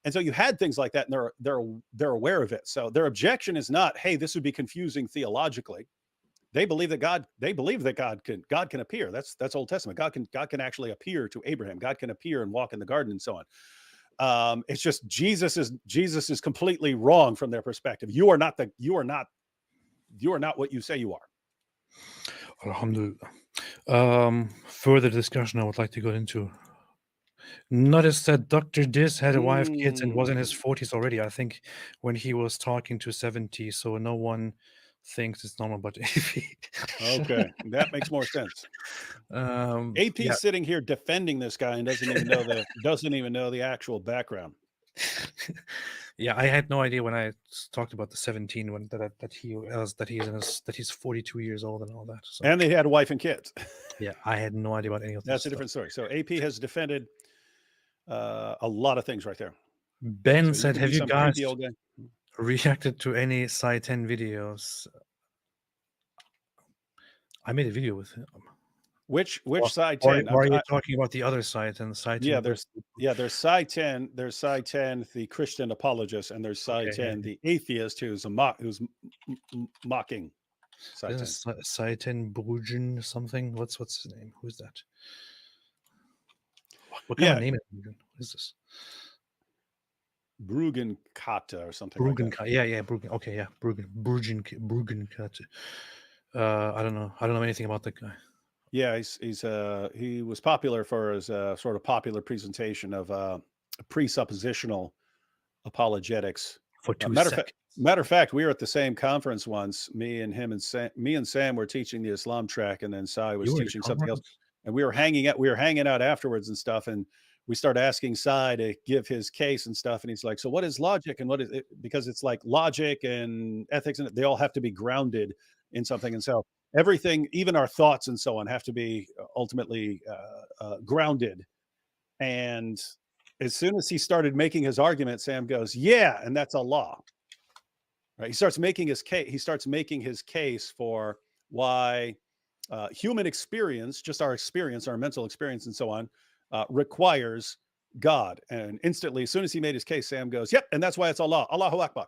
And so you had things like that, and they're aware of it. So their objection is not, hey, this would be confusing theologically. They believe that God can appear. That's Old Testament. God can actually appear to Abraham. God can appear and walk in the garden and so on. It's just Jesus is completely wrong from their perspective. You are not what you say you are.
Alhamdulillah. Further discussion I would like to go into. Notice that Dr. Dis had a wife, kids, and was in his 40s already. I think when he was talking to 70, so no one thinks it's normal. But
okay, that makes more sense. AP sitting here defending this guy and doesn't even know the actual background.
Yeah, I had no idea when I talked about the 17 when he's 42 years old and all that. So.
And they had a wife and kids.
Yeah, I had no idea about any of that.
That's a different story. So AP has defended a lot of things right there.
Ben said, "Have you guys reacted to any Psi 10 videos?" I made a video with him.
Which Psi 10?
Or are you talking about the other side and Psi 10?
There's Psi 10. There's Psi 10, the Christian apologist, and there's Psi 10, the atheist who's mocking Psi 10.
Psi 10 Brugen something. What's his name? Who's that? What kind of name is Brugen? What is this?
Brugen Kata or something.
Brugen,
like that.
Yeah, Brugen. Okay, yeah, Brugen Kata. I don't know anything about that guy.
Yeah, he was popular for his sort of popular presentation of presuppositional apologetics.
For 2
seconds. Matter of fact, we were at the same conference once. Me and Sam were teaching the Islam track, and then Sai was teaching something else. And we were hanging out afterwards and stuff, and we started asking Sai to give his case and stuff. And he's like, "So what is logic, and what is it?" Because it's like logic and ethics, and they all have to be grounded in something. And so everything, even our thoughts and so on, have to be ultimately grounded. And as soon as he started making his argument, Sam goes, "Yeah, and that's a law." Right? He starts making his case for why human experience, just our experience, our mental experience, and so on, requires God. And instantly, as soon as he made his case, Sam goes, "Yep, and that's why it's Allah, Allahu Akbar."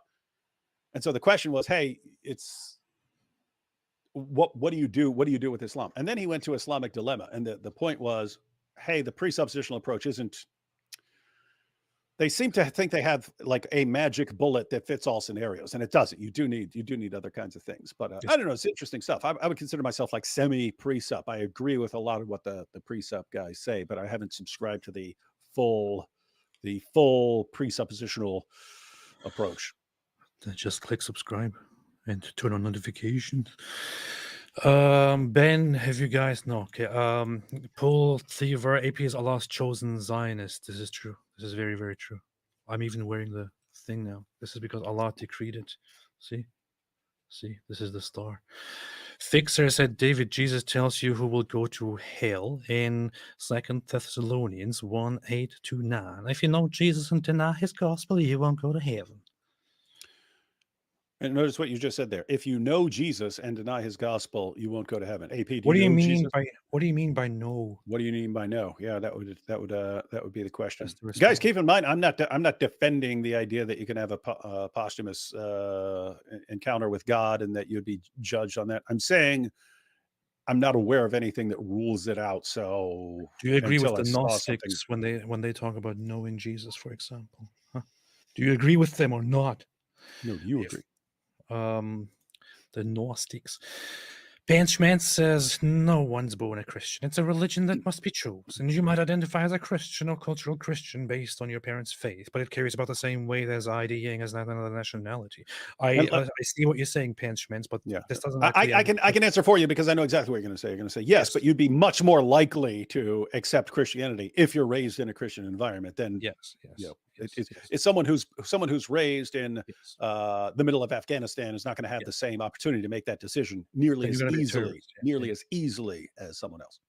And so the question was, "Hey, it's what do you do? What do you do with Islam?" And then he went to Islamic dilemma, and the point was, hey, the presuppositional approach isn't. They seem to think they have like a magic bullet that fits all scenarios, and it doesn't. You do need other kinds of things. But I don't know. It's interesting stuff. I would consider myself like semi-presup. I agree with a lot of what the presup guys say, but I haven't subscribed to the full presuppositional approach.
Then just click subscribe and turn on notifications. Ben, have you guys? No. Okay. Paul Thiever, AP is Allah's chosen Zionist. This is true. This is very, very true. I'm even wearing the thing now. This is because Allah decreed it. See, this is the star. Fixer said, David, Jesus tells you who will go to hell in 2 Thessalonians 1:8-9. If you know Jesus and deny his gospel, you won't go to heaven.
And notice what you just said there. If you know Jesus and deny his gospel, you won't go to heaven. AP, do
What do
you
you
know
mean
Jesus?
by no?
What do you mean by no? Yeah, that would be the question.
That's the
Guys,
response.
keep in mind, I'm not defending the idea that you can have a posthumous encounter with God and that you'd be judged on that. I'm saying I'm not aware of anything that rules it out. So
Do you agree with
until I
the
saw something,
Gnostics when they talk about knowing Jesus, for example? Huh? Do you agree with them or not?
no, do you
If
agree?
The Gnostics. Benchman says no one's born a Christian. It's a religion that must be chosen. You might identify as a Christian or cultural Christian based on your parents' faith, but it carries about the same weight as IDing as another nationality.
And
I see what you're saying, Benchman, but
yeah,
this doesn't actually.
I can answer for you because I know exactly what you're going to say. You're going to say yes, but you'd be much more likely to accept Christianity if you're raised in a Christian environment than
yes,
you know,
yes,
it's someone who's raised in
yes.
the middle of Afghanistan is not going to have
Yeah.
the same opportunity to make that decision nearly
Then
as
you're gonna be a
easily,
terrorist, yeah.
as easily as someone else.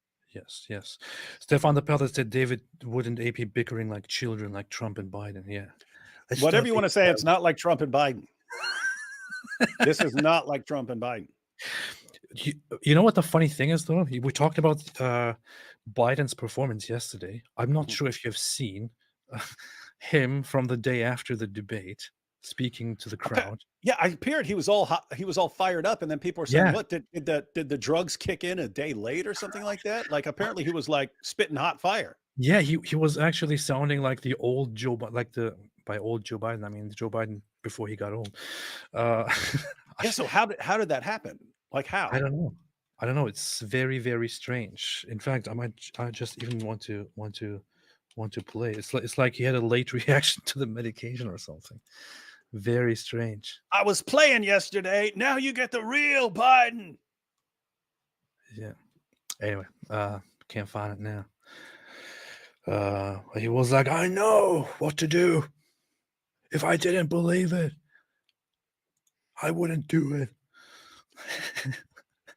Yes. Stefan the Pelter said David wouldn't AP bickering like children, like Trump and Biden. Yeah. I
Whatever
still
you want to
think
say, it's not like Trump and Biden. This is not like Trump and Biden.
You know what the funny thing is, though? We talked about Biden's performance yesterday. I'm not sure if you've seen him from the day after the debate speaking to the crowd.
Yeah, I appeared he was all hot, he was all fired up, and then people were saying,
Yeah.
"What did the drugs kick in a day late or something like that?" Like apparently he was like spitting hot fire.
Yeah, he was actually sounding like the old Joe, by old Joe Biden, I mean Joe Biden before he got old.
Yeah. So how did that happen? Like how?
I don't know. It's very, very strange. In fact, I just even want to play. It's like he had a late reaction to the medication or something. Very strange.
I was playing yesterday. Now you get the real Biden.
Yeah. Anyway, can't find it now. He was like, I know what to do. If I didn't believe it, I wouldn't do it.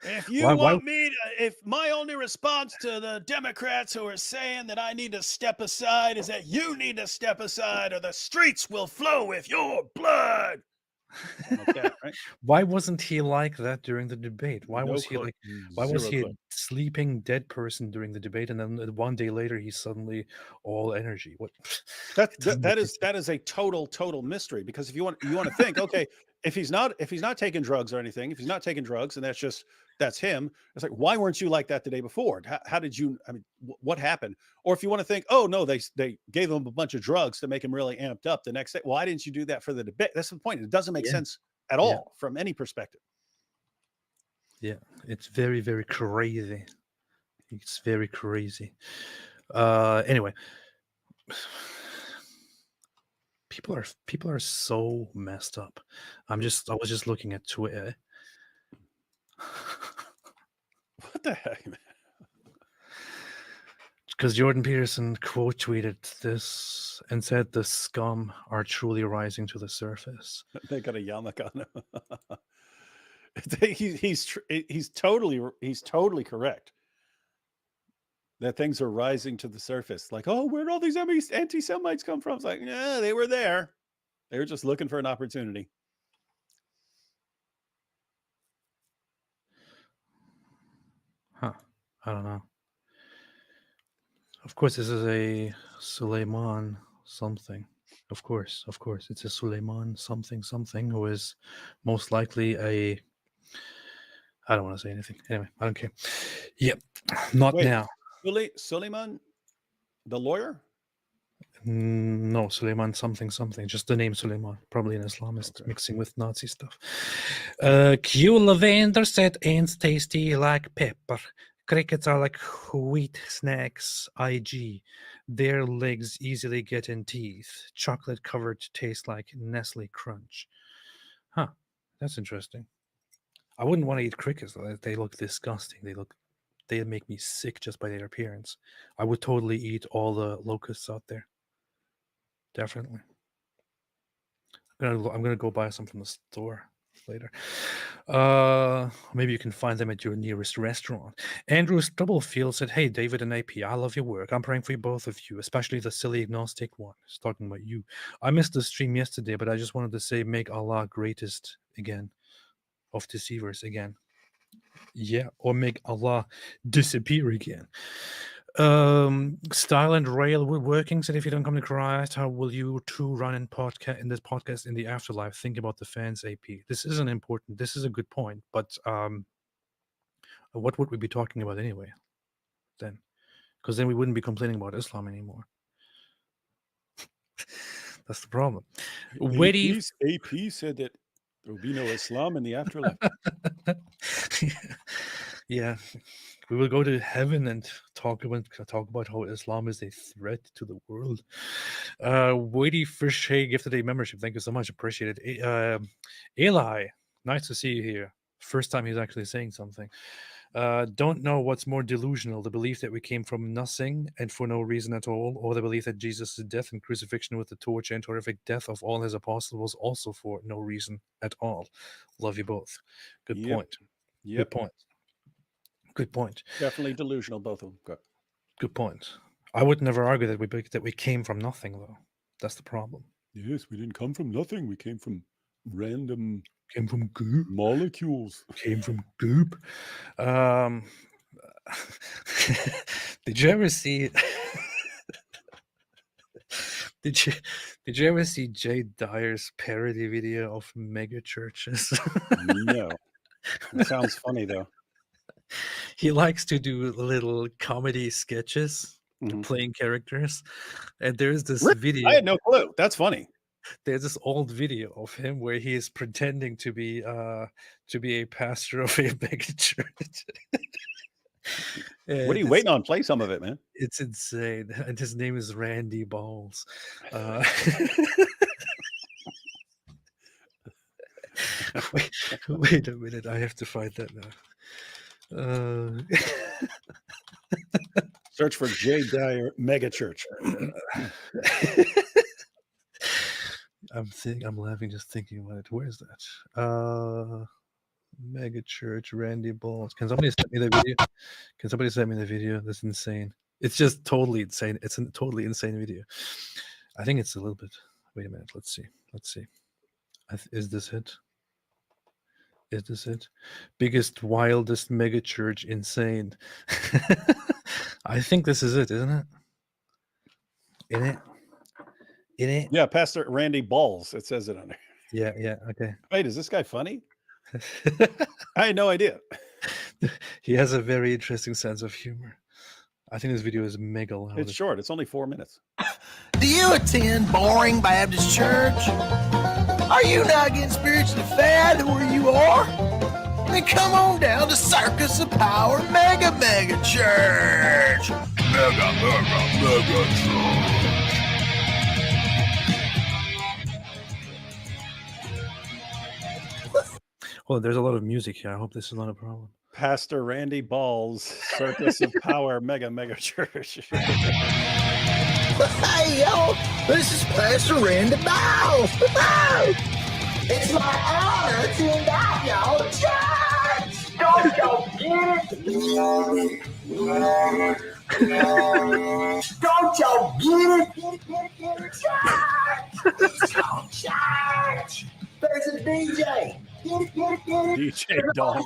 If you want me to, if my only response to the Democrats who are saying that I need to step aside is that you need to step aside or the streets will flow with your blood. Like that, right?
Why wasn't he like that during the debate? Why
No
was he
clue.
like? Why was
Zero
he a
clue.
sleeping dead person during the debate, and then one day later he's suddenly all energy? What?
That is a total mystery, because if you want to think, okay, if he's not taking drugs or anything, if he's not taking drugs and that's him, it's like, why weren't you like that the day before? How did you, I mean, what happened? Or if you want to think, oh no, they gave him a bunch of drugs to make him really amped up the next day. Why didn't you do that for the debate? That's the point. It doesn't make sense at all from any perspective.
Yeah, it's very, very crazy. It's very crazy. Anyway, people are so messed up. I was just looking at Twitter.
What the heck, man?
Because Jordan Peterson quote tweeted this and said the scum are truly rising to the surface.
They got a yarmulke on him. He's totally correct that things are rising to the surface. Like, oh, where'd all these anti-Semites come from? It's like, yeah, they were there. They were just looking for an opportunity.
Huh. I don't know. Of course, this is a Suleiman something. Of course. It's a Suleiman something who is most likely a... I don't want to say anything. Anyway, I don't care. Yep. Not
Wait,
now.
Suleiman, the lawyer?
No, Suleiman something. Just the name Suleiman. Probably an Islamist mixing with Nazi stuff. Q Lavender said ants tasty like pepper. Crickets are like wheat snacks. IG. Their legs easily get in teeth. Chocolate covered taste like Nestle Crunch. Huh. That's interesting. I wouldn't want to eat crickets. They look disgusting. They make me sick just by their appearance. I would totally eat all the locusts out there. Definitely. I'm gonna go buy some from the store later. Maybe you can find them at your nearest restaurant. Andrew Stubblefield said, "Hey, David and AP, I love your work. I'm praying for you, both of you, especially the silly agnostic one." He's talking about you. I missed the stream yesterday, but I just wanted to say, make Allah greatest again, of deceivers again. Yeah, or make Allah disappear again. Style and Rail working said, if you don't come to Christ, how will you two run in this podcast in the afterlife? Think about the fans, AP. This is a good point, but what would we be talking about anyway then? Because then we wouldn't be complaining about Islam anymore. That's the problem.
AP said that there will be no Islam in the afterlife.
Yeah, we will go to heaven and talk about how Islam is a threat to the world. Weighty Fishay gifted a membership. Thank you so much. Appreciate it. Eli, nice to see you here. First time he's actually saying something. Don't know what's more delusional, the belief that we came from nothing and for no reason at all, or the belief that Jesus' death and crucifixion with the torture and horrific death of all his apostles was also for no reason at all. Love you both. Good point. Good point. Good point.
Definitely delusional, both of them.
Good point. I would never argue that we came from nothing, though. That's the problem.
Yes, we didn't come from nothing. We came from random.
Came from goop.
Molecules.
Came from goop. Did you ever see? Did you ever see Jay Dyer's parody video of mega churches?
No. It sounds funny though.
He likes to do little comedy sketches, playing characters, and there's this video.
I had no clue. That's funny.
There's this old video of him where he is pretending to be a pastor of a mega church.
What are you waiting on? Play some of it, man.
It's insane. And his name is Randy Balls. Wait a minute. I have to find that now.
Search for Jay Dyer Mega Church.
I'm laughing just thinking about it. Where is that? Mega Church, Randy Balls. Can somebody send me the video? Can somebody send me the video? That's insane. It's just totally insane. It's a totally insane video. I think it's a little bit. Wait a minute. Let's see. Is this it? Is this it? Biggest, wildest mega church, insane. I think this is it, isn't it? In it?
Yeah, Pastor Randy Balls. It says it on there.
Yeah, okay.
Wait, is this guy funny? I had no idea.
He has a very interesting sense of humor. I think this video is mega loud.
It's short. It's only 4 minutes.
Do you attend Boring Baptist Church? Are you not getting spiritually fed where you are? Then come on down to Circus of Power Mega Church. Mega Church.
Well, there's a lot of music here. I hope this is not a problem.
Pastor Randy Balls, Circus of Power Mega Church.
Hey, y'all, this is Pastor Randy Balls. It's my honor to invite y'all to church. Don't y'all get it? Don't y'all get it? Church. It's called church. There's a DJ.
DJ Dong.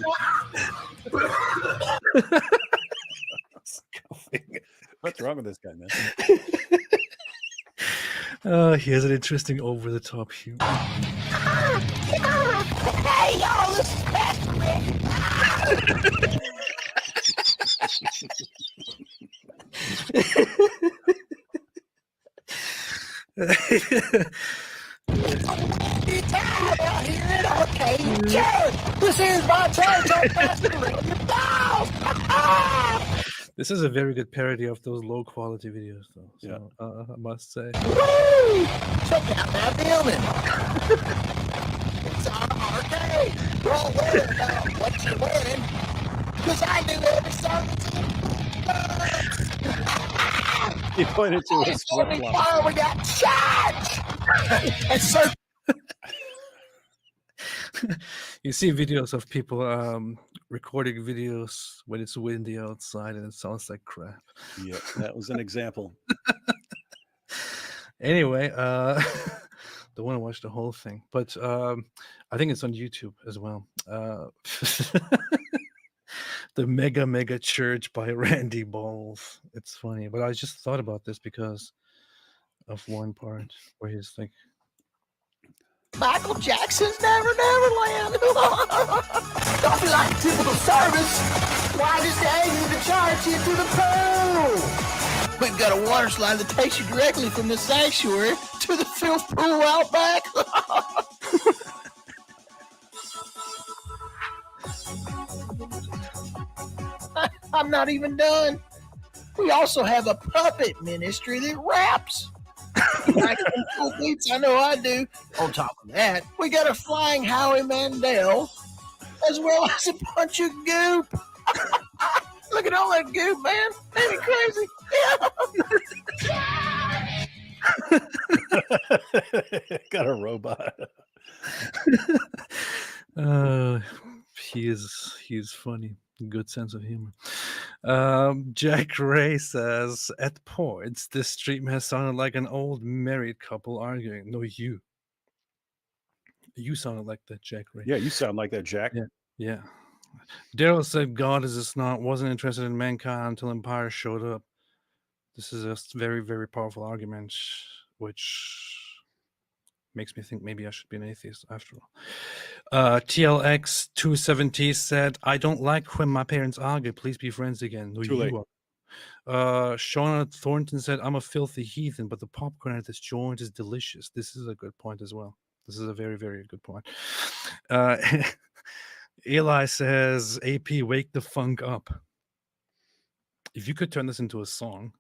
What's wrong with this guy, man?
He has an interesting over-the-top humor.
Hey, y'all, this is Pastor out here at Arcade Church. This is my church on Pastor Randy Balls.
This is a very good parody of those low-quality videos, though. So,
yeah.
I must say.
Woo! Check out that building. It's our arcade. Don't worry about what you're wearing, because I do every song that's in.
He pointed to his flip-flop.
We got church. And so
You see videos of people recording videos when it's windy outside and it sounds like crap.
Yeah, that was an example.
Anyway, the don't want to watch the whole thing, but I think it's on YouTube as well. The Mega Church by Randy Bowles. It's funny, but I just thought about this because of one part where he's like,
Michael Jackson's Neverland. Don't be like typical service. Why just hang the charge you to the pool? We've got a water slide that takes you directly from the sanctuary to the filth pool out back. I'm not even done. We also have a puppet ministry that raps. Like some cool beats, I know I do. On top of that, we got a flying Howie Mandel, as well as a bunch of goop. Look at all that goop, man. Ain't it crazy?
Got a robot.
He's funny. Good sense of humor. Jack Ray says, at points, this stream has sounded like an old married couple arguing. No, you sounded like that, Jack Ray.
Yeah, you sound like that, Jack.
Yeah. Daryl said God is a snot, wasn't interested in mankind until Empire showed up. This is a very, very powerful argument, which makes me think maybe I should be an atheist after all. TLX 270 said, I don't like when my parents argue. Please be friends again. No,
Too late.
Shauna Thornton said, I'm a filthy heathen, but the popcorn at this joint is delicious. This is a good point as well. This is a very, very good point. Eli says, AP, wake the funk up. If you could turn this into a song,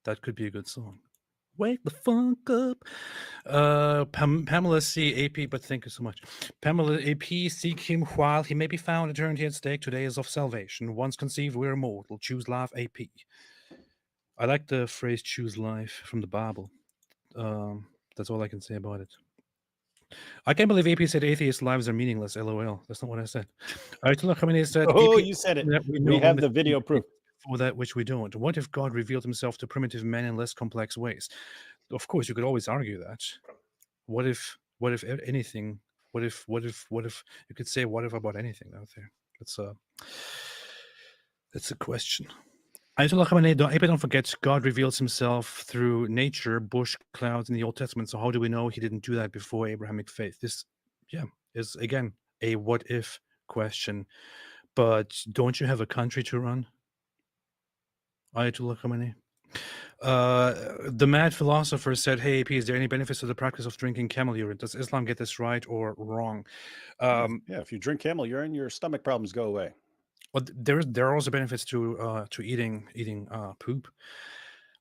that could be a good song. Wake the funk up. Pamela C. AP, but thank you so much. Pamela AP, seek him while he may be found, eternity at stake. Today is of salvation. Once conceived, we're immortal. Choose life, AP. I like the phrase choose life from the Bible. That's all I can say about it. I can't believe AP said atheist lives are meaningless. LOL. That's not what I said. Ayatollah Khamenei said,
Oh,
AP,
you said it.
that
We have the video proof.
for that which we don't. What if God revealed himself to primitive men in less complex ways? Of course, you could always argue that. What if anything? What if you could say what if about anything out there? That's a question. Ayatollah Khamenei, don't forget, God reveals himself through nature, bush, clouds in the Old Testament. So how do we know he didn't do that before Abrahamic faith? This, is again a what if question. But don't you have a country to run? Ayatollah Khamenei. The mad philosopher said, hey, AP, is there any benefits to the practice of drinking camel urine? Does Islam get this right or wrong?
Yeah, if you drink camel urine, your stomach problems go away.
Well, there are also benefits to eating poop.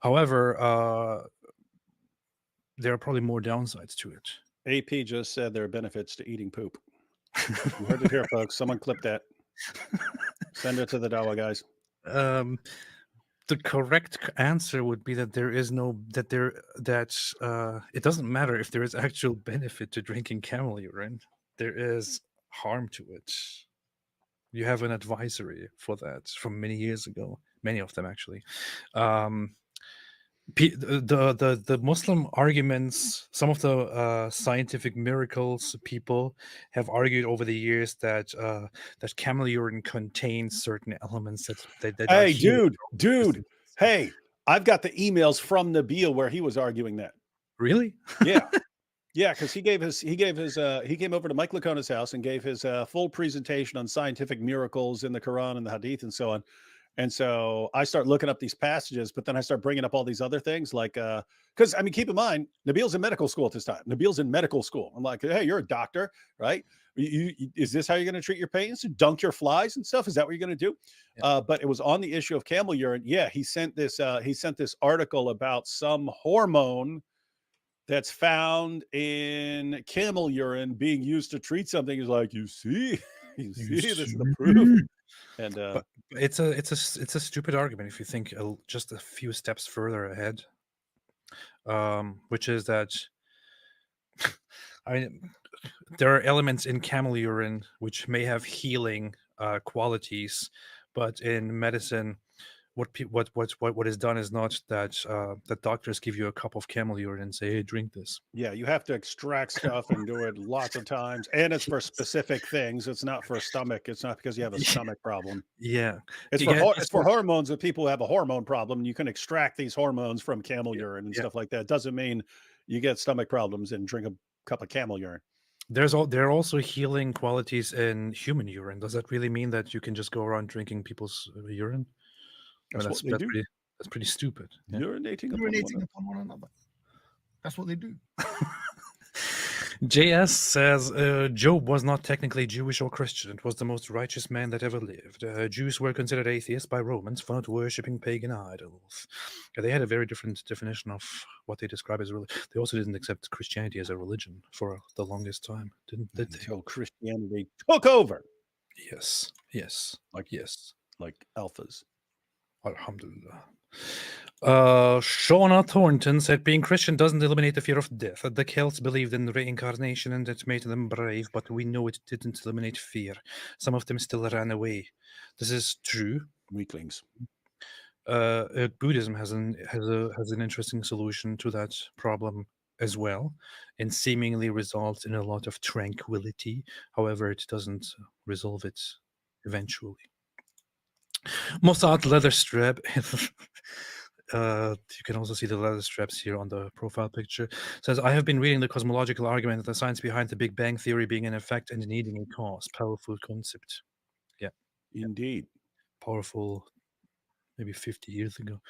However, there are probably more downsides to it.
AP just said there are benefits to eating poop. You heard it here, folks. Someone clip that. Send it to the Dawa guys.
The correct answer would be that it doesn't matter if there is actual benefit to drinking camel urine. There is harm to it. You have an advisory for that from many years ago. Many of them actually. The Muslim arguments, some of the scientific miracles people have argued over the years that camel urine contains certain elements that
hey, dude. Hey, I've got the emails from Nabil where he was arguing that.
Really?
Yeah. Yeah, because he came over to Mike Lacona's house and gave his full presentation on scientific miracles in the Quran and the Hadith and so on. And so I start looking up these passages, but then I start bringing up all these other things like, because I mean, keep in mind, Nabil's in medical school at this time. Nabil's in medical school. I'm like, hey, you're a doctor, right? Is this how you're going to treat your patients? Dunk your flies and stuff? Is that what you're going to do? Yeah. But it was on the issue of camel urine. Yeah, he sent this article about some hormone that's found in camel urine being used to treat something. Is like, you see, this is the proof. And
but it's a stupid argument if you think just a few steps further ahead, which is that I mean, there are elements in camel urine which may have healing qualities, but in medicine what is done is not that that doctors give you a cup of camel urine and say, hey, drink this.
Yeah, you have to extract stuff and do it lots of times, and it's for specific things. It's not for stomach. It's not because you have a stomach problem.
Yeah,
It's
you get
it's for hormones of people who have a hormone problem. And you can extract these hormones from camel urine and
yeah.
stuff like that. It doesn't mean you get stomach problems and drink a cup of camel urine.
There are also healing qualities in human urine. Does that really mean that you can just go around drinking people's urine? I mean,
That's what they do.
That's pretty stupid. Yeah.
Urinating
upon one another. That's what they do.
JS says Job was not technically Jewish or Christian. It was the most righteous man that ever lived. Jews were considered atheists by Romans for not worshipping pagan idols. Yeah, they had a very different definition of what they describe as religion. They also didn't accept Christianity as a religion for the longest time, did they?
Until Christianity took over.
Yes.
Like alphas.
Alhamdulillah. Shauna Thornton said being Christian doesn't eliminate the fear of death. The Celts believed in reincarnation and it made them brave, but we know it didn't eliminate fear. Some of them still ran away. This is true.
Weaklings.
Buddhism has an interesting solution to that problem as well, and seemingly results in a lot of tranquility. However, it doesn't resolve it eventually. Mossad leather strap. You can also see the leather straps here on the profile picture. Says, I have been reading the cosmological argument that the science behind the Big Bang Theory being an effect and needing a cause. Powerful concept. Yeah.
Indeed.
Powerful, maybe 50 years ago.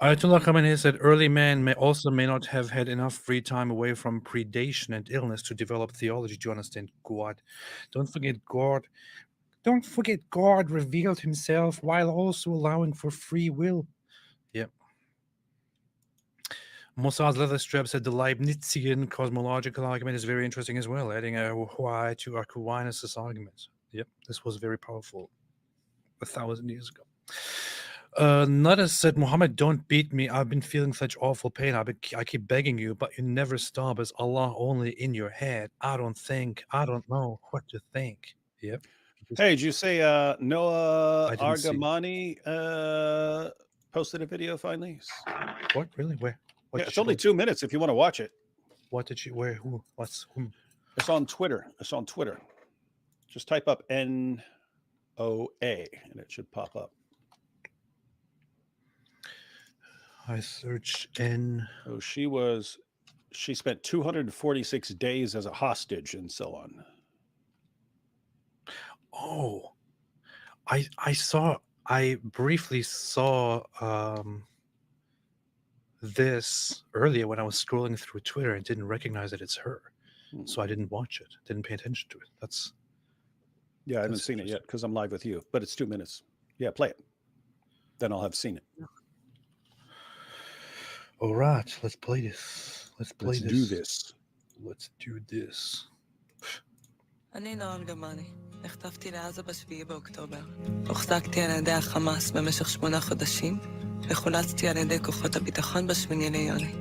Ayatollah Khamenei said, early man may not have had enough free time away from predation and illness to develop theology to understand God. Don't forget God. Don't forget God revealed himself while also allowing for free will. Yep. Mossad's leather strap said the Leibnizian cosmological argument is very interesting as well, adding a why to Aquinas' argument. Yep, this was very powerful 1,000 years ago. Nada said, Muhammad, don't beat me. I've been feeling such awful pain. I keep begging you, but you never stop. Is Allah only in your head? I don't know what to think. Yep.
Hey, did you say Noah Argamani posted a video finally?
What? Really? Where? What
yeah, it's only 2 minutes if you want to watch it.
What did she? Where? Who? What's whom?
It's on Twitter. Just type up NOA and it should pop up.
I search N.
Oh, she spent 246 days as a hostage and so on.
Oh, I briefly saw this earlier when I was scrolling through Twitter and didn't recognize that it's her. So I didn't watch it, didn't pay attention to it.
I haven't seen it yet because I'm live with you, but it's 2 minutes. Yeah, play it. Then I'll have seen it.
All right, let's play this. Let's
do this.
Let's do this.
אני נועם גמני, נחטפתי לעזה ב7 באוקטובר. הוחזקתי על ידי החמאס במשך 8 חודשים, וחולצתי על ידי כוחות הביטחון ב8 ליוני.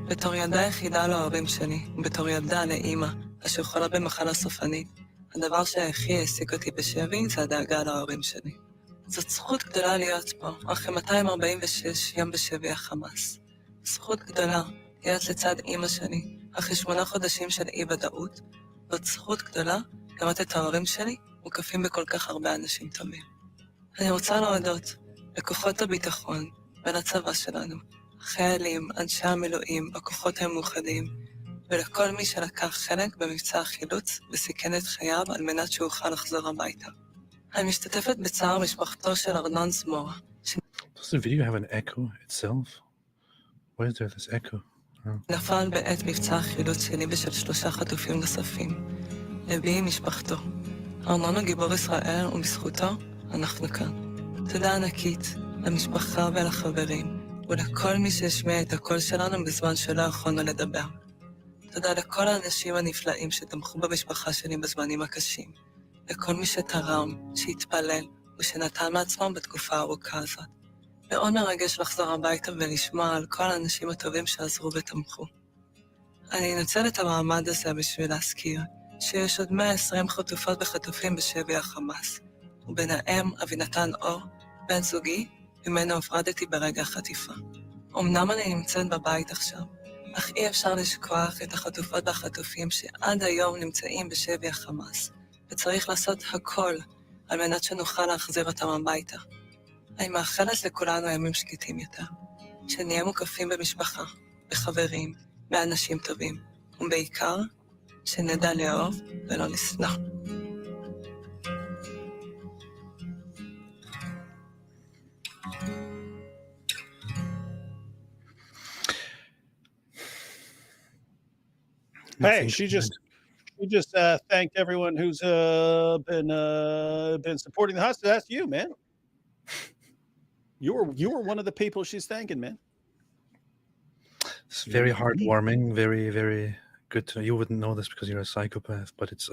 בתור ילדה יחידה להורים שלי, ובתור ילדה לאמא, אשר חולה במחלה סופנית, הדבר שהכי העסיק אותי בשבי זה הדאגה להורים שלי. זאת זכות גדולה להיות פה, אחרי 246 יום בשבי החמאס. זכות גדולה להיות לצד אמא שלי, אחרי 8 חודשים של אי-ודאות, זאת זכות גדולה לראות את ההורים שלי מוקפים בכל כך הרבה אנשים טובים. אני רוצה להודות לכוחות הביטחון ולצבא שלנו, חיילים, אנשי המילואים, הכוחות המאוחדים, ולכל מי שלקח חלק במבצע החילוץ וסיכן את חייו על מנת שאוכל לחזור הביתה. אני משתתפת בצער משפחתו של ארנון זמורה.
Does the video have an echo itself? Why is there this echo?
נפל בעת מבצע החילוץ שלי ושל 3 חטופים נוספים. לבי עם משפחתו. ארנון הוא גיבור ישראל ובזכותו אנחנו כאן. תודה ענקית למשפחה ולחברים ולכל מי שהשמיע את הקול שלנו בזמן שלא יכולנו לדבר. תודה לכל האנשים הנפלאים שתמכו במשפחה שלי בזמנים הקשים. לכל מי שתרם, שהתפלל ושנתן מעצמם בתקופה הארוכה הזאת. מאוד מרגש לחזור הביתה ולשמוע על כל האנשים הטובים שעזרו ותמכו. אני אנצל את המעמד הזה בשביל להזכיר שיש עוד 120 חטופות וחטופים בשבי החמאס, וביניהם אבינתן אור, בן זוגי, ממנו הופרדתי ברגע החטיפה. אמנם אני נמצאת בבית עכשיו, אך אי אפשר לשכוח את החטופות והחטופים שעד היום נמצאים בשבי החמאס, וצריך לעשות הכל על מנת שנוכל להחזיר אותם הביתה. אני מאחלת לכולנו ימים שקטים יותר, שנהיה מוקפים במשפחה, בחברים, באנשים טובים, ובעיקר, שנדע לאהוב ולא לשנוא.
Hey, she just thanked everyone who's been supporting the hostage. That's you, man. You were one of the people she's thanking, man.
It's very heartwarming, very, very good to know. You wouldn't know this because you're a psychopath, but it's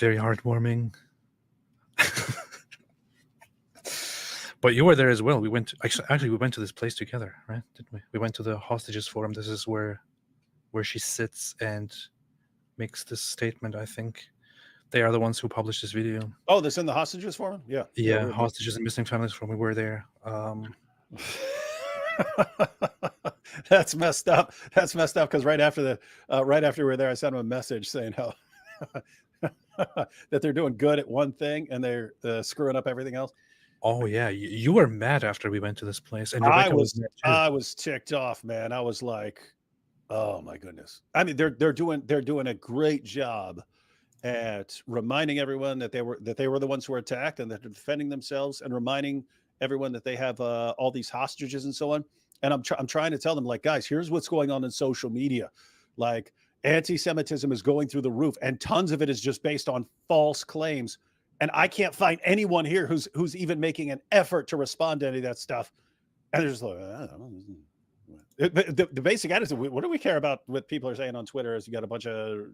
very heartwarming. But you were there as well. We went actually we went to this place together, right? Didn't we? We went to the hostages forum. This is where she sits and makes this statement, I think. They are the ones who published this video.
Oh, this in the hostages forum? Yeah.
Yeah, hostages and missing families forum. We were there.
That's messed up. That's messed up because right after we were there, I sent him a message saying how that they're doing good at one thing and they're screwing up everything else.
Oh yeah, you were mad after we went to this place, and Rebecca was mad too.
I was ticked off, man. I was like, oh my goodness. I mean, they're doing a great job at reminding everyone that they were the ones who were attacked and that they're defending themselves, and reminding everyone that they have all these hostages and so on. And I'm trying to tell them, like, guys, here's what's going on in social media. Like, anti-Semitism is going through the roof, and tons of it is just based on false claims. And I can't find anyone here who's even making an effort to respond to any of that stuff. And they're just like, I don't know. The basic attitude, what do we care about what people are saying on Twitter is you got a bunch of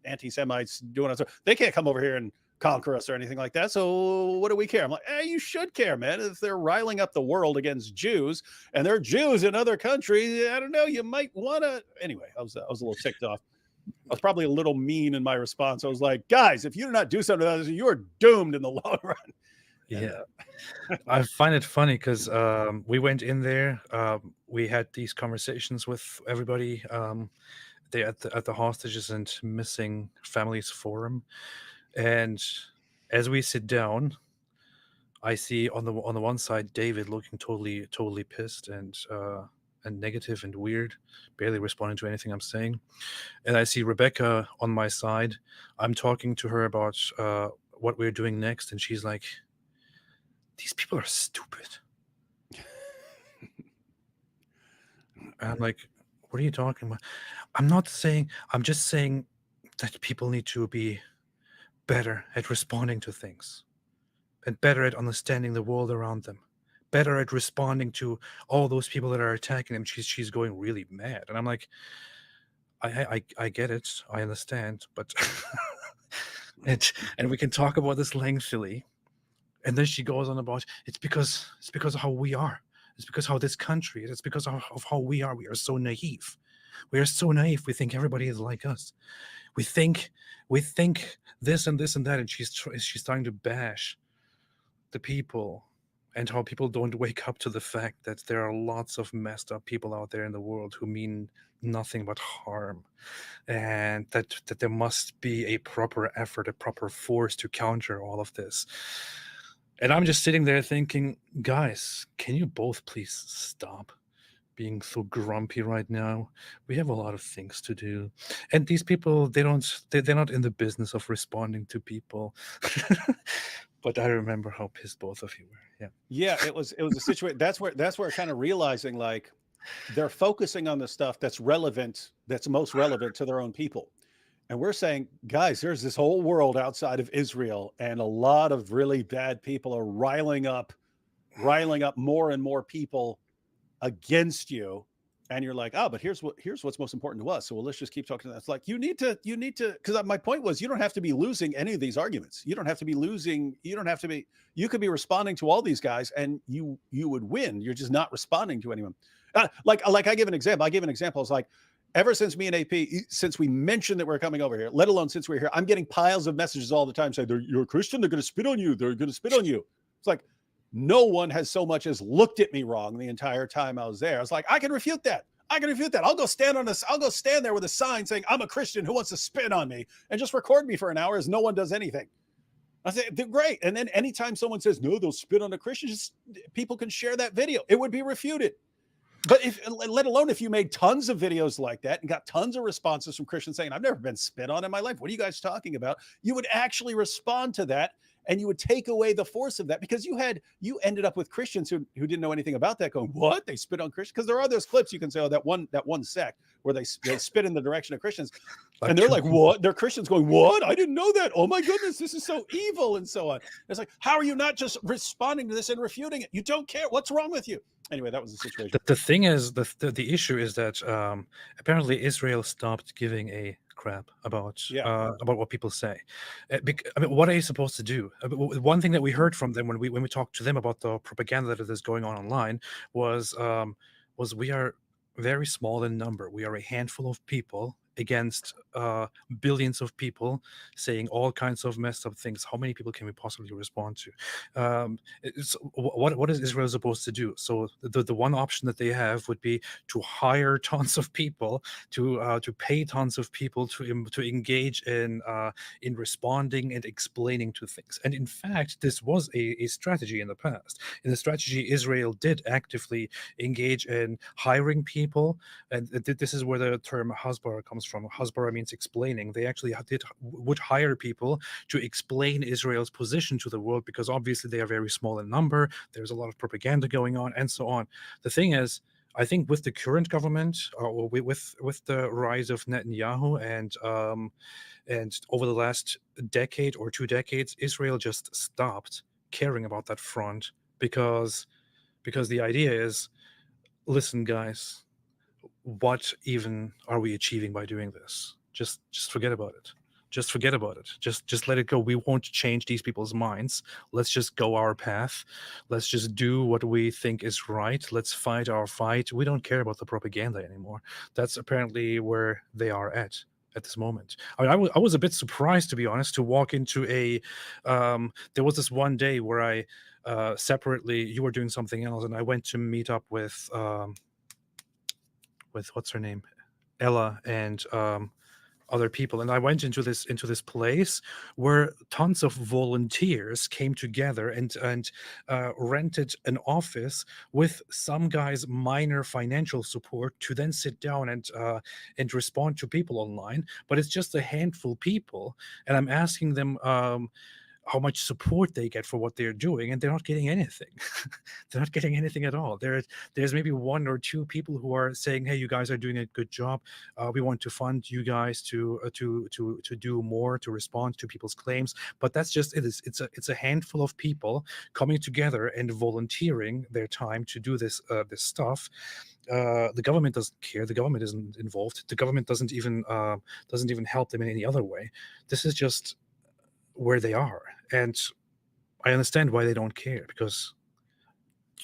anti-Semites doing it. They can't come over here and conquer us or anything like that. So what do we care? I'm like, hey, you should care, man. If they're riling up the world against Jews and they're Jews in other countries, I don't know, you might want to. Anyway, I was a little ticked off. I was probably a little mean in my response. I was like, guys, if you do not do something about this, you're doomed in the long run.
Yeah. I find it funny because we went in there. We had these conversations with everybody they at the hostages and missing families forum. And as we sit down, I see on the one side David looking totally pissed and negative and weird, barely responding to anything I'm saying. And I see Rebecca on my side. I'm talking to her about what we're doing next, and she's like, these people are stupid. I'm like, what are you talking about? I'm just saying that people need to be better at responding to things and better at understanding the world around them, better at responding to all those people that are attacking them. She's going really mad. And I'm like, I get it. I understand. But and we can talk about this lengthily. And then she goes on about it's because of how we are. It's because how this country is. It's because of how we are. We are so naive. We are so naive. We think everybody is like us. We think this and this and that. And she's starting to bash the people and how people don't wake up to the fact that there are lots of messed up people out there in the world who mean nothing but harm, and that there must be a proper effort, a proper force to counter all of this. And I'm just sitting there thinking, guys, can you both please stop being so grumpy right now? We have a lot of things to do. And these people, they're not in the business of responding to people. But I remember how pissed both of you were. Yeah.
Yeah, it was a situation. That's where kind of realizing, like, they're focusing on the stuff that's relevant, that's most relevant to their own people. And we're saying, guys, there's this whole world outside of Israel, and a lot of really bad people are riling up more and more people against you. And you're like, oh, but here's what's most important to us. So let's just keep talking to that. It's like, you need to, because my point was, you don't have to be losing any of these arguments. You don't have to be losing. You could be responding to all these guys and you would win. You're just not responding to anyone. Like I give an example. It's like, ever since me and AP, since we mentioned that we're coming over here, let alone since we're here, I'm getting piles of messages all the time saying, you're a Christian, they're going to spit on you. They're going to spit on you. It's like, No one has so much as looked at me wrong the entire time I was there. I was like, I can refute that. I can refute that. I'll go stand there with a sign saying I'm a Christian who wants to spit on me and just record me for an hour as no one does anything. I say, great. And then anytime someone says, no, they'll spit on a Christian, just people can share that video. It would be refuted. But let alone if you made tons of videos like that and got tons of responses from Christians saying, I've never been spit on in my life. What are you guys talking about? You would actually respond to that, and you would take away the force of that, because you ended up with Christians who didn't know anything about that going, what? They spit on Christians? Because there are those clips you can say, oh, that one sect where they spit in the direction of Christians. And they're like, what? They're Christians going, what? I didn't know that. Oh my goodness, this is so evil, and so on. It's like, how are you not just responding to this and refuting it? You don't care. What's wrong with you? Anyway, that was the situation.
The thing is, the issue is that apparently Israel stopped giving a crap about what people say. I mean, what are you supposed to do? One thing that we heard from them when we talked to them about the propaganda that is going on online was we are very small in number. We are a handful of people against billions of people saying all kinds of messed up things. How many people can we possibly respond to? What is Israel supposed to do? So the one option that they have would be to hire tons of people, to pay tons of people to engage in responding and explaining to things. And in fact, this was a strategy in the past. In the strategy, Israel did actively engage in hiring people, and this is where the term hasbara comes from. Hasbara means explaining. They actually would hire people to explain Israel's position to the world, because obviously they are very small in number. There's a lot of propaganda going on, and so on. The thing is, I think with the current government, or with the rise of Netanyahu, and over the last decade or 2 decades, Israel just stopped caring about that front, because the idea is, listen, guys, what even are we achieving by doing this? Just forget about it. Just forget about it. Just let it go. We won't change these people's minds. Let's just go our path. Let's just do what we think is right. Let's fight our fight. We don't care about the propaganda anymore. That's apparently where they are at this moment. I mean, I was a bit surprised, to be honest, to walk into a there was this one day where I separately, you were doing something else, and I went to meet up with what's her name, Ella, and other people, and I went into this place where tons of volunteers came together and rented an office with some guy's minor financial support to then sit down and respond to people online. But it's just a handful of people, and I'm asking them how much support they get for what they're doing, and they're not getting anything. They're not getting anything at all. There's maybe 1 or 2 people who are saying, hey, you guys are doing a good job. We want to fund you guys to do more, to respond to people's claims. But that's just it. It's a handful of people coming together and volunteering their time to do this stuff. The government doesn't care. The government isn't involved. The government doesn't even help them in any other way. This is just where they are, and I understand why they don't care, because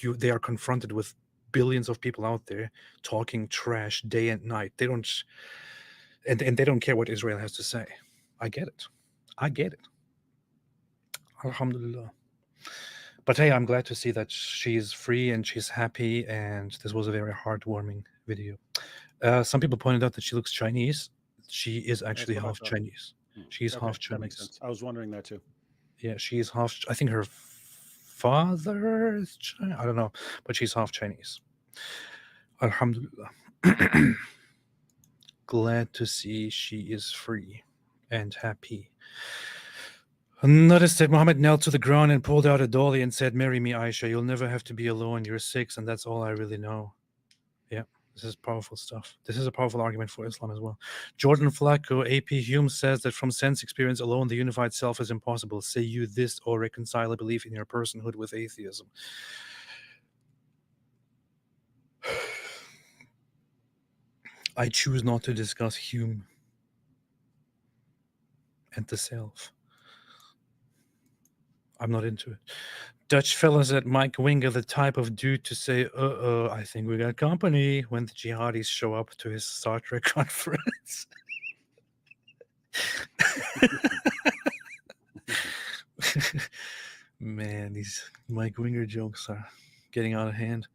they are confronted with billions of people out there talking trash day and night. They don't, and they don't care what Israel has to say. I get it. Alhamdulillah. But hey, I'm glad to see that she's free and she's happy, and this was a very heartwarming video. Some people pointed out that she looks Chinese. She is actually half Chinese. She's half Chinese.
That makes sense. I was wondering that too.
Yeah, she's half. I think her father is Chinese. I don't know, but she's half Chinese. Alhamdulillah. Glad to see she is free and happy. Notice that Muhammad knelt to the ground and pulled out a dolly and said, "Marry me, Aisha. You'll never have to be alone. You're 6, and that's all I really know." Yeah. This is powerful stuff. This is a powerful argument for Islam as well. Jordan Flacco, AP Hume, says that from sense experience alone, the unified self is impossible. Say you this or reconcile a belief in your personhood with atheism. I choose not to discuss Hume and the self. I'm not into it. Dutch fella said Mike Winger, the type of dude to say, I think we got company when the jihadis show up to his Star Trek conference. Man, these Mike Winger jokes are getting out of hand.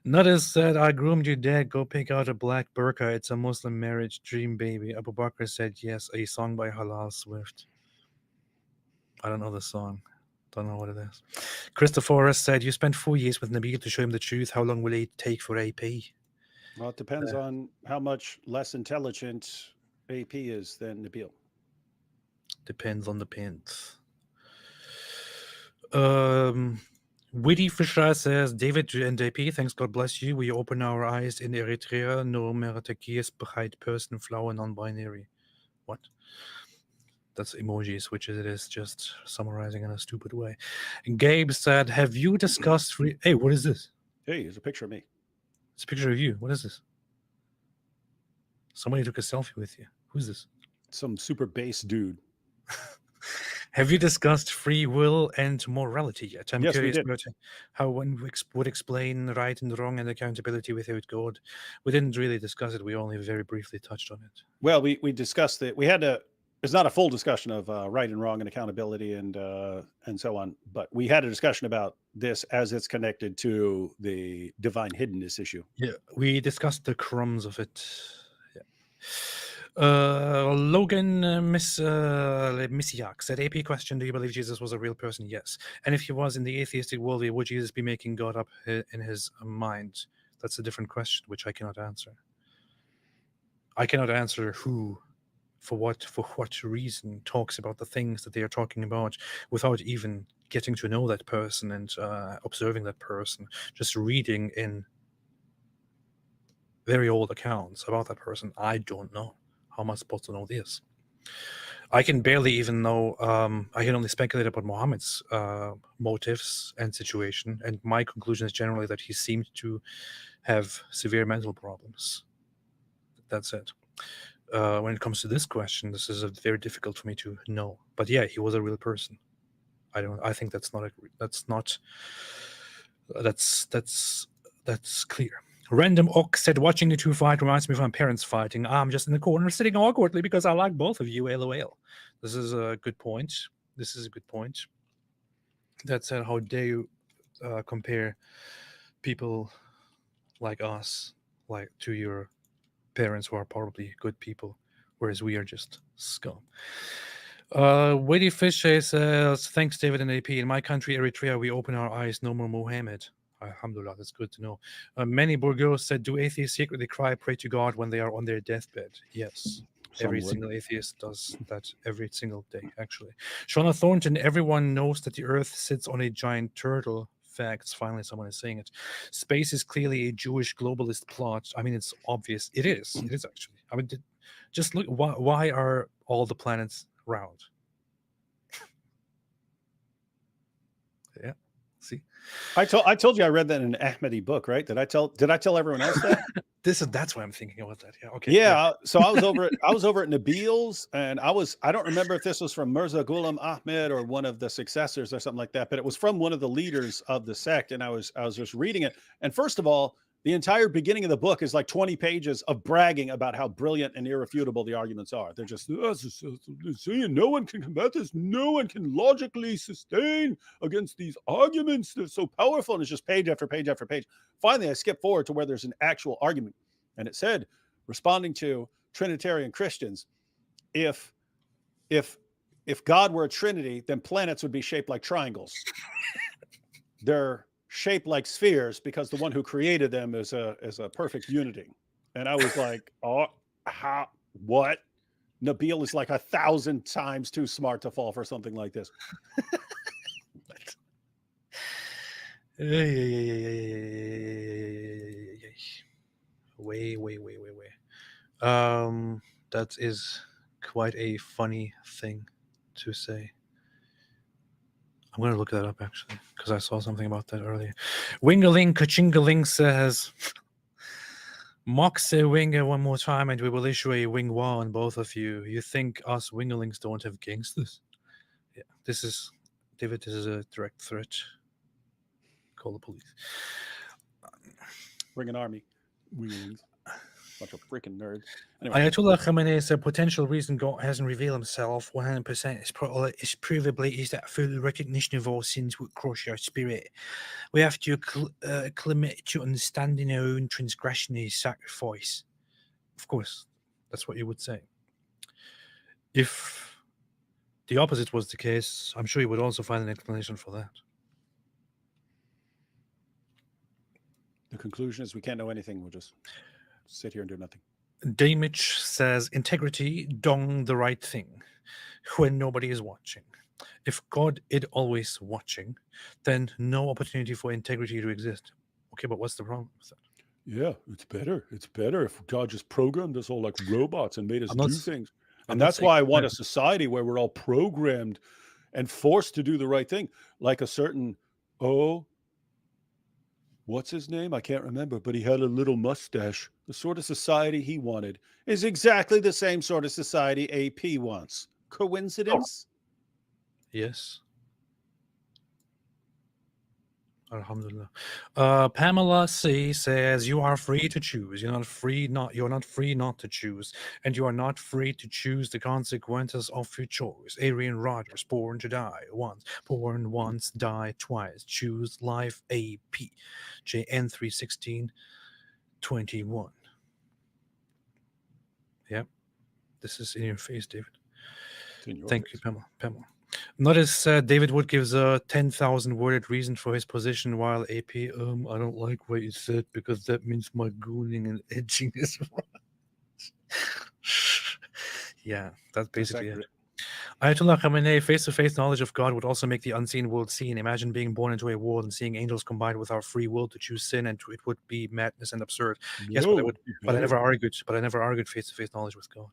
Nutters said, I groomed your dad. Go pick out a black burqa. It's a Muslim marriage dream baby. Abu Bakr said, yes, a song by Halal Swift. I don't know the song. Don't know what it is. Christopher said, you spent 4 years with Nabil to show him the truth. How long will it take for AP?
Well, it depends on how much less intelligent AP is than Nabil.
Depends on the pins. Witty Fisher says, David and AP, thanks, God bless you. We open our eyes in Eritrea. No Meratakis, behind person, flower, non-binary. What? That's emojis, which it is just summarizing in a stupid way. Gabe said, have you discussed free... Hey, what is this?
Hey, here's a picture of me.
It's a picture of you. What is this? Somebody took a selfie with you. Who's this?
Some super base dude.
Have you discussed free will and morality yet? I'm
Yes, we
curious
did.
about how one would explain right and wrong and accountability without God. We didn't really discuss it. We only very briefly touched on it.
Well, we discussed it. We had to. It's not a full discussion of right and wrong and accountability and so on, but we had a discussion about this as it's connected to the divine hiddenness issue.
Yeah, we discussed the crumbs of it. Yeah. Logan Missiak said, AP question, do you believe Jesus was a real person? Yes. And if he was in the atheistic worldview, would Jesus be making God up in his mind? That's a different question, which I cannot answer. I cannot answer who, for what reason, talks about the things that they are talking about without even getting to know that person and observing that person, just reading in very old accounts about that person. I don't know. How am I supposed to know this? I can barely even know. I can only speculate about Muhammad's motives and situation, and my conclusion is generally that he seemed to have severe mental problems. That's it. When it comes to this question, this is very difficult for me to know. But yeah, he was a real person. I think that's clear. Random Oak said, watching the two fight reminds me of my parents fighting. I'm just in the corner sitting awkwardly because I like both of you, LOL. This is a good point. That said, how dare you compare people like us to your parents who are probably good people, whereas we are just scum. Witty Fish says, thanks, David and AP. In my country, Eritrea, we open our eyes. No more Mohammed. Alhamdulillah, that's good to know. Many Burgos said, do atheists secretly pray to God when they are on their deathbed? Yes. Every single atheist does that every single day, actually. Shauna Thornton, everyone knows that the earth sits on a giant turtle. Facts. Finally, someone is saying it. Space is clearly a Jewish globalist plot. I mean, it's obvious. It is. It is actually. I mean, just look. Why are all the planets round? Yeah. See.
I told you I read that in an Ahmadi book, right? Did I tell everyone else that?
That's why I'm thinking about that. Yeah. Okay.
Yeah. So I was over at Nabil's, and I don't remember if this was from Mirza Ghulam Ahmed or one of the successors or something like that, but it was from one of the leaders of the sect. And I was just reading it. And first of all, the entire beginning of the book is like 20 pages of bragging about how brilliant and irrefutable the arguments are. They're just saying no one can combat this. No one can logically sustain against these arguments. They're so powerful. And it's just page after page after page. Finally, I skip forward to where there's an actual argument. And it said, responding to Trinitarian Christians, if God were a Trinity, then planets would be shaped like triangles. They're shaped like spheres because the one who created them is a perfect unity. And I was like, oh, what? Nabil is like 1,000 times too smart to fall for something like this.
Way. That is quite a funny thing to say. I'm going to look that up, actually, because I saw something about that earlier. Wingaling Kachingaling says, mock say Winger one more time and we will issue a wing war on both of you. You think us Wingalings don't have gangsters? Yeah, David, this is a direct threat. Call the police.
Bring an army. Wingalings. Bunch of freaking nerds. Anyway,
Ayatollah Khamenei's potential reason God hasn't revealed himself 100% is provably is that full recognition of all sins would crush your spirit. We have to commit to understanding our own transgression is sacrifice. Of course, that's what you would say. If the opposite was the case, I'm sure you would also find an explanation for that.
the conclusion is we can't know anything. We'll just sit here and do nothing.
Damage says integrity, dong the right thing when nobody is watching. If God is always watching, then no opportunity for integrity to exist. Okay, but what's the problem with that?
Yeah, it's better. It's better if God just programmed us all like robots and made us
I'm not
do
s-
things.
I'm
And
not
that's
saying
why I want a
that.
society where we're all programmed and forced to do the right thing. Like a certain, what's his name? I can't remember, but he had a little mustache. The sort of society he wanted is exactly the same sort of society AP wants. Coincidence?
Yes. Alhamdulillah. Pamela C says you are free to choose. You're not free not to choose, and you are not free to choose the consequences of your choice. Arian Rogers, born to die once, born once, die twice. Choose life. AP. JN 31621. Yep. This is in your face, David.
It's in your
Thank
face.
you, Pamela. Notice David Wood gives a 10,000 worded reason for his position, while AP, I don't like what you said because that means my gooning and edging is right. Yeah, that's basically it. Ayatollah Khamenei, face-to-face knowledge of God would also make the unseen world seen. Imagine being born into a world and seeing angels combined with our free will to choose sin, and it would be madness and absurd. Yes, but I never argued. But I never argued face-to-face knowledge with God.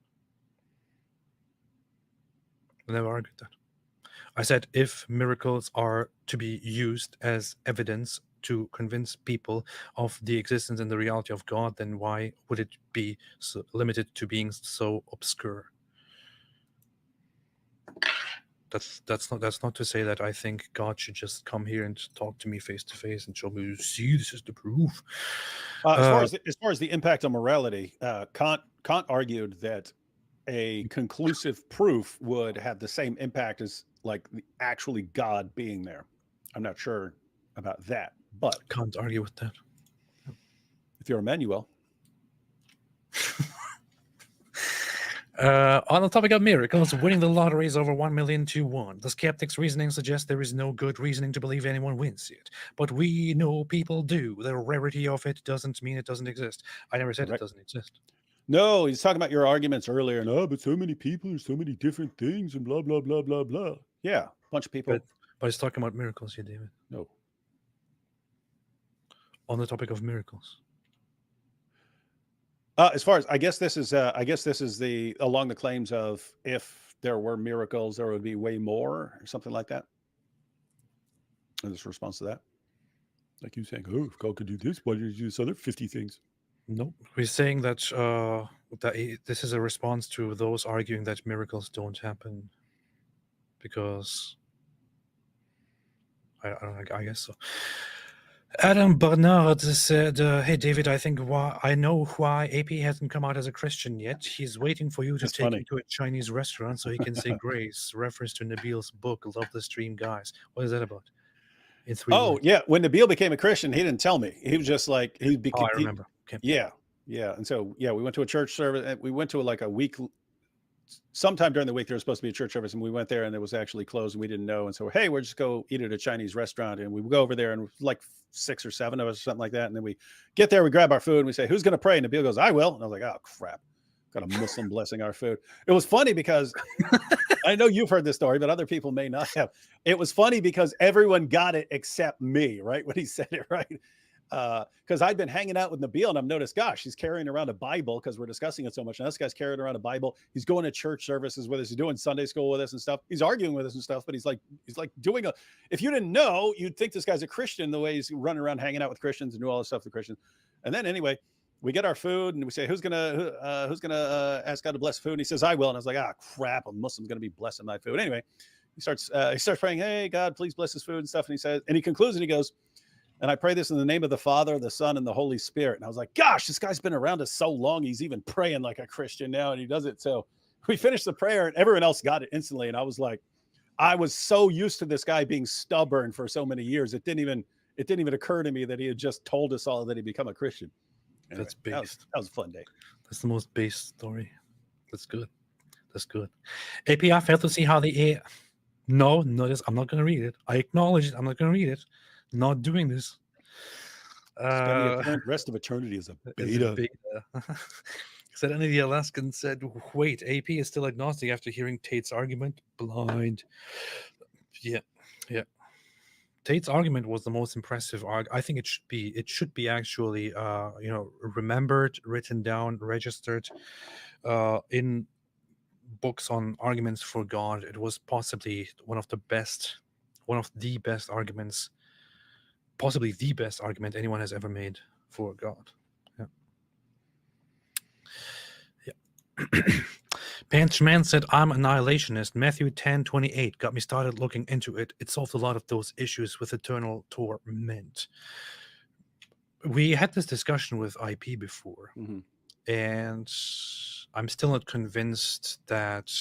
I never argued that. I said if miracles are to be used as evidence to convince people of the existence and the reality of God, then why would it be so limited to being so obscure? That's not to say that I think God should just come here and talk to me face to face and show me, see, this is the proof.
As far as the impact on morality, Kant argued that a conclusive proof would have the same impact as like actually God being there. I'm not sure about that, but
Can't argue with that.
if you're Emmanuel.
On the topic of miracles, winning the lottery is over 1 million to 1. The skeptic's reasoning suggests there is no good reasoning to believe anyone wins it. But we know people do. The rarity of it doesn't mean it doesn't exist. I never said
Correct.
it doesn't exist.
No, he's talking about your arguments earlier. No, but so many people, there's so many different things and blah, blah, blah, blah, blah. Yeah, a bunch of people.
But it's talking about miracles here, David.
No.
On the topic of miracles.
As far as I guess this is the along the claims of if there were miracles, there would be way more or something like that. And this response to that, like you saying, oh, if God could do this, why did he do this other 50 things?
Nope. We're saying that this is a response to those arguing that miracles don't happen because I guess so. Adam Bernard said, hey, David, I know why AP hasn't come out as a Christian yet. He's waiting for you to take him to a Chinese restaurant so he can say grace. Reference to Nabil's book, Love the Stream Guys. What is that about? In 3 words.
Yeah. When Nabil became a Christian, he didn't tell me. He was just like,
I remember. Okay.
Yeah. And so, we went to a church service. We went to like a week. Sometime during the week, there was supposed to be a church service, and we went there, and it was actually closed, and we didn't know. And so, hey, we're just go eat at a Chinese restaurant, and we would go over there, and like 6 or 7 of us, or something like that. And then we get there, we grab our food, and we say, "Who's going to pray?" And Nabil goes, "I will." And I was like, "Oh crap, got a Muslim blessing our food." It was funny because I know you've heard this story, but other people may not have. It was funny because everyone got it except me, right? When he said it, right? Because I'd been hanging out with Nabil and I've noticed, gosh, he's carrying around a Bible because we're discussing it so much. And this guy's carrying around a Bible. He's going to church services with us. He's doing Sunday school with us and stuff. He's arguing with us and stuff, but he's like doing if you didn't know, you'd think this guy's a Christian the way he's running around hanging out with Christians and do all this stuff with Christians. And then anyway, we get our food and we say, who's gonna ask God to bless food? And he says, I will. And I was like, crap, a Muslim's going to be blessing my food. Anyway, he starts praying, hey, God, please bless his food and stuff. And he concludes and he goes, And I pray this in the name of the Father, the Son, and the Holy Spirit. And I was like, gosh, this guy's been around us so long. He's even praying like a Christian now, and he does it. So we finished the prayer, and everyone else got it instantly. And I was like, I was so used to this guy being stubborn for so many years. It didn't even occur to me that he had just told us all that he'd become a Christian. Anyway,
That's based.
that was a fun day.
That's the most based story. That's good. That's good. AP, I failed to see how the No, notice I'm not going to read it. I acknowledge it. I'm not going to read it. Not doing this.
Spending the rest of eternity is a beta.
Said any of the Alaskans said, wait, AP is still agnostic after hearing Tate's argument. Blind. Yeah. Tate's argument was the most impressive. I think it should be actually, remembered, written down, registered in books on arguments for God. It was possibly one of the best arguments, possibly the best argument anyone has ever made for God. Panchman said, I'm annihilationist. Matthew 10:28 got me started looking into it. It solved a lot of those issues with eternal torment. We had this discussion with IP before, and I'm still not convinced that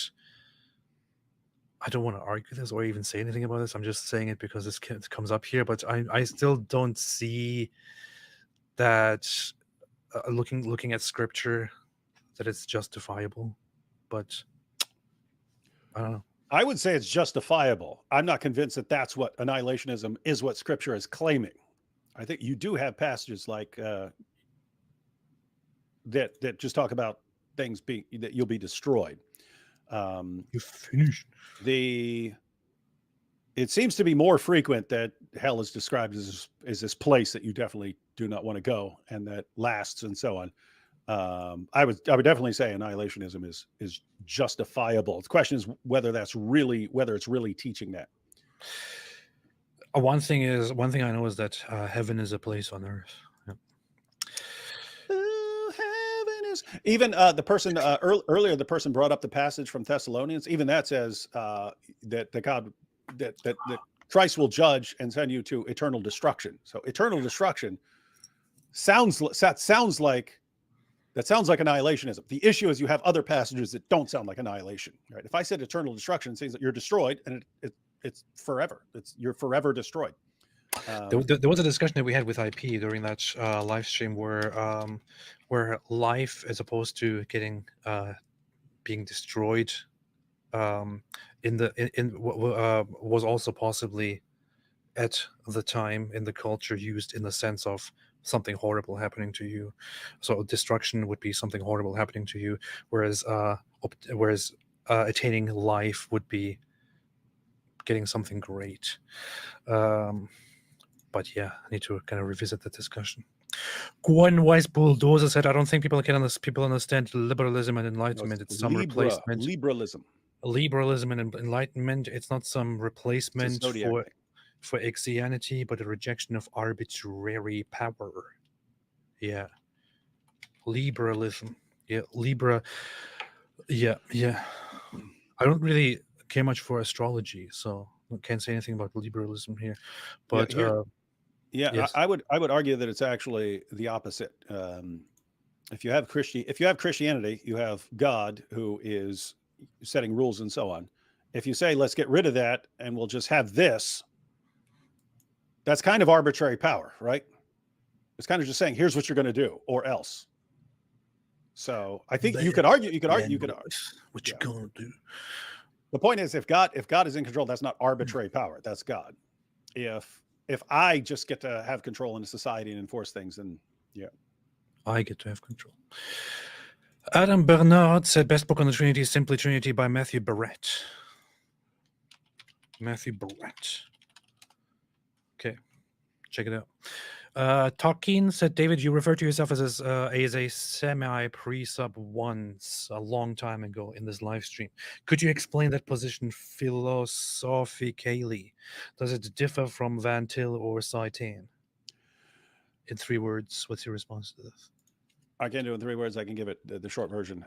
I don't want to argue this or even say anything about this. I'm just saying it because this comes up here, but I still don't see that looking at scripture that it's justifiable, but I don't know.
I would say it's justifiable. I'm not convinced that that's what annihilationism is, what scripture is claiming. I think you do have passages like that just talk about things that you'll be destroyed.
You're finished.
It seems to be more frequent that hell is described as this place that you definitely do not want to go and that lasts and so on. I would definitely say annihilationism is justifiable. The question is whether it's really teaching that.
One thing I know is that heaven is a place on earth. Yep.
Heaven is even the person earlier. The person brought up the passage from Thessalonians. Even that says that God that Christ will judge and send you to eternal destruction. So eternal destruction sounds like annihilationism. The issue is you have other passages that don't sound like annihilation, right? If I said eternal destruction, it says that you're destroyed and it's forever. You're forever destroyed.
There was a discussion that we had with IP during that live stream where life, as opposed to being destroyed, was also possibly at the time in the culture used in the sense of something horrible happening to you. So destruction would be something horrible happening to you, whereas attaining life would be getting something great. But yeah, I need to kind of revisit that discussion. Gwen Weiss Bulldozer said, I don't think people understand liberalism and enlightenment. It's some replacement. Liberalism and enlightenment, it's not some replacement for Christianity, but a rejection of arbitrary power. Yeah. Liberalism. Yeah. Yeah. I don't really care much for astrology, so I can't say anything about liberalism here. But
yes. I would argue that it's actually the opposite. If you have Christianity, you have God who is setting rules and so on. If you say, let's get rid of that and we'll just have this, that's kind of arbitrary power, right? It's kind of just saying, here's what you're going to do or else. So I think you could argue. What
you going to do?
The point is, if God is in control, that's not arbitrary power. That's God. If I just get to have control in a society and enforce things, then yeah.
I get to have control. Adam Bernard said, best book on the Trinity is Simply Trinity by Matthew Barrett. Okay, check it out. Tarkin said, David, you referred to yourself as a semi-pre-sub once a long time ago in this live stream. Could you explain that position philosophically? Does it differ from Van Til or Saitan? In 3 words, what's your response to this?
I can't do it in 3 words. I can give it the short version.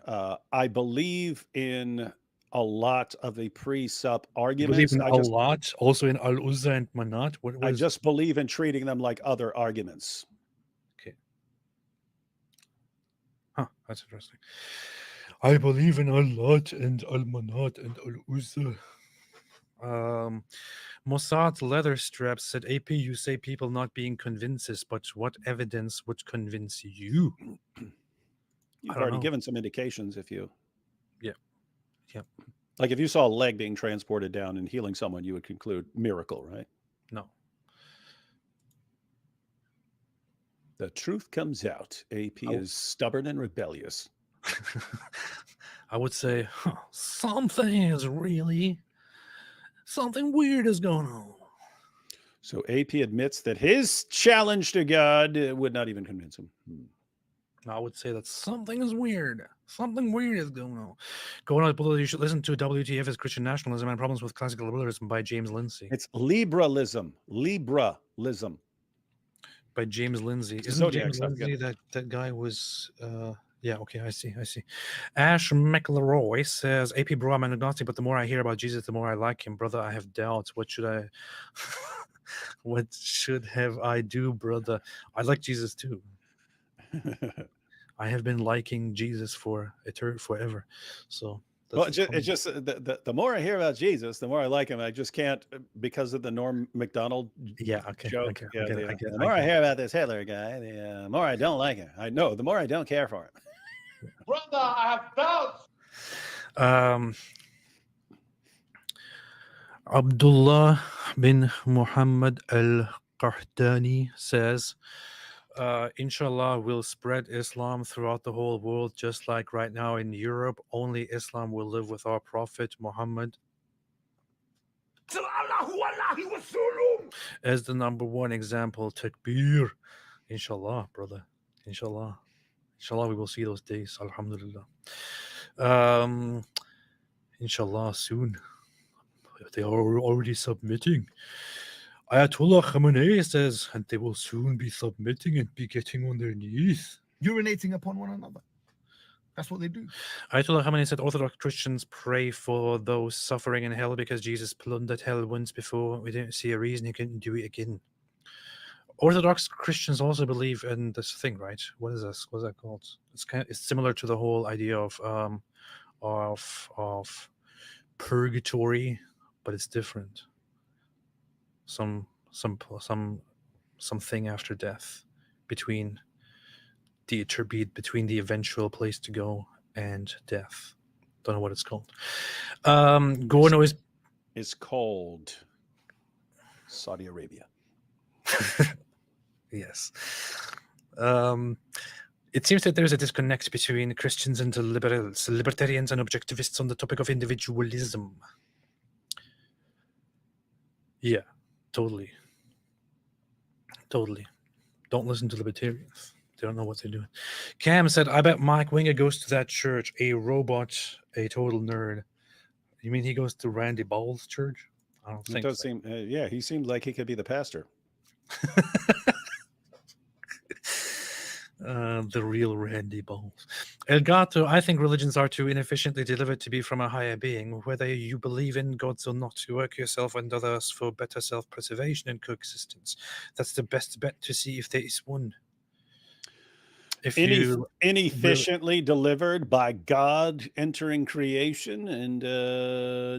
I believe in a lot of the pre-sup
You believe
arguments.
in
I just
Allat, also in Al Uzza and Manat. What
I
is
just believe in treating them like other arguments.
okay? Huh, that's interesting. I believe in Allat and Al Manat and Al Uzza. Mossad leather straps said, AP, you say people not being convinces, but what evidence would convince you?
You've
don't
already
know.
given some indications if you
Yeah. Yeah.
like if you saw a leg being transported down and healing someone, you would conclude miracle, right?
No.
The truth comes out. AP
Oh.
is stubborn and rebellious.
I would say something weird is going on.
So AP admits that his challenge to God would not even convince him.
I would say that something is weird. Something weird is going on. Going on, below, you should listen to WTF is Christian Nationalism and Problems with Classical Liberalism by James Lindsay.
It's liberalism. Liberalism.
By James Lindsay.
It's
Isn't
Zodiac
James
stuff,
Lindsay that guy was yeah, okay, I see. Ash McElroy says, AP bro, I'm an agnostic, but the more I hear about Jesus, the more I like him. Brother, I have doubts. What should have I do, brother? I like Jesus too. I have been liking Jesus for forever. So
well, it's just the more I hear about Jesus, the more I like him. I just can't because of the Norm Macdonald joke. The more I hear about this Hitler guy, the more I don't like him. I know, the more I don't care for him.
Brother, I have doubts.
Abdullah bin Muhammad al-Qahtani says, inshallah will spread Islam throughout the whole world, just like right now in Europe. Only Islam will live with our Prophet Muhammad as the number one example. Takbir. Inshallah, brother. Inshallah. Inshallah, we will see those days. Alhamdulillah. Inshallah, soon. They are already submitting. Ayatollah Khamenei says, and they will soon be submitting and be getting on their knees.
Urinating upon one another. That's what they do.
Ayatollah Khamenei said Orthodox Christians pray for those suffering in hell because Jesus plundered hell once before. We didn't see a reason he couldn't do it again. Orthodox Christians also believe in this thing, right? What is this? What's that called? It's similar to the whole idea of purgatory, but it's different. Something after death, between the eventual place to go and death. Don't know what it's called. Gorno
is called Saudi Arabia.
Yes. It seems that there's a disconnect between Christians and the libertarians and objectivists on the topic of individualism. Yeah, totally. Don't listen to libertarians. They don't know what they're doing. Cam said, I bet Mike Winger goes to that church. A robot, a total nerd. You mean he goes to Randy Ball's church? I don't think
it does
so.
seem, yeah, he seems like he could be the pastor.
The real Randy Balls. Elgato, I think religions are too inefficiently delivered to be from a higher being. Whether you believe in gods or not, you work yourself and others for better self-preservation and coexistence. That's the best bet to see if there is one. If
inefficiently delivered by God entering creation and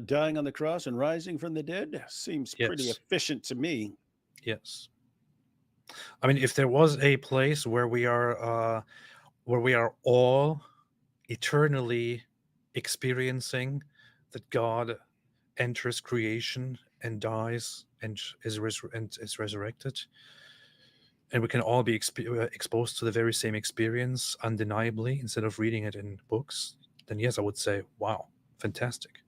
dying on the cross and rising from the dead seems pretty efficient to me.
Yes. I mean, if there was a place where we are all eternally experiencing that God enters creation and dies and is resurrected, and we can all be exposed to the very same experience undeniably instead of reading it in books, then yes, I would say, wow, fantastic.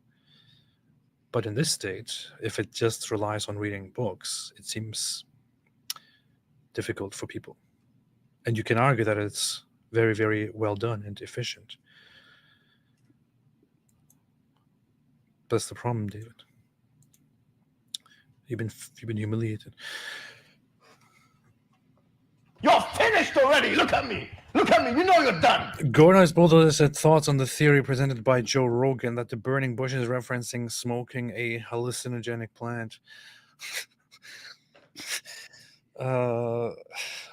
But in this state, if it just relies on reading books, it seems difficult for people. And you can argue that it's very, very well done and efficient. That's the problem, David. You've been humiliated.
You're finished already. Look at me. Look at me. You know you're done.
Gornaz Bodo said thoughts on the theory presented by Joe Rogan that the burning bush is referencing smoking a hallucinogenic plant. I'm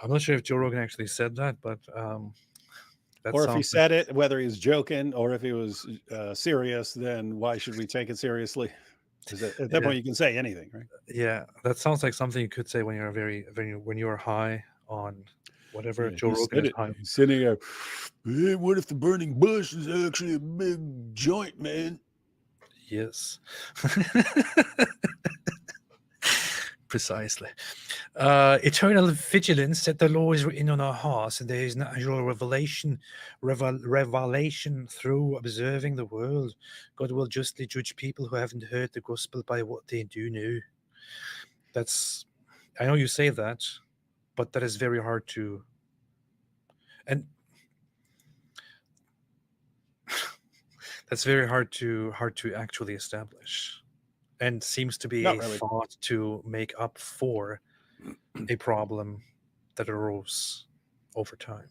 not sure if Joe Rogan actually said that, but that
Or if he
sounds
said it, whether he's joking or if he was serious, then why should we take it seriously? Because at that point you can say anything, right?
yeah, that sounds like something you could say when you're when you're high on whatever
Yeah,
Joe Rogan is high on.
he's sitting there. Hey, what if the burning bush is actually a big joint, man?
Yes. Precisely. Eternal vigilance that the law is written on our hearts, and there is natural revelation through observing the world. God will justly judge people who haven't heard the gospel by what they do know. That's, I know you say that, but that is very hard to, and that's very hard to actually establish, and seems to be
Not
a
really.
thought to make up for a problem that arose over time.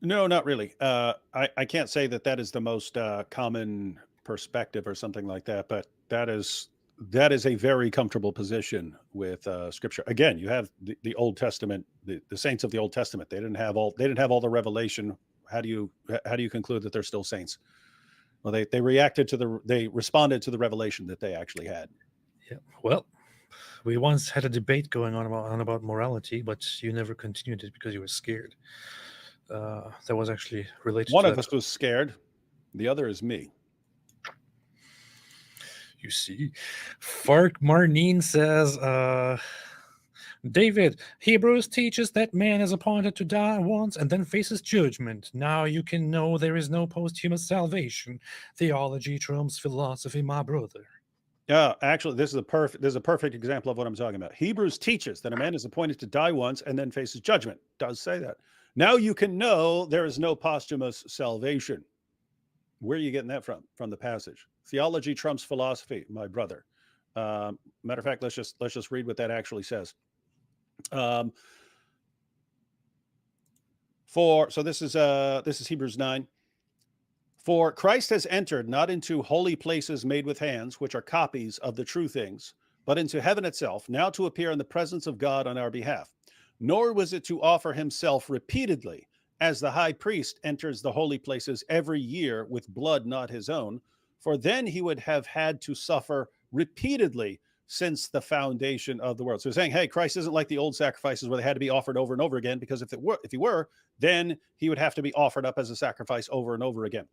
No, not really. I can't say that that is the most common perspective or something like that, but that is a very comfortable position with Scripture. Again, you have the Old Testament, the saints of the Old Testament. They didn't have all the revelation. How do you conclude that they're still saints? Well, they responded to the revelation that they actually had.
Yeah. Well, we once had a debate going on about morality, but you never continued it because you were scared. That was actually related
One
to
of
that.
us was scared. The other is me.
You see, Fark Marnine says, David, Hebrews teaches that man is appointed to die once and then faces judgment. Now you can know there is no posthumous salvation. Theology trumps philosophy, my brother.
Yeah, actually, this is a perfect example of what I'm talking about. Hebrews teaches that a man is appointed to die once and then faces judgment. It does say that. Now you can know there is no posthumous salvation. Where are you getting that from? From the passage. Theology trumps philosophy, my brother. Matter of fact, let's just read what that actually says. This is Hebrews 9. For Christ has entered not into holy places made with hands, which are copies of the true things, but into heaven itself, now to appear in the presence of God on our behalf. Nor was it to offer himself repeatedly, as the high priest enters the holy places every year with blood not his own, for then he would have had to suffer repeatedly since the foundation of the world. So he's saying, hey, Christ isn't like the old sacrifices where they had to be offered over and over again, because if he were, then he would have to be offered up as a sacrifice over and over again.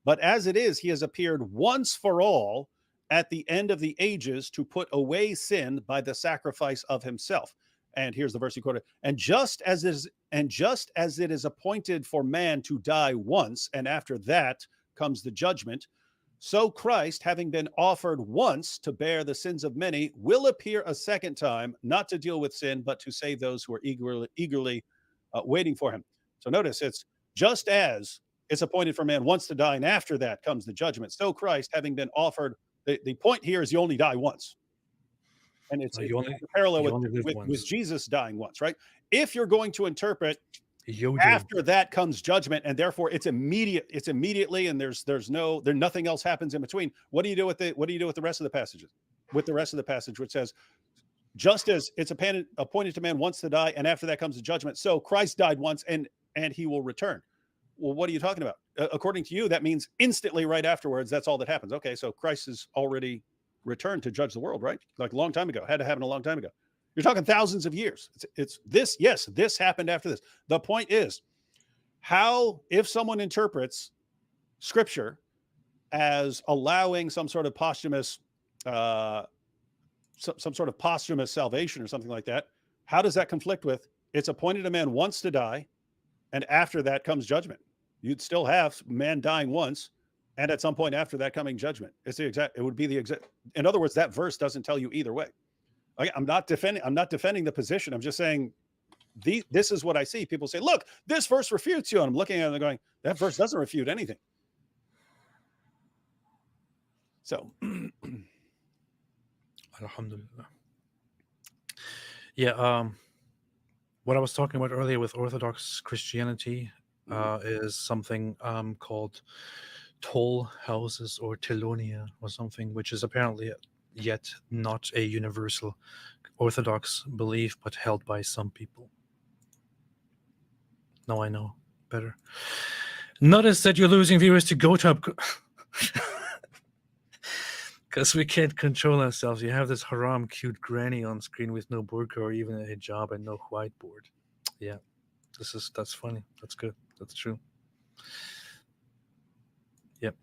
But as it is, he has appeared once for all at the end of the ages to put away sin by the sacrifice of himself. And here's the verse he quoted. And just as it is appointed for man to die once, and after that comes the judgment, so Christ, having been offered once to bear the sins of many, will appear a second time, not to deal with sin, but to save those who are eagerly waiting for him. So notice, it's just as it's appointed for man once to die, and after that comes the judgment. So Christ, having been offered, the point here is you only die once. And it's parallel with Jesus dying once, right? If you're going to interpret after that comes judgment, and therefore it's immediately, and there's nothing else happens in between. What do you do with the rest of the passages? With the rest of the passage, which says, just as it's appointed to man once to die, and after that comes the judgment. So Christ died once, and he will return. Well, what are you talking about? According to you, that means instantly right afterwards, that's all that happens. Okay, so Christ has already returned to judge the world, right? Like a long time ago. Had to happen a long time ago. You're talking thousands of years. It's this. Yes, this happened after this. The point is, how, if someone interprets Scripture as allowing some sort of posthumous, some sort of posthumous salvation or something like that, how does that conflict with it's appointed a man once to die, and after that comes judgment? You'd still have man dying once, and at some point after that coming judgment. It would be the exact. In other words, that verse doesn't tell you either way. I'm not defending the position. I'm just saying this is what I see. People say, look, this verse refutes you. And I'm looking at it and going, that verse doesn't refute anything. So
Alhamdulillah. Yeah, what I was talking about earlier with Orthodox Christianity, is something called toll houses or telonia or something, which is apparently yet not a universal Orthodox belief, but held by some people. Now I know better. Notice that you're losing viewers to GoTub because we can't control ourselves. You have this haram cute granny on screen with no burqa or even a hijab and no whiteboard. Yeah, that's funny. That's good. That's true. Yep.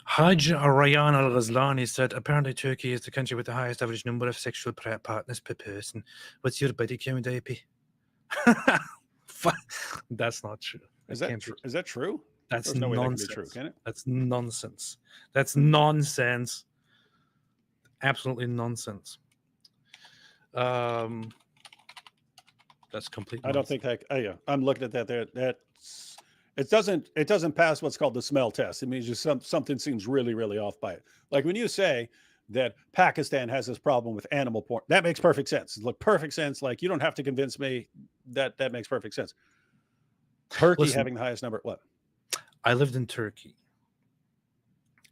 Haj Rayan Al Ghazlani said, apparently Turkey is the country with the highest average number of sexual partners per person. What's your body count, AP? That's not true.
Is that true?
That's
There's no way that can
nonsense.
be true, can it?
That's nonsense. That's nonsense. Absolutely nonsense. That's complete.
I don't think that. Yeah, I'm looking at that. That's it doesn't pass what's called the smell test. It means just something seems really, really off by it. Like when you say that Pakistan has this problem with animal porn, that makes perfect sense. Look, perfect sense. Like you don't have to convince me that makes perfect sense. Turkey having the highest number. What?
I lived in Turkey.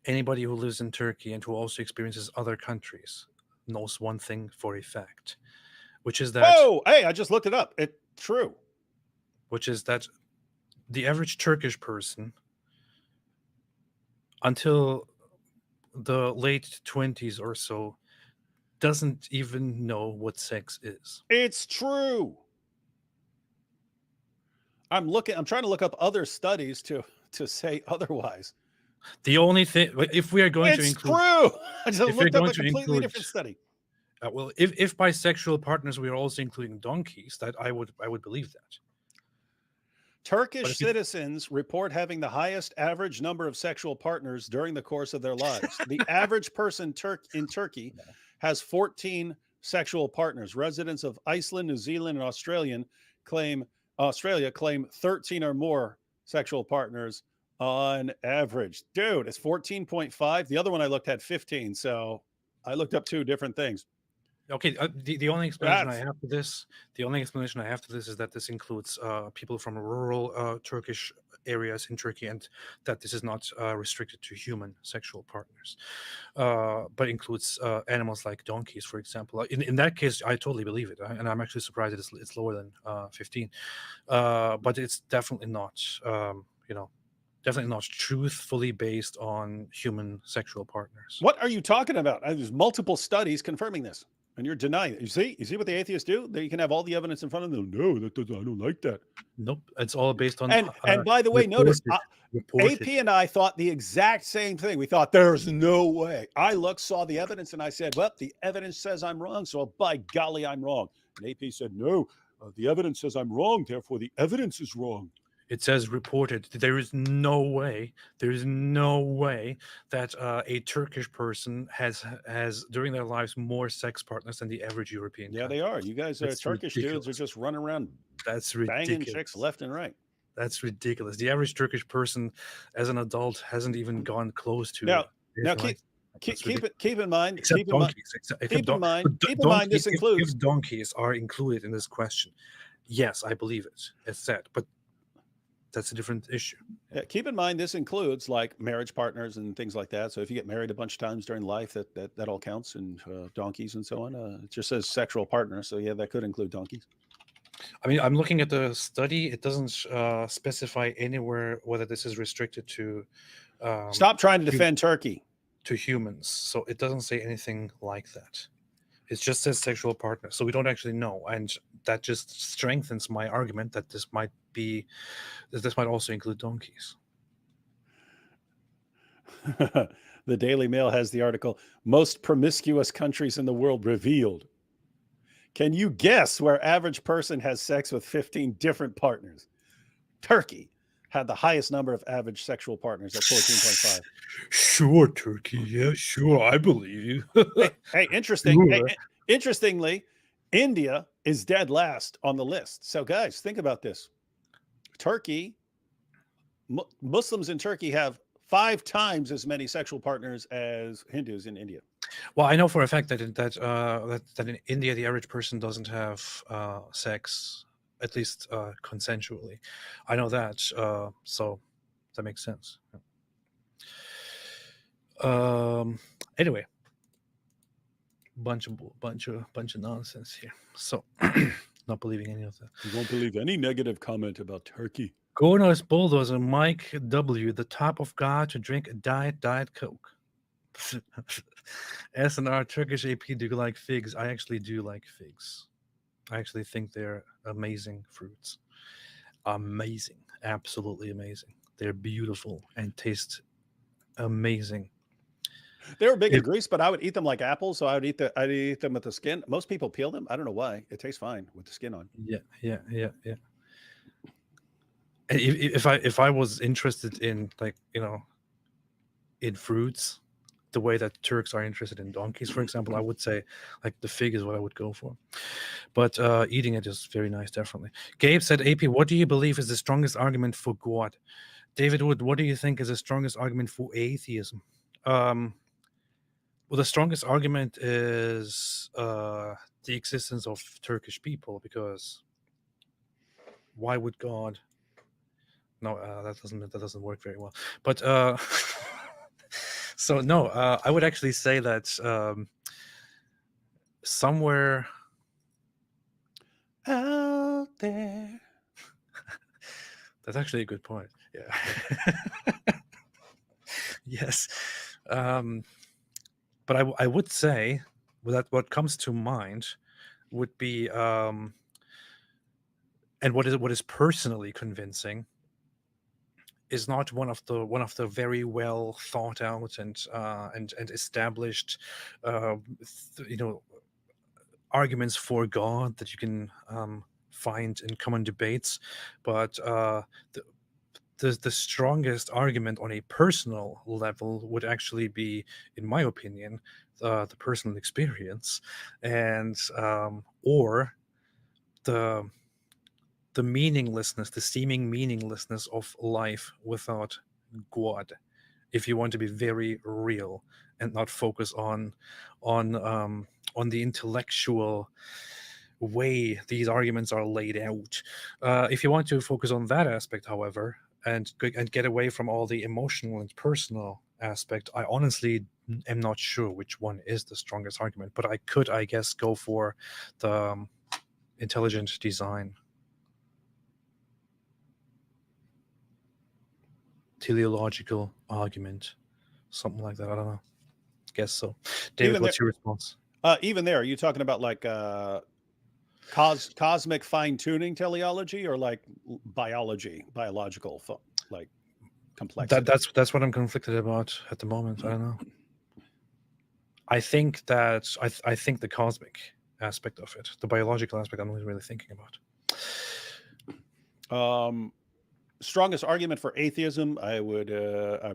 Anybody who lives in Turkey and who also experiences other countries knows one thing for a fact, which is that.
Oh, hey, I just looked it up. It's true.
Which is that the average Turkish person, until the late 20s or so, doesn't even know what sex is.
It's true. I'm trying to look up other studies to say otherwise.
The only thing, if we are going to include,
true. I just looked up a completely different study.
Well, if bisexual partners we are also including donkeys, that I would believe that.
Turkish citizens report having the highest average number of sexual partners during the course of their lives. The average person in Turkey has 14 sexual partners. Residents of Iceland, New Zealand, and Australia claim 13 or more sexual partners on average. Dude, it's 14.5. The other one I looked had 15. So I looked up two different things.
Okay, the only explanation I have to this, is that this includes people from rural Turkish areas in Turkey, and that this is not restricted to human sexual partners, but includes animals like donkeys, for example. In that case, I totally believe it, and I'm actually surprised it's lower than 15. But it's definitely not, definitely not truthfully based on human sexual partners.
What are you talking about? There's multiple studies confirming this. And you're denying it. You see what the atheists do? They can have all the evidence in front of them. No, I don't like that.
Nope. It's all based on.
And by the way, notice AP and I thought the exact same thing. We thought there's no way. I saw the evidence, and I said, well, the evidence says I'm wrong. So by golly, I'm wrong. And AP said, no, the evidence says I'm wrong. Therefore, the evidence is wrong.
It says reported. There is no way that a Turkish person has during their lives more sex partners than the average European.
Yeah, they are. You guys are Turkish dudes are just running around.
That's ridiculous.
Banging chicks left and right.
That's ridiculous. The average Turkish person, as an adult, hasn't even gone close to.
Now keep in mind. Keep in mind. This includes
if donkeys are included in this question. Yes, I believe it. It's said, but that's a different issue.
Yeah, keep in mind this includes like marriage partners and things like that. So if you get married a bunch of times during life, that all counts, and donkeys and so on. It just says sexual partner, so yeah, that could include donkeys.
I mean, I'm looking at the study. It doesn't specify anywhere whether this is restricted to.
Stop trying to defend Turkey.
To humans, so it doesn't say anything like that. It just says sexual partner, so we don't actually know, and that just strengthens my argument that this might also include donkeys.
The Daily Mail has the article, most promiscuous countries in the world revealed. Can you guess where average person has sex with 15 different partners? Turkey had the highest number of average sexual partners at 14.5.
Sure, Turkey. Yeah, sure. I believe you.
hey, interesting. Sure. Interestingly, India is dead last on the list. So guys, think about this. Turkey, Muslims in Turkey have 5 times as many sexual partners as Hindus in India.
Well, I know for a fact that in India, the average person doesn't have sex at least consensually. I know that, so that makes sense. Anyway, bunch of nonsense here. So not believing any of that.
You won't believe any negative comment about Turkey.
Gornos Bulldozer, Mike W, the top of God to drink a Diet Coke. SNR Turkish AP, do you like figs? I actually do like figs. I actually think they're amazing fruits. Amazing. Absolutely amazing. They're beautiful and taste amazing.
They were big in Greece, but I would eat them like apples. So I'd eat them with the skin. Most people peel them. I don't know why. It tastes fine with the skin on.
Yeah. And if I was interested in, like, in fruits, the way that Turks are interested in donkeys, for example, I would say like the fig is what I would go for. But eating it is very nice, definitely. Gabe said, AP, what do you believe is the strongest argument for God? David Wood, what do you think is the strongest argument for atheism? Well, the strongest argument is the existence of Turkish people, because why would God? No, that doesn't work very well. But so no, I would actually say that somewhere
out there.
That's actually a good point. Yeah. Yes. But I would say that what comes to mind would be, and what is personally convincing, is not one of the very well thought out and established arguments for God that you can find in common debates, but the strongest argument on a personal level would actually be, in my opinion, the personal experience, and or the meaninglessness, the seeming meaninglessness of life without God, if you want to be very real and not focus on the intellectual way these arguments are laid out. If you want to focus on that aspect, however, and get away from all the emotional and personal aspect, I honestly am not sure which one is the strongest argument, but I could, I guess, go for the intelligent design, teleological argument, something like that. I don't know. Guess so. David, what's your response?
Even there, are you talking about like cosmic fine-tuning teleology, or like biological, like complexity?
That's what I'm conflicted about at the moment. I don't know. I think that I think the cosmic aspect of it, the biological aspect, I'm not really thinking about.
Strongest argument for atheism, I would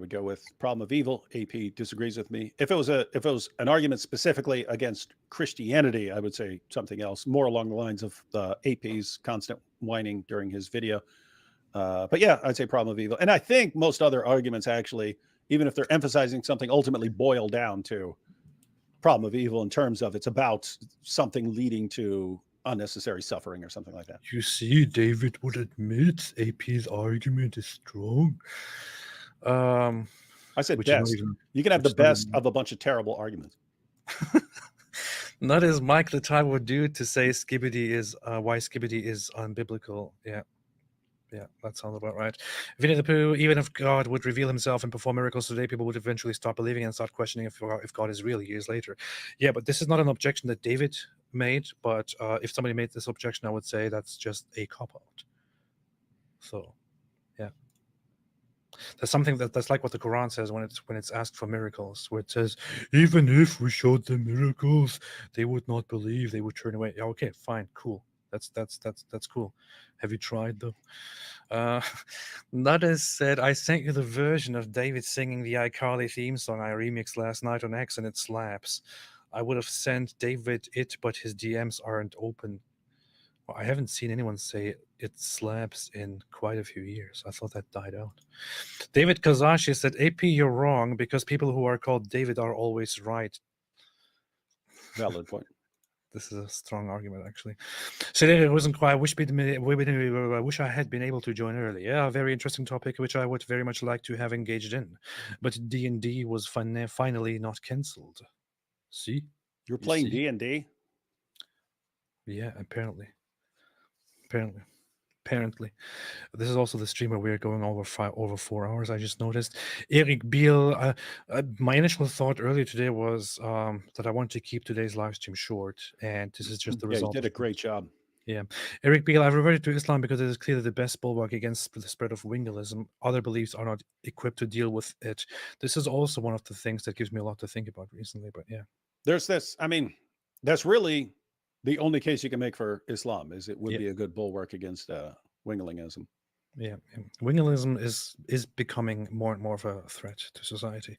go with problem of evil. AP disagrees with me. If it was an argument specifically against Christianity, I would say something else, more along the lines of AP's constant whining during his video. But yeah, I'd say problem of evil. And I think most other arguments, actually, even if they're emphasizing something, ultimately boil down to problem of evil in terms of it's about something leading to unnecessary suffering or something like that.
You see, David would admit AP's argument is strong.
I said best. You can have the best of a bunch of terrible arguments.
Not as Mike the type would do to say Skibbity is why Skibbity is unbiblical. Yeah, that sounds about right. Winnie the Pooh, even if God would reveal himself and perform miracles today, people would eventually stop believing and start questioning if God is real years later. Yeah, but this is not an objection that David made, but if somebody made this objection, I would say that's just a cop-out. So, yeah. That's something that's like what the Quran says when it's asked for miracles, where it says, even if we showed them miracles, they would not believe, they would turn away. Yeah, okay, fine, cool. That's cool. Have you tried though? Nada said, I sent you the version of David singing the iCarly theme song I remixed last night on X, and it slaps. I would have sent David it, but his DMs aren't open. Well, I haven't seen anyone say it slaps in quite a few years. I thought that died out. David Kazashi said, AP, you're wrong, because people who are called David are always right.
Valid point.
This is a strong argument, actually. So it wasn't quite. I wish I had been able to join early. Yeah, a very interesting topic, which I would very much like to have engaged in. But D&D was finally not cancelled. See?
You're
You
playing
see?
D&D?
Yeah, apparently. Apparently. This is also the stream where we're going over 4 hours. I just noticed. Eric Beal. My initial thought earlier today was that I want to keep today's live stream short, and this is just the
Yeah, you
result.
did a great job.
Yeah. Eric Beal, I've reverted to Islam because it is clearly the best bulwark against the spread of Wingalism. Other beliefs are not equipped to deal with it. This is also one of the things that gives me a lot to think about recently, but yeah.
There's this, I mean, that's really the only case you can make for Islam, is it would be a good bulwark against Wingalingism.
Yeah. Wingalism is becoming more and more of a threat to society.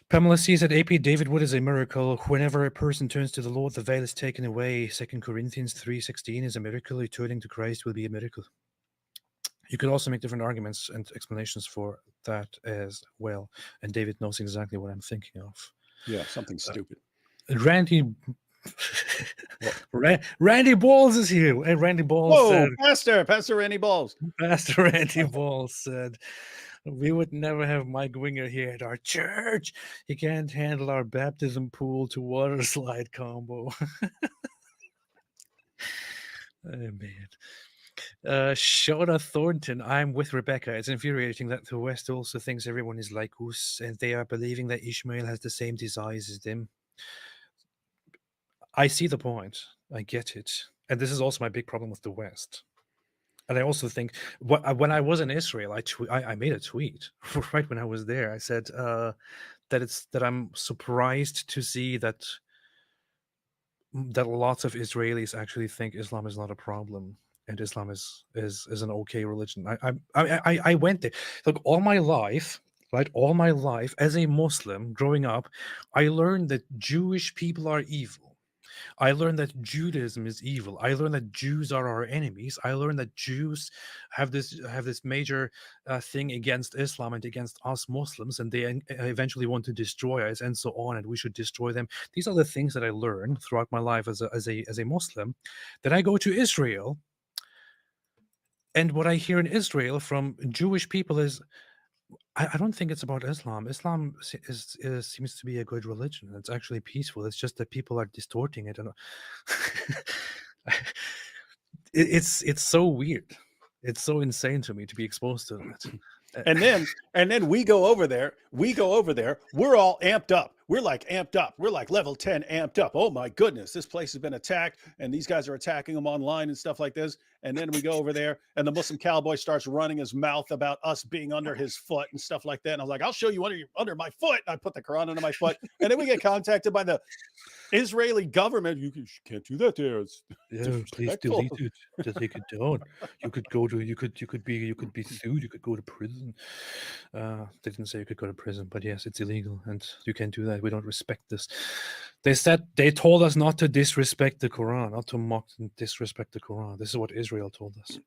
Pamela sees that AP David Wood is a miracle. Whenever a person turns to the Lord, the veil is taken away. 2 Corinthians 3:16 is a miracle. Returning to Christ will be a miracle. You could also make different arguments and explanations for that as well. And David knows exactly what I'm thinking of.
Yeah, something stupid.
Randy Randy Balls is here. And Randy Balls said,
Pastor Randy Balls.
Pastor Randy Balls said, we would never have Mike Winger here at our church. He can't handle our baptism pool to water slide combo. Oh, man. Shona Thornton, I'm with Rebecca. It's infuriating that the West also thinks everyone is like us, and they are believing that Ishmael has the same desires as them. I see the point. I get it. And this is also my big problem with the West. And I also think when I was in Israel, I made a tweet right when I was there. I said that I'm surprised to see that lots of Israelis actually think Islam is not a problem and Islam is an okay religion. I went there. Look, all my life as a Muslim growing up, I learned that Jewish people are evil. I learned that Judaism is evil. I learned that Jews are our enemies. I learned that Jews have this major thing against Islam and against us Muslims, and they eventually want to destroy us and so on, and we should destroy them. These are the things that I learned throughout my life as a Muslim. Then I go to Israel, and what I hear in Israel from Jewish people is, I don't think it's about Islam. Islam seems to be a good religion. It's actually peaceful. It's just that people are distorting it. And it's so weird. It's so insane to me to be exposed to that.
And then we go over there. We're all amped up. We're like amped up. We're like level 10 amped up. Oh my goodness, this place has been attacked, and these guys are attacking them online and stuff like this. And then we go over there, and the Muslim cowboy starts running his mouth about us being under his foot and stuff like that. And I was like, I'll show you under my foot. And I put the Quran under my foot, and then we get contacted by the Israeli government. You can't do that there. It's
please delete it to take it down. You could be sued. You could go to prison. They didn't say you could go to prison, but yes, it's illegal, and you can't do that. We don't respect this. They told us not to disrespect the Quran, not to mock and disrespect the Quran. This is what Israel told us.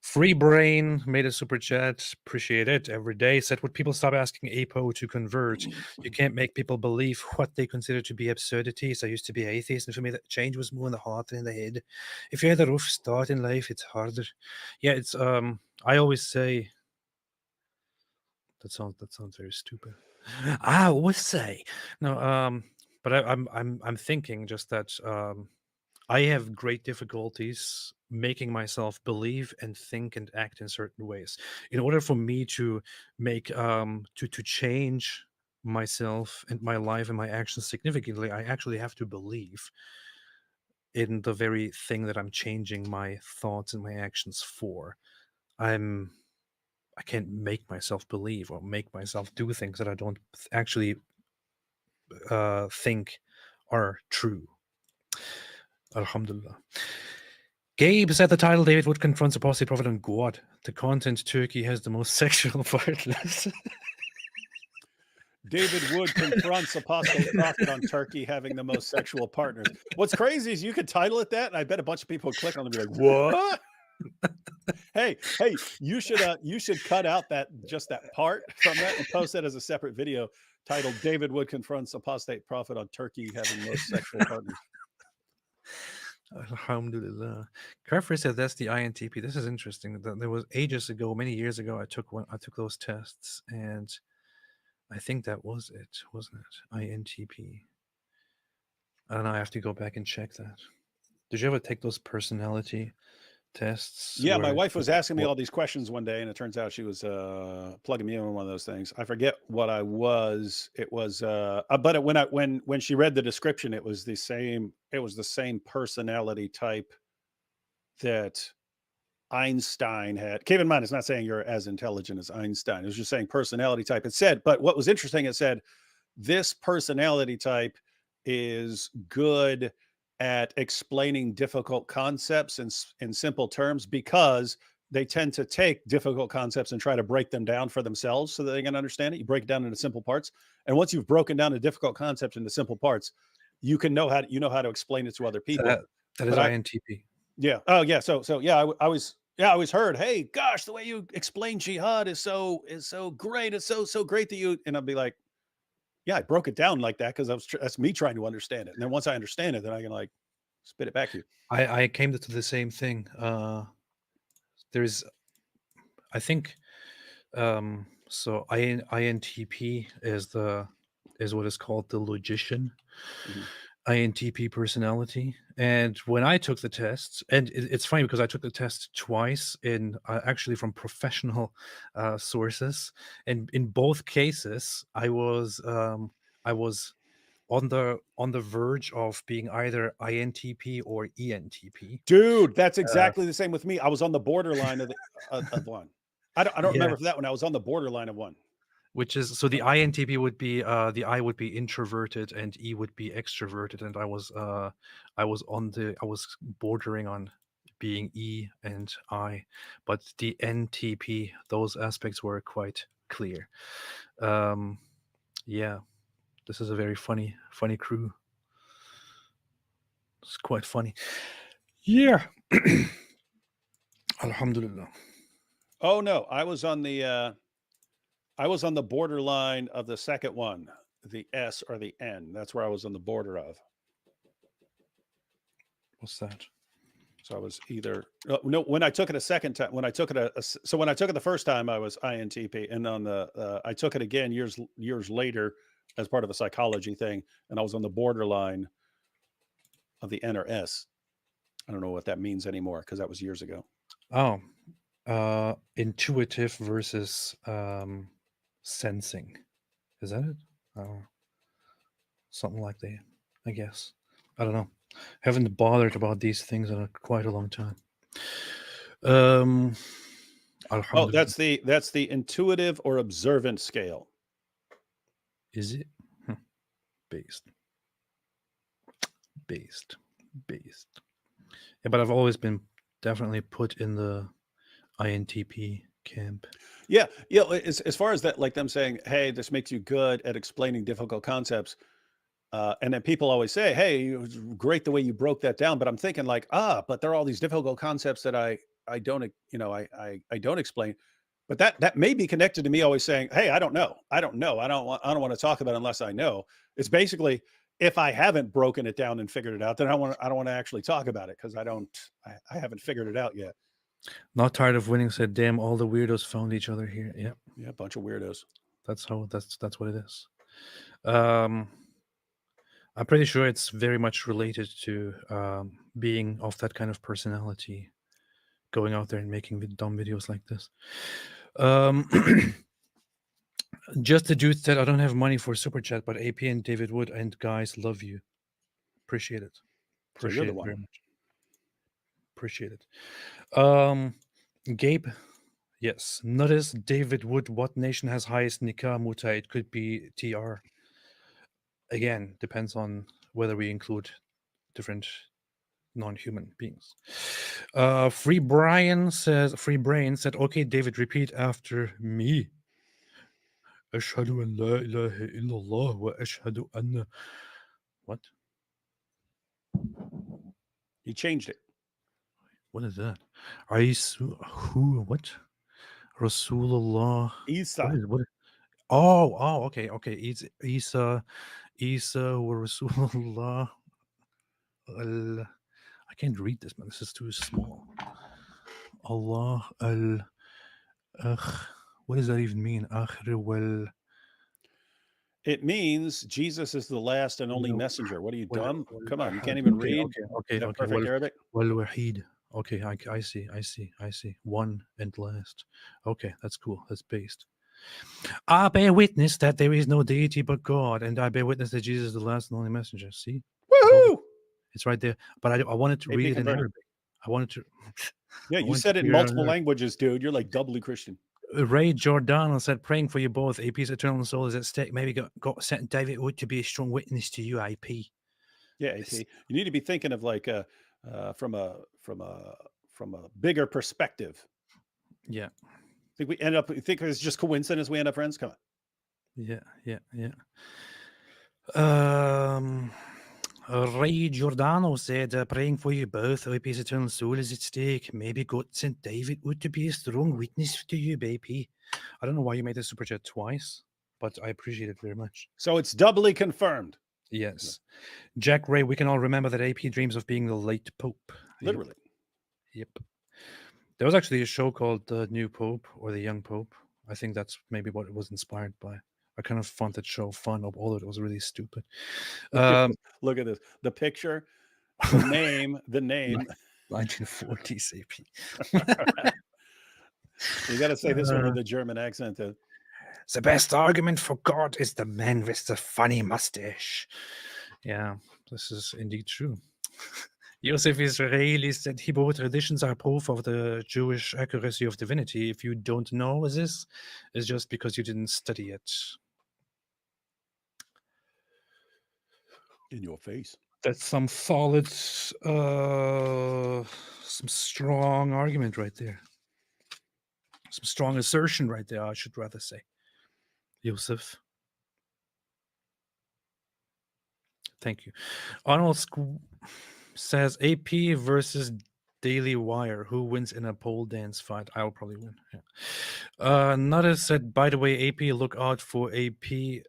Free Brain made a super chat. Appreciate it every day. Said, would people stop asking Apo to convert? You can't make people believe what they consider to be absurdities. I used to be atheist, and for me that change was more in the heart than in the head. If you had a rough start in life, it's harder. Yeah, it's I always say that sounds very stupid. I always say no, but I'm thinking just that I have great difficulties making myself believe and think and act in certain ways. In order for me to make to change myself and my life and my actions significantly, I actually have to believe in the very thing that I'm changing my thoughts and my actions for. I can't make myself believe or make myself do things that I don't actually think are true. Alhamdulillah. Gabe said the title David Wood confronts apostate prophet on God. The content Turkey has the most sexual partners.
David Wood confronts apostate prophet on Turkey having the most sexual partners. What's crazy is you could title it that, and I bet a bunch of people would click on it and be like, what? hey, you should cut out just that part from that and post that as a separate video titled David Wood confronts apostate prophet on Turkey having most sexual partners.
Alhamdulillah. Carefree said that's the INTP. This is interesting. There was ages ago, many years ago, I took those tests, and I think that was it, wasn't it? INTP. I don't know. I have to go back and check that. Did you ever take those personality tests?
Yeah, my
where-
wife was asking me all these questions one day, and it turns out she was plugging me in on one of those things. I forget what I was. It was, but when she read the description, it was the same. It was the same personality type that Einstein had. Keep in mind, it's not saying you're as intelligent as Einstein. It was just saying personality type. It said, but what was interesting, it said this personality type is good at explaining difficult concepts in simple terms because they tend to take difficult concepts and try to break them down for themselves so that they can understand it. You break it down into simple parts, and once you've broken down a difficult concept into simple parts, you know how to explain it to other people.
that is
But
INTP.
Yeah. Oh, yeah. So yeah, I always heard, hey, gosh, the way you explain jihad is so great. It's so great that you, and I'll be like, yeah, I broke it down like that because that's me trying to understand it. And then once I understand it, then I can like spit it back to you.
I came to the same thing. There's, I think, so INTP is what is called the logician.
Mhm.
INTP personality. And when I took the tests, and it's funny because I took the test twice in actually from professional sources, and in both cases, I was on the verge of being either INTP or ENTP.
Dude, that's exactly the same with me. I was on the borderline of one. I don't remember for that one. I was on the borderline of one.
Which is, so the INTP would be the I would be introverted and E would be extroverted, and I was bordering on being E and I, but the NTP, those aspects were quite clear. Yeah, this is a very funny crew. It's quite funny. Yeah. Alhamdulillah.
Oh no, I was on the borderline of the second one, the S or the N. That's where I was on the border of.
What's that?
So I was either no. When I took it a second time, when I took it when I took it the first time, I was INTP, and on the I took it again years later as part of a psychology thing, and I was on the borderline of the N or S. I don't know what that means anymore because that was years ago.
Oh, intuitive versus sensing. Is that it? Something like that, I guess. I don't know. Haven't bothered about these things in quite a long time.
Oh,
Alhamdulillah.
that's the intuitive or observant scale.
Is it? Based. Yeah, but I've always been definitely put in the INTP camp.
Yeah. As far as that, like them saying, "Hey, this makes you good at explaining difficult concepts," and then people always say, "Hey, it was great the way you broke that down." But I'm thinking like, but there are all these difficult concepts that I don't, I don't explain. But that may be connected to me always saying, "Hey, I don't know. I don't want to talk about it unless I know." It's basically, if I haven't broken it down and figured it out, then I don't want to actually talk about it because I haven't figured it out yet.
Not tired of winning said, "Damn, all the weirdos found each other here." Yeah,
Yeah, a bunch of weirdos.
that's what it is. I'm pretty sure it's very much related to being of that kind of personality, going out there and making dumb videos like this. Just the dude said, "I don't have money for super chat, but AP and David Wood and guys love you. Appreciate it.
So you're
Appreciate
the
it
one.
very much. Appreciate it." Gabe, yes. Notice David Wood. What nation has highest nikah muta? It could be TR. Again, depends on whether we include different non-human beings. Free Brain said, "Okay, David, repeat after me. Ashhadu an la ilaha illallah wa ashhadu anna." What?
He changed it.
What is that? What? Rasulullah.
Isa.
What? Oh, okay. Isa wa Rasulullah. I can't read this, man. This is too small. Allah al what does that even mean? Akhir wal
It means Jesus is the last and only
No.
messenger. What are you,
Well,
dumb?
well,
Come on, you can't
okay,
even read
okay.
that perfect
Well,
Arabic.
wahid. Okay, I see. One and last. Okay, that's cool. That's based. I bear witness that there is no deity but God, and I bear witness that Jesus is the last and only messenger. See?
Woohoo!
It's right there. But I wanted to
AP
read it in
converted.
Arabic. I wanted to.
Yeah,
I
you
wanted
said
to
it in
figure out
multiple
Arabic.
languages, dude. You're like doubly Christian.
Ray Giordano said, praying for you both. AP's eternal soul is at stake. Maybe got sent David Wood to be a strong witness to you, AP.
Yeah, AP. You need to be thinking of like from a bigger perspective.
Yeah.
Think it's just coincidence we end up friends? Come on.
Yeah. Ray Giordano said, praying for you both. AP's eternal soul is at stake. Maybe God sent David Wood to be a strong witness to you, baby. I don't know why you made the super chat twice, but I appreciate it very much.
So it's doubly confirmed.
Yes. Jack Ray, we can all remember that AP dreams of being the late Pope.
Literally.
Yep. There was actually a show called The New Pope or The Young Pope. I think that's maybe what it was inspired by. I kind of found that show fun, although it was really stupid.
Look at this. The picture, the name,
1940s AP.
You got to say this one with a German accent.
The best argument for God is the man with the funny mustache. Yeah, this is indeed true. Yosef Israeli said Hebrew traditions are proof of the Jewish accuracy of divinity. If you don't know this, it's just because you didn't study it.
In your face.
That's some solid, some strong argument right there. Some strong assertion right there, I should rather say. Yosef. Thank you. Arnold says AP versus Daily Wire. Who wins in a pole dance fight? I'll probably win. Yeah. Nutter said, by the way, AP, look out for a PSBSP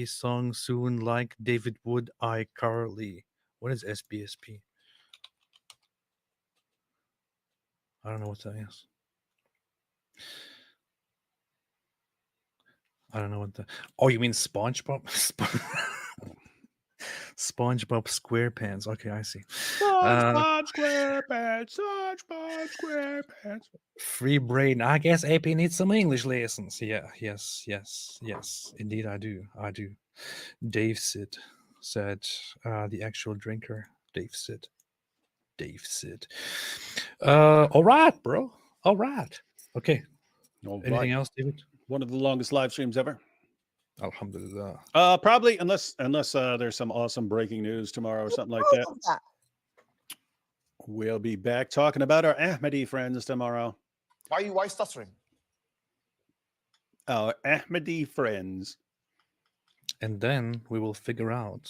song soon, like David Wood, iCarly. What is SBSP? I don't know what that is. I don't know what the. Oh, you mean SpongeBob? SpongeBob SquarePants. Okay, I see.
SpongeBob SquarePants.
Free brain. I guess AP needs some English lessons. Yeah, yes. Indeed, I do. Dave Sid said, the actual drinker. Dave Sid. All right, bro. All right. Okay. Anything else, David?
One of the longest live streams ever.
Alhamdulillah.
Probably, unless there's some awesome breaking news tomorrow or something like that. We'll be back talking about our Ahmadi friends tomorrow.
Why stuttering?
Our Ahmadi friends.
And then we will figure out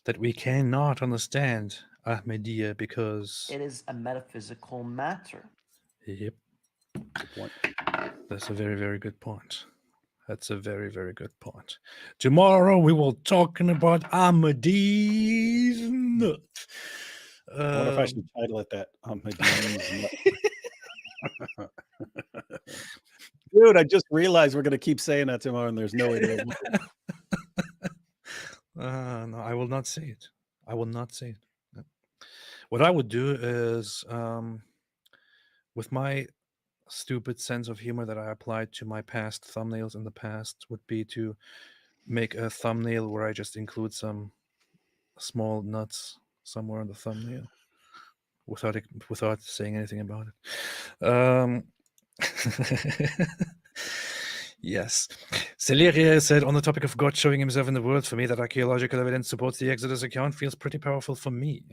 that we cannot understand Ahmadiyya because
it is a metaphysical matter.
Yep.
Good point.
That's a very, very good point. That's a very, very good point. Tomorrow we will talking about Ahmadi's nut.
I wonder if I should title it that. Ahmadi's nut. Dude, I just realized we're going to keep saying that tomorrow, and there's no way to.
No, I will not say it. I will not say it. No. What I would do is, with my stupid sense of humor that I applied to my past thumbnails in the past, would be to make a thumbnail where I just include some small nuts somewhere in the thumbnail without saying anything about it. Yes. Celeria said, on the topic of God showing himself in the world, for me, that archaeological evidence supports the Exodus account feels pretty powerful for me.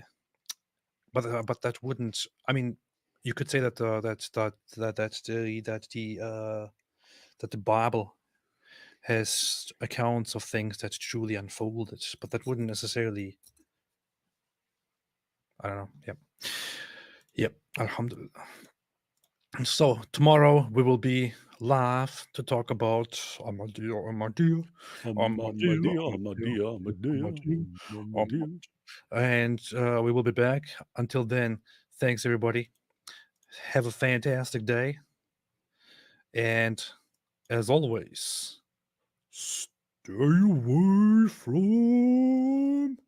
But that wouldn't. I mean, you could say that the Bible has accounts of things that truly unfolded, but that wouldn't necessarily. I don't know. Yep. Alhamdulillah. So tomorrow we will be live to talk about Ahmadiyya. And we will be back. Until then, thanks everybody. Have a fantastic day. And as always, stay away from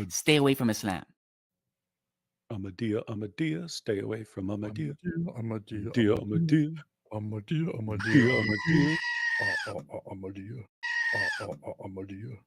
Stay away from Islam.
Ahmadiyya, stay away from Ahmadiyya.
Ahmadiyya,
Ahmadiyya,
Ahmadiyya,
Ahmadiyya,
Ahmadiyya,
Ahmadiyya.
Ahmadiyya, Ahmadiyya.